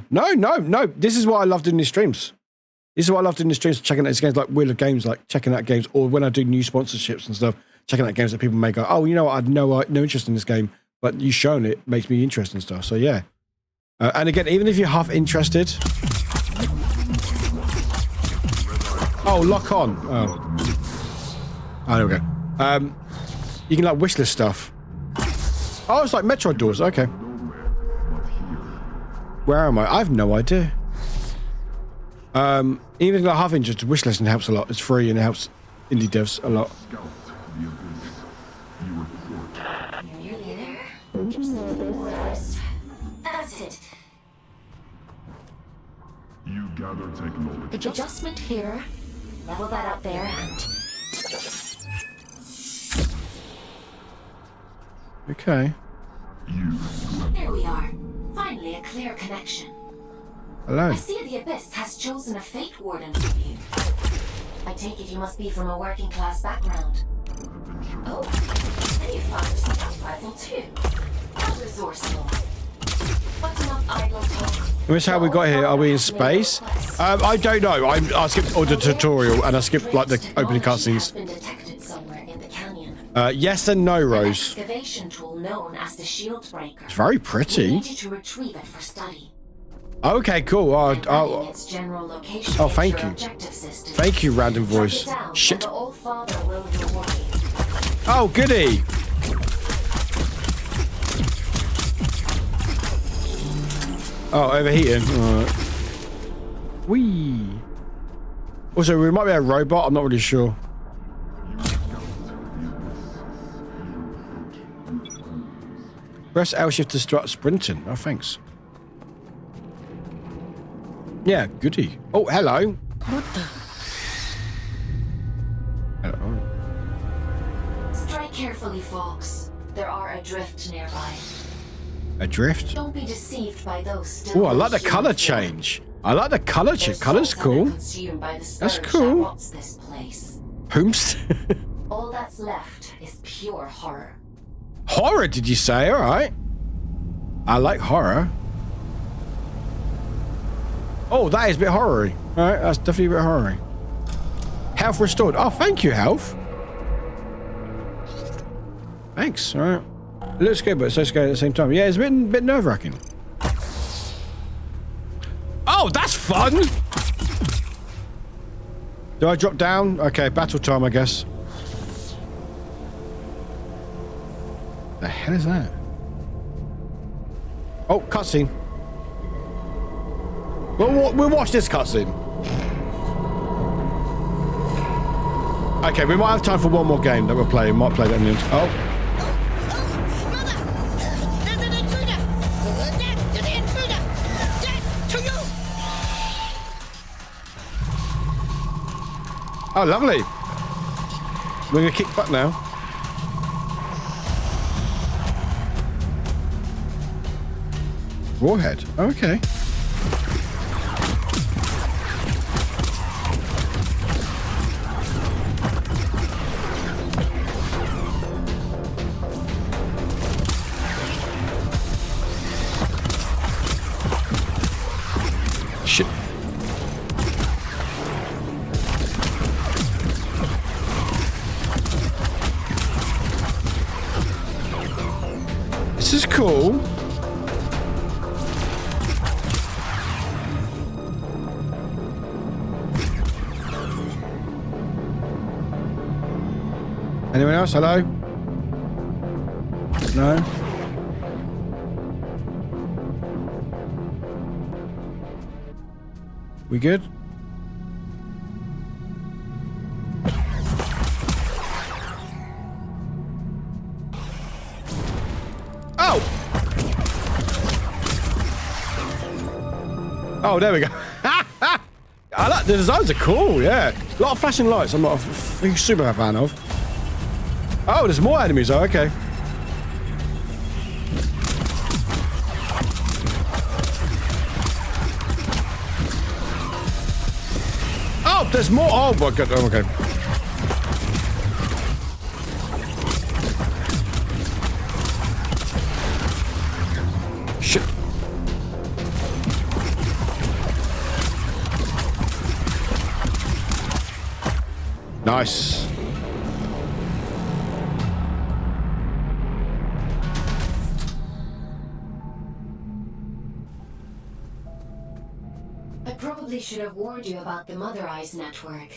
No. This is what I love doing these streams. This is what I love doing these streams, checking out these games like Wheel of Games, like checking out games, or when I do new sponsorships and stuff, checking out games that people may go, oh, you know what, I had no interest in this game, but you showing it makes me interested and stuff. So yeah. And again, even if you're half interested. Oh, lock on. Oh, there we go. You can like wishlist stuff. Oh, it's like Metroid doors. Okay. Where am I? I have no idea. Even like half interest, wishlisting helps a lot. It's free and it helps indie devs a lot. Adjustment here. Level that up there and... Okay. There we are. Finally a clear connection. Hello. I see the Abyss has chosen a Fate Warden for you. I take it you must be from a working class background. Oh, and you found a scout rifle too. How resourceful. What's enough idle talk? This is how we got here. Are we in space? I don't know. I skipped all the tutorial and I skipped like the opening cutscenes. Yes and no, Rose. Excavation tool known as the Shield Breaker. It's very pretty. We need you to retrieve it for study. Okay, cool. Its general location oh, thank you. Thank you, random voice. Shit. Oh, goody. Oh, overheating. Alright. Whee. Also, we might be a robot. I'm not really sure. Press L shift to start sprinting. Oh, thanks. Yeah, goody. Oh, hello. What the? Hello. Strike carefully, folks. There are adrift nearby. Adrift? Don't be deceived by those still. Oh, I like the color change. I like the color change. Color's cool. That's cool. This place. Whomst? All that's left is pure horror. Horror, did you say? All right. I like horror. Oh, that is a bit horror-y. All right, that's definitely a bit horror-y. Health restored. Oh, thank you, health. Thanks. All right. It looks good, but it's so scary at the same time. Yeah, it's a bit nerve-wracking. Oh, that's fun! Do I drop down? Okay, battle time, I guess. The hell is that? Oh, cutscene. We'll watch this cutscene. Okay, we might have time for one more game that we're playing. Might play that in the end. Oh. Oh, lovely. We're gonna kick butt now. Warhead. Okay. Shit. This is cool. Anyone else? Hello? No? We good? Oh! Oh, there we go. I like the designs are cool, yeah. A lot of flashing lights I'm not a super fan of. Oh, there's more enemies. Oh, okay. Oh, there's more. Oh, my God. Oh, okay. Shit. Nice. Probably should have warned you about the Mother Eyes network.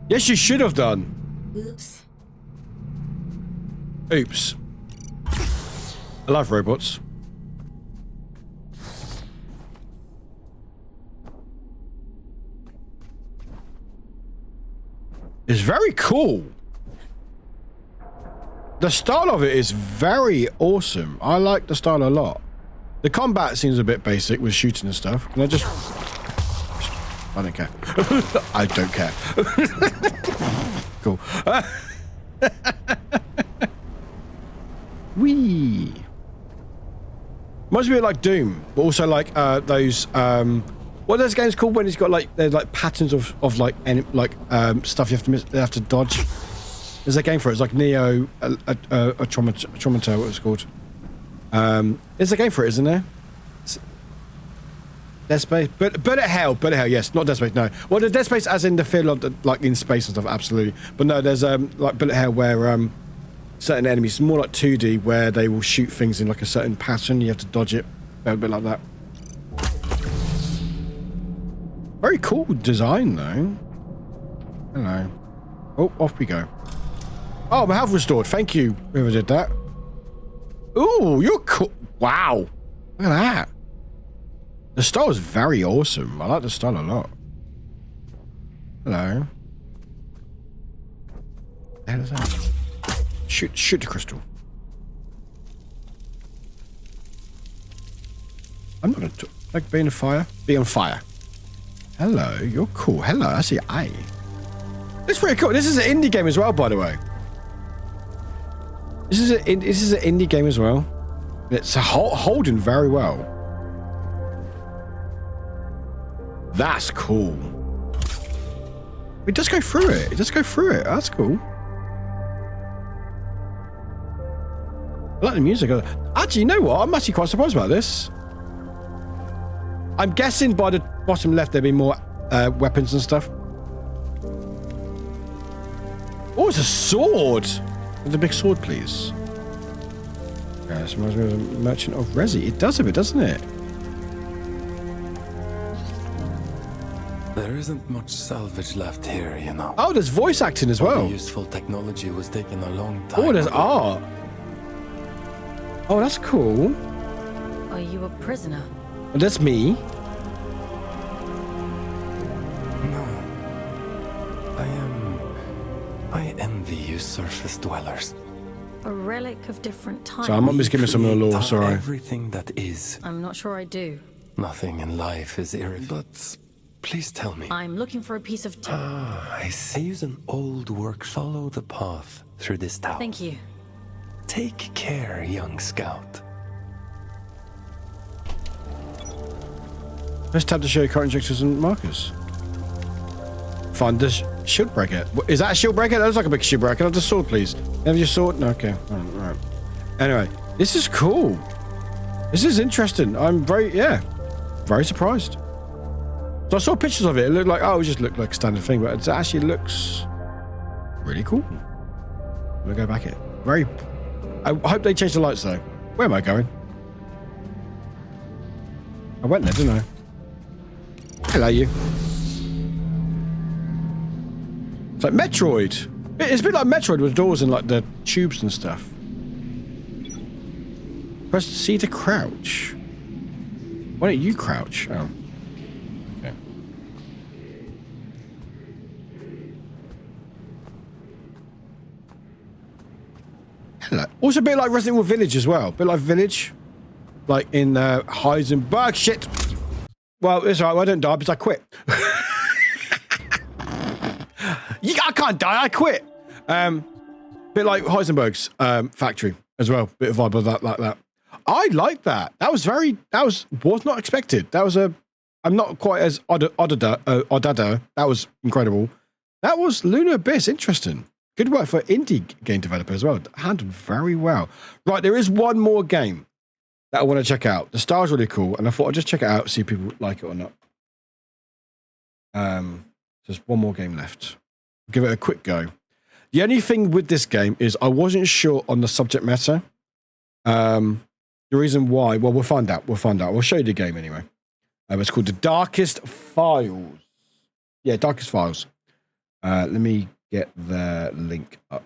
Yes, you should have done. Oops. Oops. I love robots. It's very cool. The style of it is very awesome. I like the style a lot. The combat seems a bit basic with shooting and stuff. Can I just... I don't care. I don't care. Cool. Wee. Reminds me of like Doom, but also like those what are those games called when it's got like there's like patterns of like stuff you have to dodge. There's a game for it. It's like Neo Automata, what it's called. There's a game for it, isn't there? Dead Space, Bullet Hell, yes, not Dead Space, no. Well, the Dead Space as in the feel of like in space and stuff, absolutely. But no, there's like Bullet Hell where certain enemies, more like 2D, where they will shoot things in like a certain pattern. You have to dodge it, a bit like that. Very cool design though. Hello. Oh, off we go. Oh, my health restored. Thank you, whoever did that. Ooh, you're cool. Wow. Look at that. The style is very awesome. I like the style a lot. Hello. What the hell is that? Shoot the crystal. I'm not gonna like being on fire. Be on fire. Hello, you're cool. Hello, I see eye. It's pretty cool. This is an indie game as well, by the way. This is an indie game as well. It's holding very well. That's cool. It does go through it. It does go through it. That's cool. I like the music. Actually, you know what? I'm actually quite surprised about this. I'm guessing by the bottom left there'll be more weapons and stuff. Oh, it's a sword. With a big sword, please. Yeah, this reminds me of a Merchant of Resi. It does a bit, doesn't it? There isn't much salvage left here, you know. Oh, there's voice acting as well. All the useful technology was taken a long time. Oh, there's art. Oh, that's cool. Are you a prisoner? Oh, that's me. No. I envy you surface dwellers. A relic of different times. So I'm not just giving some of the lore, sorry. Everything that is. I'm not sure I do. Nothing in life is irrelevant. But please tell me. I'm looking for a piece of I see. Use an old work. Follow the path through this town. Thank you. Take care, young scout. Let's tab to show current injectors and markers. Find this shield breaker. Is that a shield breaker? That looks like a big shield breaker. Can I have the sword, please? Have your sword? No, okay. All right. Anyway, this is cool. This is interesting. I'm very surprised. So I saw pictures of it. It looked like, it just looked like a standard thing, but it actually looks really cool. I'm gonna go back here. I hope they change the lights though. Where am I going? I went there, didn't I? Hello, you. It's like Metroid. It's a bit like Metroid with doors and like the tubes and stuff. Press C to crouch. Why don't you crouch? Oh. Okay. Hello. Also a bit like Resident Evil Village as well. A bit like Village. Like in Heisenberg. Shit. Well, it's alright. I don't die because I quit. I can't die. I quit. Bit like Heisenberg's factory as well. Bit of vibe of that, like that. I like that. That was not expected. That was I'm not quite as oddada. That was incredible. That was Lunar Abyss. Interesting. Good work for indie game developer as well. Handled very well. Right, there is one more game that I want to check out. The star's really cool, and I thought I'd just check it out, see if people like it or not. There's one more game left. Give it a quick go. The only thing with this game is I wasn't sure on the subject matter. The reason why, well, we'll find out. We'll show you the game anyway. It's called The Darkest Files. Yeah, Darkest Files. Let me get the link up.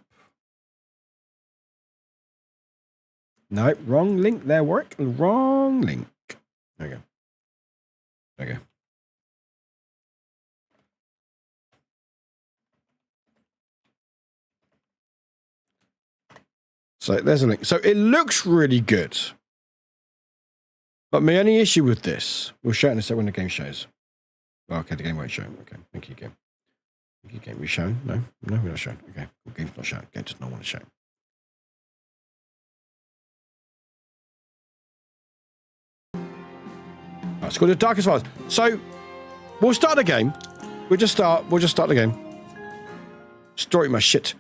No, wrong link there, Warwick. Wrong link. There we go. There we go. So there's a link. So it looks really good. But my only issue with this, we'll show it in a second when the game shows. Oh, okay, the game won't show. Okay, thank you, game. Thank you, game. We shown? No, we're not shown. Okay, well, game's not shown. Game does not want to show. Right, it's called The Darkest Files. So we'll start the game. We'll just start the game. Story my shit.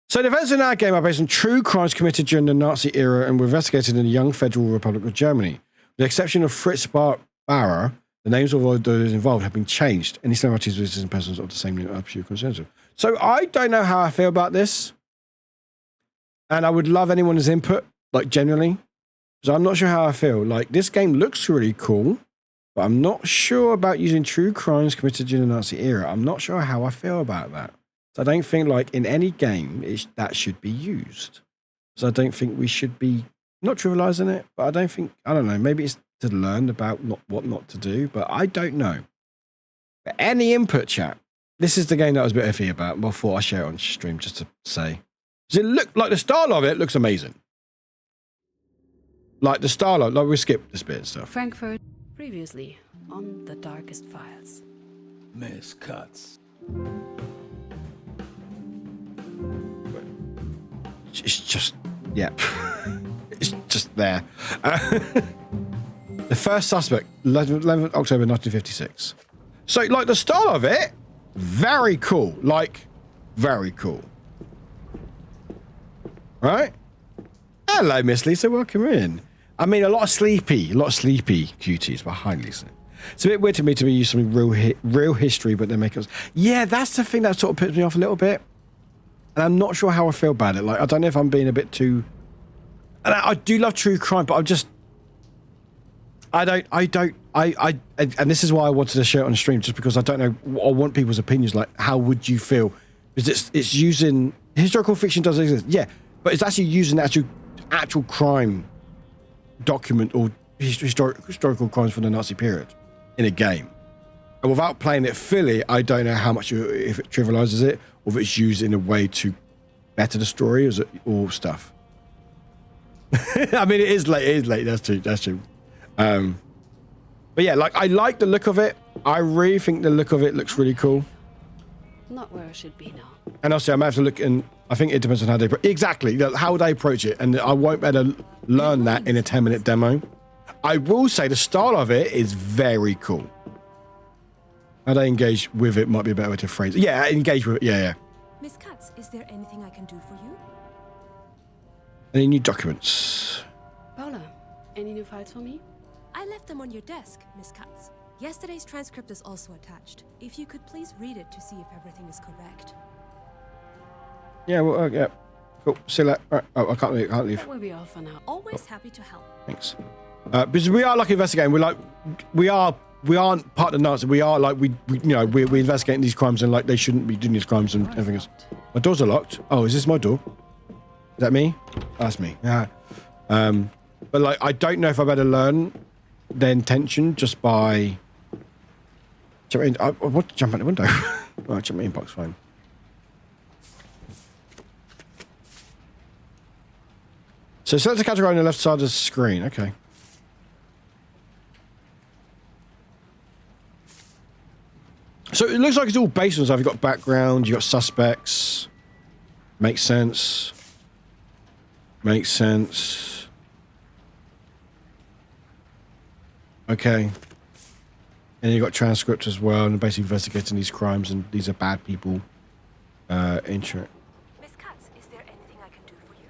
So the events in our game are based on true crimes committed during the Nazi era and were investigated in the young Federal Republic of Germany. With the exception of Fritz Bauer, the names of all those involved have been changed. Any similarities with existing persons of the same name are pure coincidental. So I don't know how I feel about this. And I would love anyone's input, like generally. Because I'm not sure how I feel. Like, this game looks really cool, but I'm not sure about using true crimes committed during the Nazi era. I'm not sure how I feel about that. So I don't think, like, in any game, that should be used. So I don't think we should be, not trivializing it, but I don't know, maybe it's to learn about what not to do, but I don't know. But any input, chat, this is the game that I was a bit iffy about. Well, I thought I'd share it on stream just to say. Does it look, like the style of it looks amazing. Like the style of, like we skipped this bit and stuff. Frankfurt, previously on The Darkest Files. Miss Cuts. It's just, yeah. It's just there. The first suspect, 11th October 1956. So, like, the style of it, very cool. Like, very cool. Right? Hello, Miss Lisa. Welcome in. I mean, a lot of sleepy cuties behind Lisa. It's a bit weird to me to be using something real history, but they make us... Yeah, that's the thing that sort of puts me off a little bit. And I'm not sure how I feel about it. Like, I don't know if I'm being a bit too... And I do love true crime, but I'm just... and this is why I wanted to share it on stream, just because I don't know, I want people's opinions, like, how would you feel? Because it's using... Historical fiction does exist, yeah, but it's actually using actual crime document or historical crimes from the Nazi period in a game. And without playing it fully, I don't know how much, if it trivializes it, or if it's used in a way to better the story or stuff. I mean, it is late, that's true. But yeah, like, I like the look of it. I really think the look of it looks really cool. Not where I should be now. And also, I might have to look, and I think it depends on how they... Exactly, how they approach it. And I won't be able to learn that in a 10-minute demo. I will say the style of it is very cool. How they engage with it might be a better way to phrase it. Yeah, engage with it, yeah. Miss Katz, is there anything I can do for you? Any new documents? Paula, any new files for me? I left them on your desk, Miss Katz. Yesterday's transcript is also attached. If you could please read it to see if everything is correct. Yeah, well, yeah. Cool. See you later. Right. Oh, I can't leave. That will be all for now. Always happy to help. Thanks. Because we are like investigating. We aren't part of the Nazis. We are like, we're investigating these crimes, and like they shouldn't be doing these crimes and everything else. My doors are locked. Oh, is this my door? Is that me? That's me. Yeah. But like, I don't know if I better learn their intention just by jumping in. I want to jump out the window. Right, jump in inbox, fine. So select a category on the left side of the screen. Okay. So it looks like it's all based on stuff. You've got background, you've got suspects. Makes sense. Makes sense. Okay. And you've got transcript as well, and basically investigating these crimes, and these are bad people. Intro. Miss Katz, is there anything I can do for you?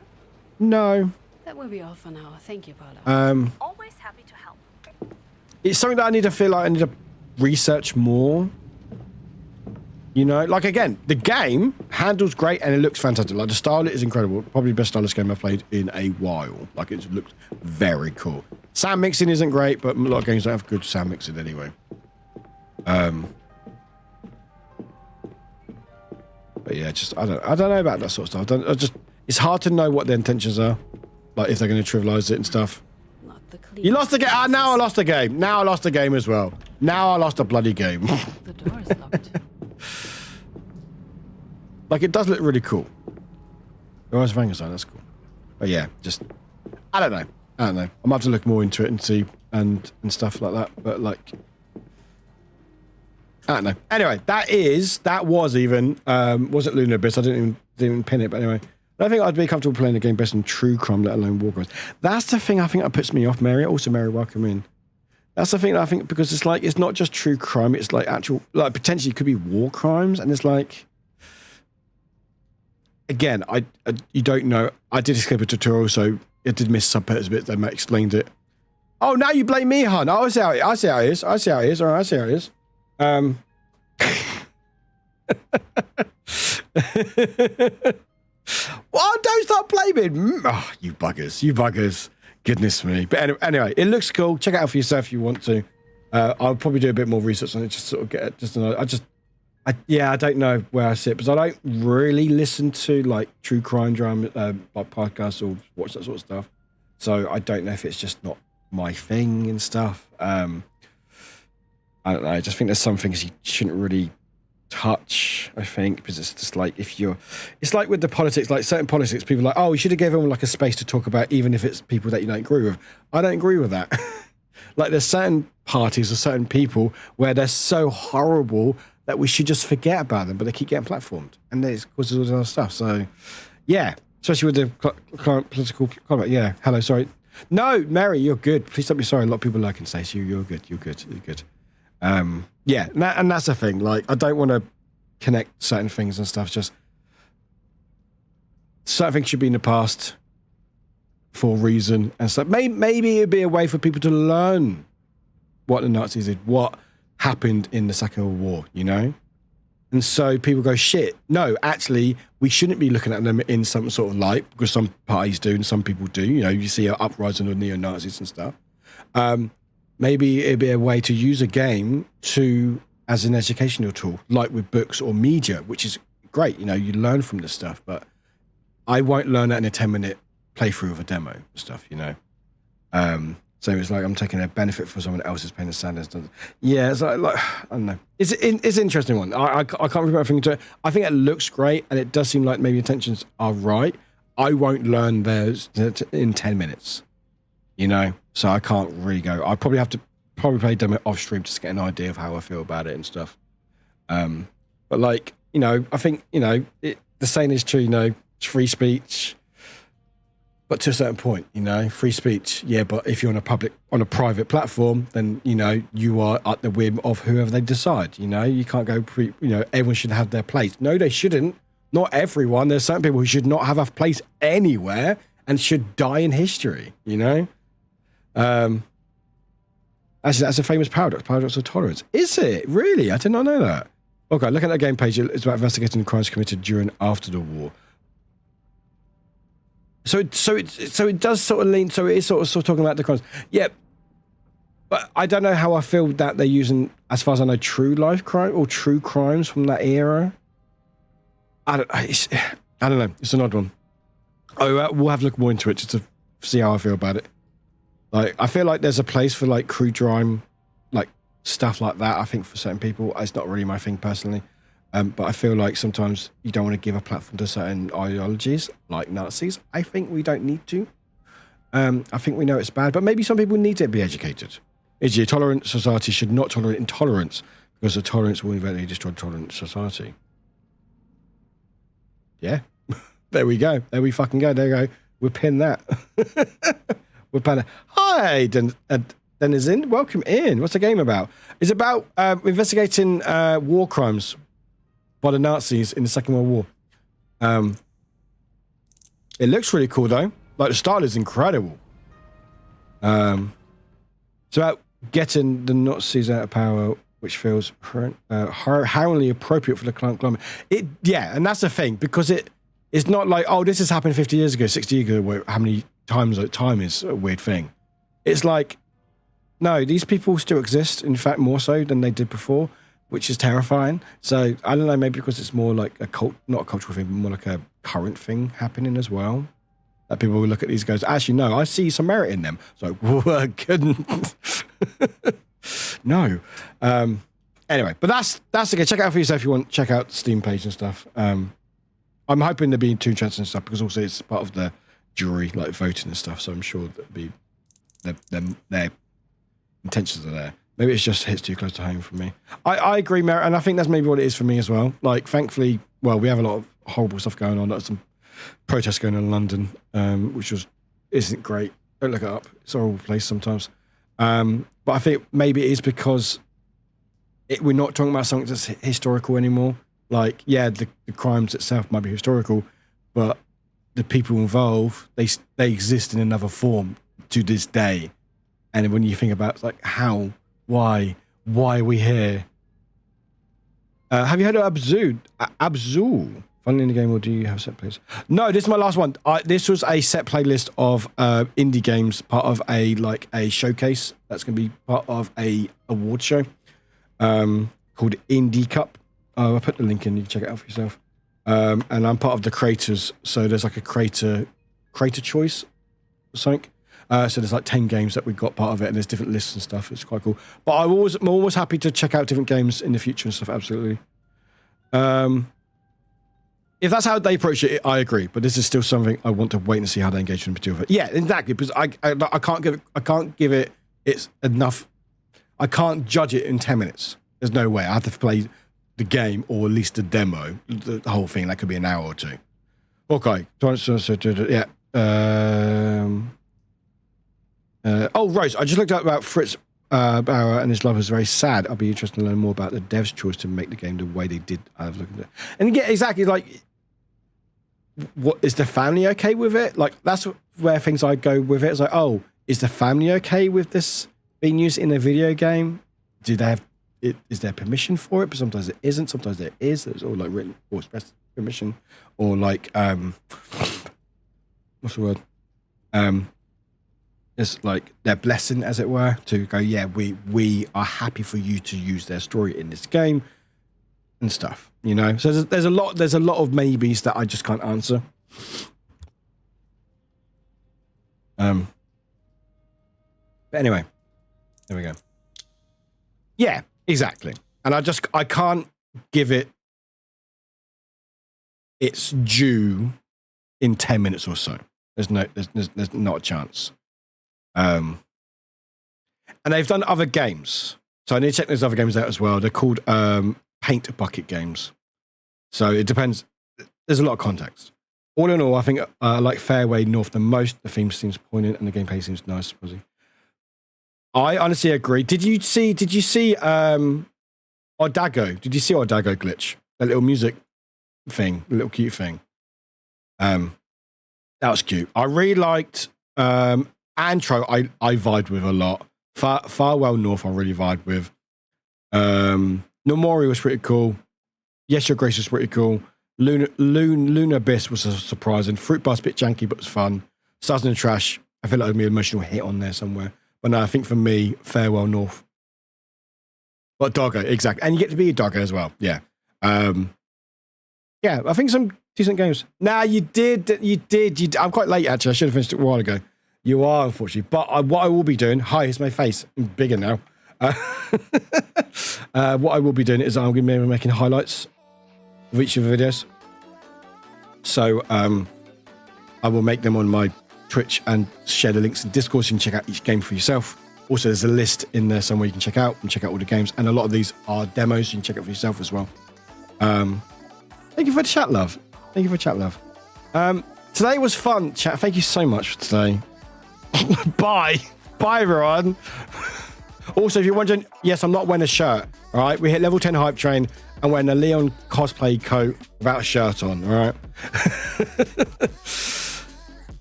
No. That will be all for now. Thank you, Paula. Always happy to help. It's something that I need to research more. You know, like, again, the game handles great and it looks fantastic. Like, the style is incredible. Probably the best stylist game I've played in a while. Like, it looks very cool. Sound mixing isn't great, but a lot of games don't have good sound mixing anyway. But yeah, just I don't know about that sort of stuff. It's hard to know what their intentions are. Like, if they're going to trivialize it and stuff. You lost the game. Now I lost the game. Now I lost the game as well. Now I lost a bloody game. The door is locked. Like, it does look really cool. Oh, it's Frankenstein. That's cool. But yeah, just I don't know. I'm gonna have to look more into it and see and stuff like that. But like, I don't know. Anyway, that was even wasn't Lunar Abyss. I didn't even pin it, but anyway. I think I'd be comfortable playing a game based on true crime, let alone war crimes. That's the thing I think that puts me off, Mary. Also, Mary, welcome in. That's the thing that I think, because it's like, it's not just true crime, it's like actual, like potentially it could be war crimes, and it's like, again, you don't know. I did skip a tutorial, so it did miss subtitles a bit. They explained it. Oh, now you blame me, hon. I see how it is. I see how it is. All right, I see how it is. Well, don't stop blaming. Oh, you buggers. Goodness me. But anyway, it looks cool. Check it out for yourself if you want to. I'll probably do a bit more research on it, just sort of get just another. I don't know where I sit, because I don't really listen to like true crime drama, like podcasts, or watch that sort of stuff. So I don't know if it's just not my thing and stuff. I don't know. I just think there's some things you shouldn't really touch, I think, because it's just like, it's like with the politics, like certain politics, people are like, oh, we should have given them like a space to talk about, even if it's people that you don't agree with. I don't agree with that. Like there's certain parties or certain people where they're so horrible that we should just forget about them, but they keep getting platformed, and it causes all this other stuff. So yeah, especially with the current political climate. Yeah, hello, sorry. No, Mary, you're good. Please don't be sorry. A lot of people like and say to you, you're good. Yeah, and that's the thing. Like, I don't want to connect certain things and stuff. Just certain things should be in the past for a reason and stuff. Maybe it'd be a way for people to learn what the Nazis did, what happened in the Second World War, you know? And so people go, shit, no, actually, we shouldn't be looking at them in some sort of light, because some parties do and some people do. You know, you see an uprising of neo-Nazis and stuff. Maybe it'd be a way to use a game as an educational tool, like with books or media, which is great. You know, you learn from this stuff, but I won't learn that in a 10-minute playthrough of a demo and stuff, you know? So it's like I'm taking a benefit for someone else's pain and sadness. Yeah, it's like I don't know. It's an interesting one. I can't remember everything to it. I think it looks great, and it does seem like maybe intentions are right. I won't learn those in 10 minutes, you know? So I can't really go. I'll probably have to play demo off stream just to get an idea of how I feel about it and stuff. But like, you know, I think, you know, the saying is true, you know, it's free speech. But to a certain point, you know, free speech, yeah, but if you're on a private platform, then, you know, you are at the whim of whoever they decide, you know? You can't go, you know, everyone should have their place. No, they shouldn't. Not everyone. There's certain people who should not have a place anywhere and should die in history, you know? Actually, that's a famous paradox of tolerance. Is it? Really? I did not know that. Okay, look at that game page. It's about investigating the crimes committed during and after the war. So it does sort of lean. So it is sort of talking about the crimes. Yeah, but I don't know how I feel that they're using, as far as I know, true life crime or true crimes from that era. I don't know. It's an odd one. We'll have to look more into it just to see how I feel about it. Like, I feel like there's a place for like crude crime, like stuff like that. I think for certain people, it's not really my thing personally. But I feel like sometimes you don't want to give a platform to certain ideologies, like Nazis. I think we don't need to. I think we know it's bad, but maybe some people need to be educated. A tolerant society should not tolerate intolerance, because the tolerance will eventually destroy tolerant society. Yeah, there we go. There we fucking go. There we go. We'll pin that. We'll pin it. Hi, Denizen. Welcome in. What's the game about? It's about investigating war crimes by the Nazis in the Second World War. It looks really cool though. Like, the style is incredible. It's about getting the Nazis out of power, which feels harrowingly appropriate for the current climate. Yeah, and that's the thing, because it's not like, oh, this has happened 50 years ago, 60 years ago, how many times time is a weird thing. It's like, no, these people still exist, in fact, more so than they did before, which is terrifying. So I don't know, maybe because it's more like not a cultural thing, but more like a current thing happening as well. That people will look at these guys, actually, no, I see some merit in them. So, couldn't. No. Anyway, but that's okay. Check it out for yourself if you want. Check out the Steam page and stuff. I'm hoping there'll be 2 chances and stuff, because also it's part of the jury, like voting and stuff. So I'm sure there'll be their intentions are there. Maybe it's just hits too close to home for me. I agree, Merritt, and I think that's maybe what it is for me as well. Like, thankfully, well, we have a lot of horrible stuff going on. There's some protests going on in London, which isn't great. Don't look it up. It's a horrible place sometimes. But I think maybe it is because we're not talking about something that's historical anymore. Like, yeah, the crimes itself might be historical, but the people involved, they exist in another form to this day. And when you think about like how, why are we here? Have you heard of Abzul? Finally in the game, or do you have set plays? No, this is my last one. This was a set playlist of indie games, part of a showcase that's going to be part of a award show called Indie Cup. I put the link in. You can check it out for yourself. And I'm part of the creators, so there's like a creator choice or something. So there's like 10 games that we got part of it, and there's different lists and stuff. It's quite cool. But I'm always happy to check out different games in the future and stuff. Absolutely. If that's how they approach it, I agree. But this is still something I want to wait and see how they engage with it. Yeah, exactly. Because I can't give it it's enough. I can't judge it in 10 minutes. There's no way. I have to play the game or at least the demo, the whole thing. That could be an hour or two. Okay. Yeah. Rose, I just looked up about Fritz Bauer and his love is very sad. I'll be interested to learn more about the devs' choice to make the game the way they did. I've looked at it. And yeah, exactly, like, what is the family okay with it? Like, that's where things I go with it. It's like, oh, is the family okay with this being used in a video game? Do they have it? Is there permission for it? But sometimes it isn't. Sometimes there is. There's all like written or expressed permission, or like what's the word? It's like their blessing, as it were, to go, yeah, we are happy for you to use their story in this game and stuff, you know. So there's a lot of maybes that I just can't answer. But anyway, there we go. Yeah, exactly. And I can't give it its due in 10 minutes or so. There's not a chance. And they've done other games, so I need to check those other games out as well. They're called paint bucket games, so it depends. There's a lot of context. All in all, I think I like Fairway North the most. The theme seems poignant and the gameplay seems nice. I honestly agree. Did you see Odago? Did you see Odago glitch? That little music thing, the little cute thing. That was cute. I really liked Antro. I vibed with a lot. Farwell North I really vibed with. Nomori was pretty cool. Yes, Your Grace was pretty cool. Lunar Abyss was surprising. Fruit Bar's a bit janky, but it was fun. Stars in the Trash, I feel like there'd be an emotional hit on there somewhere. But no, I think for me, Farewell North. But Doggo, exactly. And you get to be a Doggo as well. Yeah. Yeah, I think some decent games. Nah, you did. I'm quite late, actually. I should have finished it a while ago. You are, unfortunately. But what I will be doing... Hi, it's my face. I'm bigger now. What I will be doing is I'm going to be making highlights of each of the videos. So I will make them on my Twitch and share the links in Discord so you can check out each game for yourself. Also, there's a list in there somewhere you can check out all the games. And a lot of these are demos, so you can check it for yourself as well. Thank you for the chat, love. Today was fun, chat. Thank you so much for today. Bye, everyone. Also, if you're wondering, yes, I'm not wearing a shirt. All right, we hit level 10 hype train. I'm wearing a Leon cosplay coat without a shirt on. All right.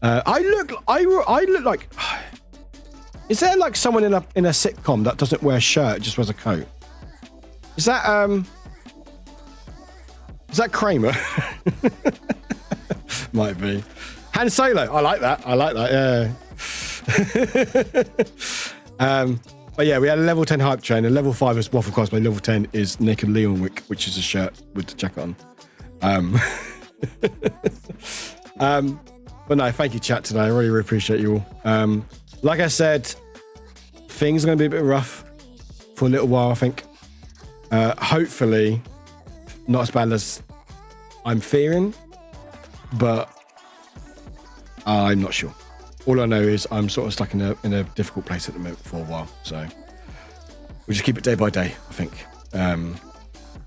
I look like. Is there like someone in a sitcom that doesn't wear a shirt, just wears a coat? Is that Kramer? Might be. Han Solo. I like that. Yeah. But yeah, we had a level 10 hype train, and level 5 is Waffle cosplay. Level 10 is Naked Leonwick, which is a shirt with the jacket on. But no, thank you, chat, today. I really appreciate you all. Like I said, things are going to be a bit rough for a little while, I think. Hopefully, not as bad as I'm fearing, but I'm not sure. All I know is I'm sort of stuck in a difficult place at the moment for a while, so we'll just keep it day by day, I think.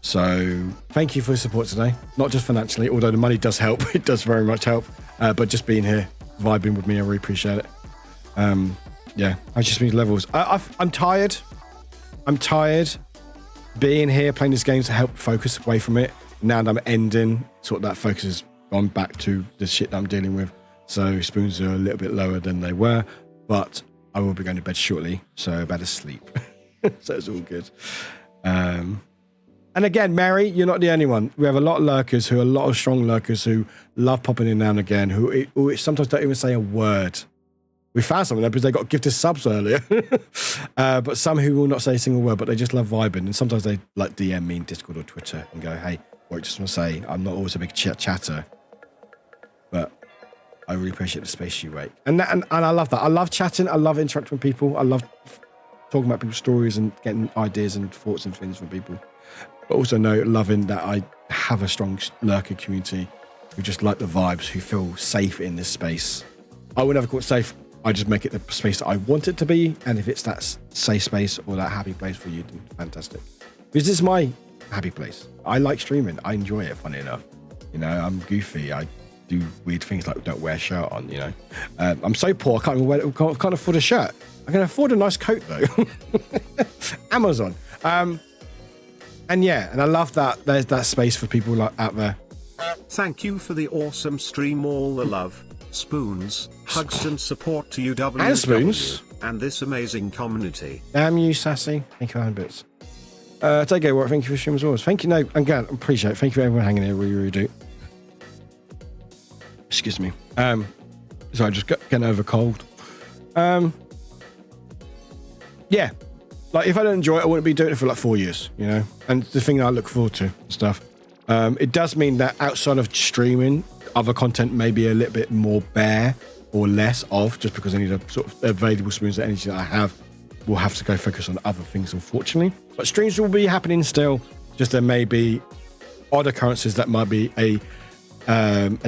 So thank you for the support today. Not just financially, although the money does help. It does very much help. But just being here, vibing with me, I really appreciate it. Yeah, I just need levels. I'm tired. I'm tired being here, playing these games to help focus away from it. Now that I'm ending, sort of that focus has gone back to the shit that I'm dealing with. So spoons are a little bit lower than they were, but I will be going to bed shortly, so I better sleep. So it's all good. And again, Mary, you're not the only one. We have a lot of lurkers a lot of strong lurkers who love popping in now and again, who sometimes don't even say a word. We found some of them because they got gifted subs earlier. But some who will not say a single word, but they just love vibing. And sometimes they like DM me in Discord or Twitter and go, hey, I just want to say, I'm not always a big chatter, but I really appreciate the space you make. And I love that. I love chatting. I love interacting with people. I love talking about people's stories and getting ideas and thoughts and things from people. But also loving that I have a strong lurker community who just like the vibes, who feel safe in this space. I would never call it safe. I just make it the space that I want it to be. And if it's that safe space or that happy place for you, then fantastic. Because this is my happy place. I like streaming. I enjoy it, funny enough. You know, I'm goofy. I do weird things like don't wear a shirt on, you know. I'm so poor, I can't afford a shirt. I can afford a nice coat, though. Amazon. And yeah, and I love that there's that space for people like out there. Thank you for the awesome stream, all the love, spoons, hugs and support to you, WW, and spoons, and this amazing community. Damn you, Sassy. Thank you, Alan Bits. Take care, Warwick. Thank you for streaming as always. Thank you. No, again, I appreciate it. Thank you for everyone hanging here. Really, really do. Excuse me. Sorry, just getting over cold. Yeah. Like, if I don't enjoy it, I wouldn't be doing it for like 4 years, you know? And the thing that I look forward to and stuff. It does mean that outside of streaming, other content may be a little bit more bare or less of, just because I need a sort of available spoons, the energy that I have will have to go focus on other things, unfortunately. But streams will be happening still, just there may be odd occurrences that might be a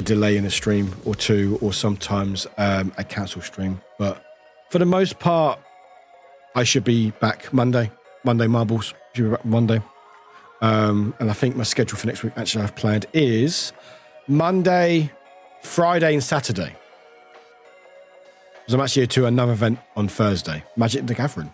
delay in a stream or two, or sometimes a cancelled stream. But for the most part, I should be back Monday Marbles, should be back Monday. And I think my schedule for next week, actually, I've planned is Monday, Friday, and Saturday. Because I'm actually to another event on Thursday, Magic the Gathering.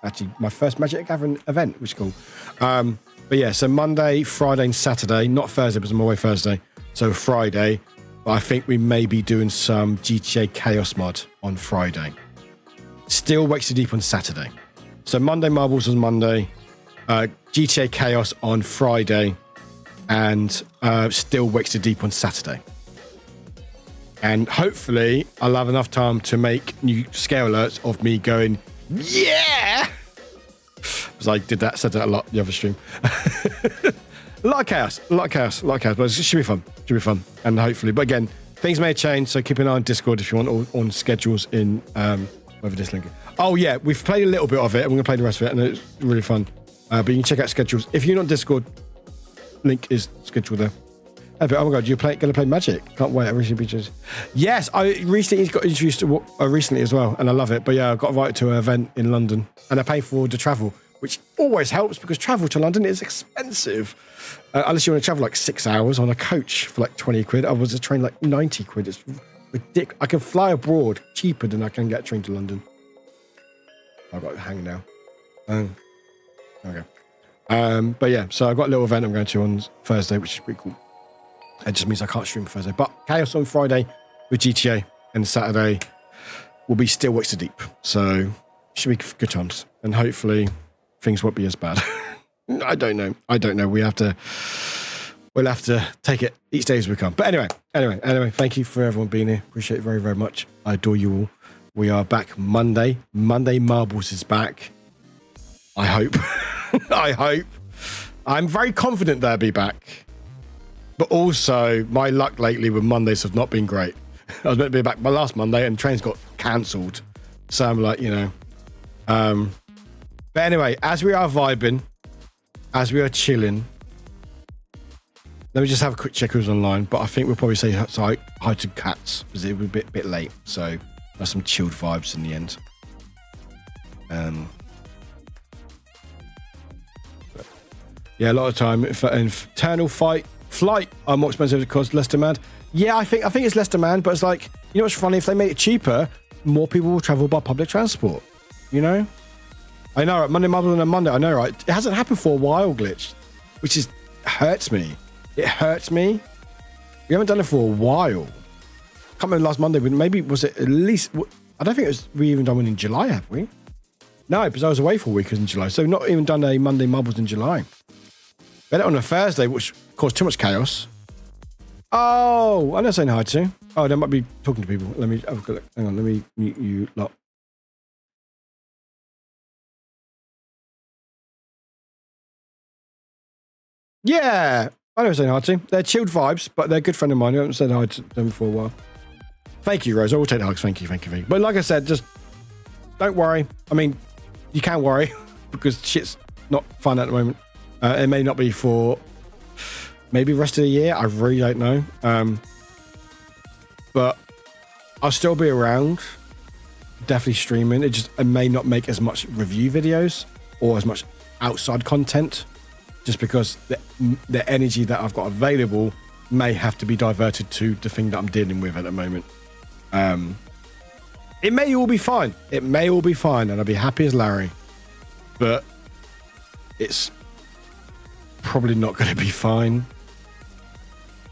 Actually, my first Magic the Gathering event, which is cool. But yeah, so Monday, Friday, and Saturday, not Thursday, because I'm away Thursday. So Friday, but I think we may be doing some GTA Chaos mod on Friday. Still Wakes to Deep on Saturday. So Monday Marbles on Monday, GTA Chaos on Friday, and Still Wakes to Deep on Saturday. And hopefully I'll have enough time to make new scale alerts of me going, yeah! Because I said that a lot the other stream. A lot of chaos, but it should be fun. And hopefully, but again, things may change, so keep an eye on Discord if you want, on schedules in whether this link. Oh yeah, we've played a little bit of it, and we're gonna play the rest of it, and it's really fun. But you can check out schedules. If you're not Discord, link is scheduled there. Oh my god, you're gonna play Magic? Can't wait. I recently just... Yes, I recently got introduced to recently as well, and I love it. But yeah, I got invited to an event in London, and I pay for the travel, which always helps because travel to London is expensive. Unless you want to travel like 6 hours on a coach for like 20 quid. I was a train like 90 quid. It's ridiculous. I can fly abroad cheaper than I can get a train to London. I've got to hang now. Okay. But yeah, so I've got a little event I'm going to on Thursday, which is pretty cool. It just means I can't stream Thursday. But Chaos on Friday with GTA, and Saturday will be Still Wakes to Deep. So should be good times. And hopefully things won't be as bad. I don't know. We'll have to take it each day as we come. But anyway, thank you for everyone being here. Appreciate it very, very much. I adore you all. We are back Monday. Monday Marbles is back. I hope. I hope. I'm very confident they'll be back. But also, my luck lately with Mondays have not been great. I was meant to be back my last Monday and trains got cancelled. So I'm like, you know. But anyway, as we are vibing, as we are chilling, let me just have a quick check who's online. But I think we'll probably say hi to Cats because it was a bit late. So that's some chilled vibes in the end. Yeah, a lot of time. Eternal Flight are more expensive because less demand. Yeah, I think it's less demand, but it's like, you know what's funny? If they make it cheaper, more people will travel by public transport. You know? I know, right? Monday Marble on a Monday. I know, right? It hasn't happened for a while, Glitch, which hurts me. It hurts me. We haven't done it for a while. Can't remember last Monday, but maybe was it at least? I don't think it was. We even done one in July, have we? No, because I was away for a week in July, so we've not even done a Monday Marbles in July. We had it on a Thursday, which caused too much chaos. Oh, I'm not saying hi to. Oh, they might be talking to people. Let me have a look. Hang on, let me mute you lot. Yeah, I know saying hi to. They're chilled vibes, but they're a good friend of mine. I haven't said hi to them for a while. Thank you, Rose. I will take the hugs. Thank you. But like I said, just don't worry. I mean, you can worry because shit's not fun at the moment. It may not be for maybe the rest of the year. I really don't know. But I'll still be around. Definitely streaming. I may not make as much review videos or as much outside content, just because the energy that I've got available may have to be diverted to the thing that I'm dealing with at the moment. It may all be fine. And I'll be happy as Larry. But it's probably not going to be fine.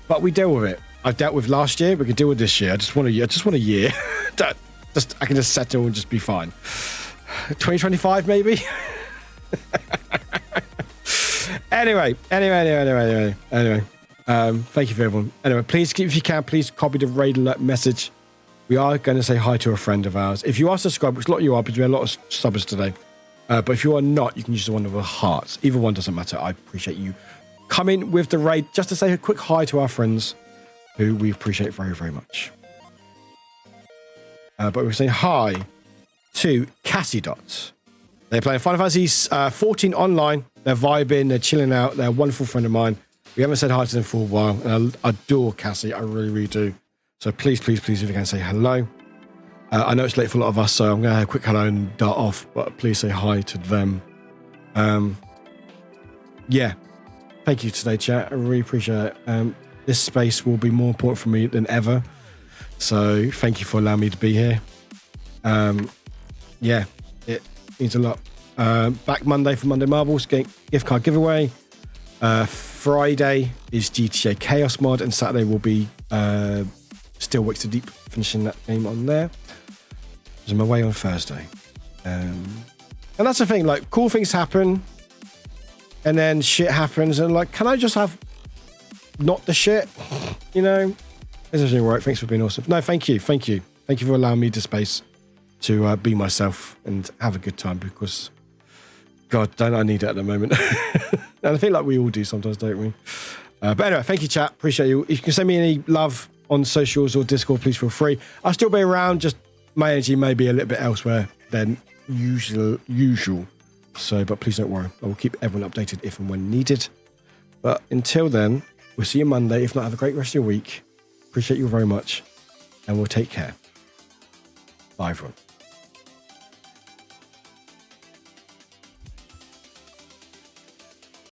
But we deal with it. I dealt with last year. We can deal with this year. I just want a year. I can just settle and just be fine. 2025 maybe. Anyway. Thank you for everyone. Anyway, please, if you can, please copy the raid alert message. We are going to say hi to a friend of ours. If you are subscribed, which a lot of you are, because we have a lot of subbers today. But if you are not, you can use the one with the hearts. Either one doesn't matter. I appreciate you coming with the raid just to say a quick hi to our friends who we appreciate very, very much. But we're saying hi to Cassie Dots. They're playing Final Fantasy 14 online. They're vibing. They're chilling out. They're a wonderful friend of mine. We haven't said hi to them for a while. And I adore Cassie. I really, really do. So please, if you can say hello. I know it's late for a lot of us, so I'm going to have a quick hello and dart off. But please say hi to them. Yeah. Thank you today, chat. I really appreciate it. This space will be more important for me than ever. So thank you for allowing me to be here. Yeah, it means a lot. Back Monday for Monday Marbles, gift card giveaway. Friday is GTA Chaos mod, and Saturday will be Still Wakes to Deep, finishing that game on there. I'm away on Thursday. And that's the thing, like, cool things happen, and then shit happens, and like, can I just have not the shit? You know? It's actually right. Thanks for being awesome. No, thank you. Thank you for allowing me the space to be myself and have a good time, because God, don't I need it at the moment. And I feel like we all do sometimes, don't we? But anyway, thank you, chat. Appreciate you. If you can send me any love on socials or Discord, please feel free. I'll still be around, just my energy may be a little bit elsewhere than usual. So, but please don't worry. I will keep everyone updated if and when needed. But until then, we'll see you Monday. If not, have a great rest of your week. Appreciate you very much. And we'll take care. Bye, everyone.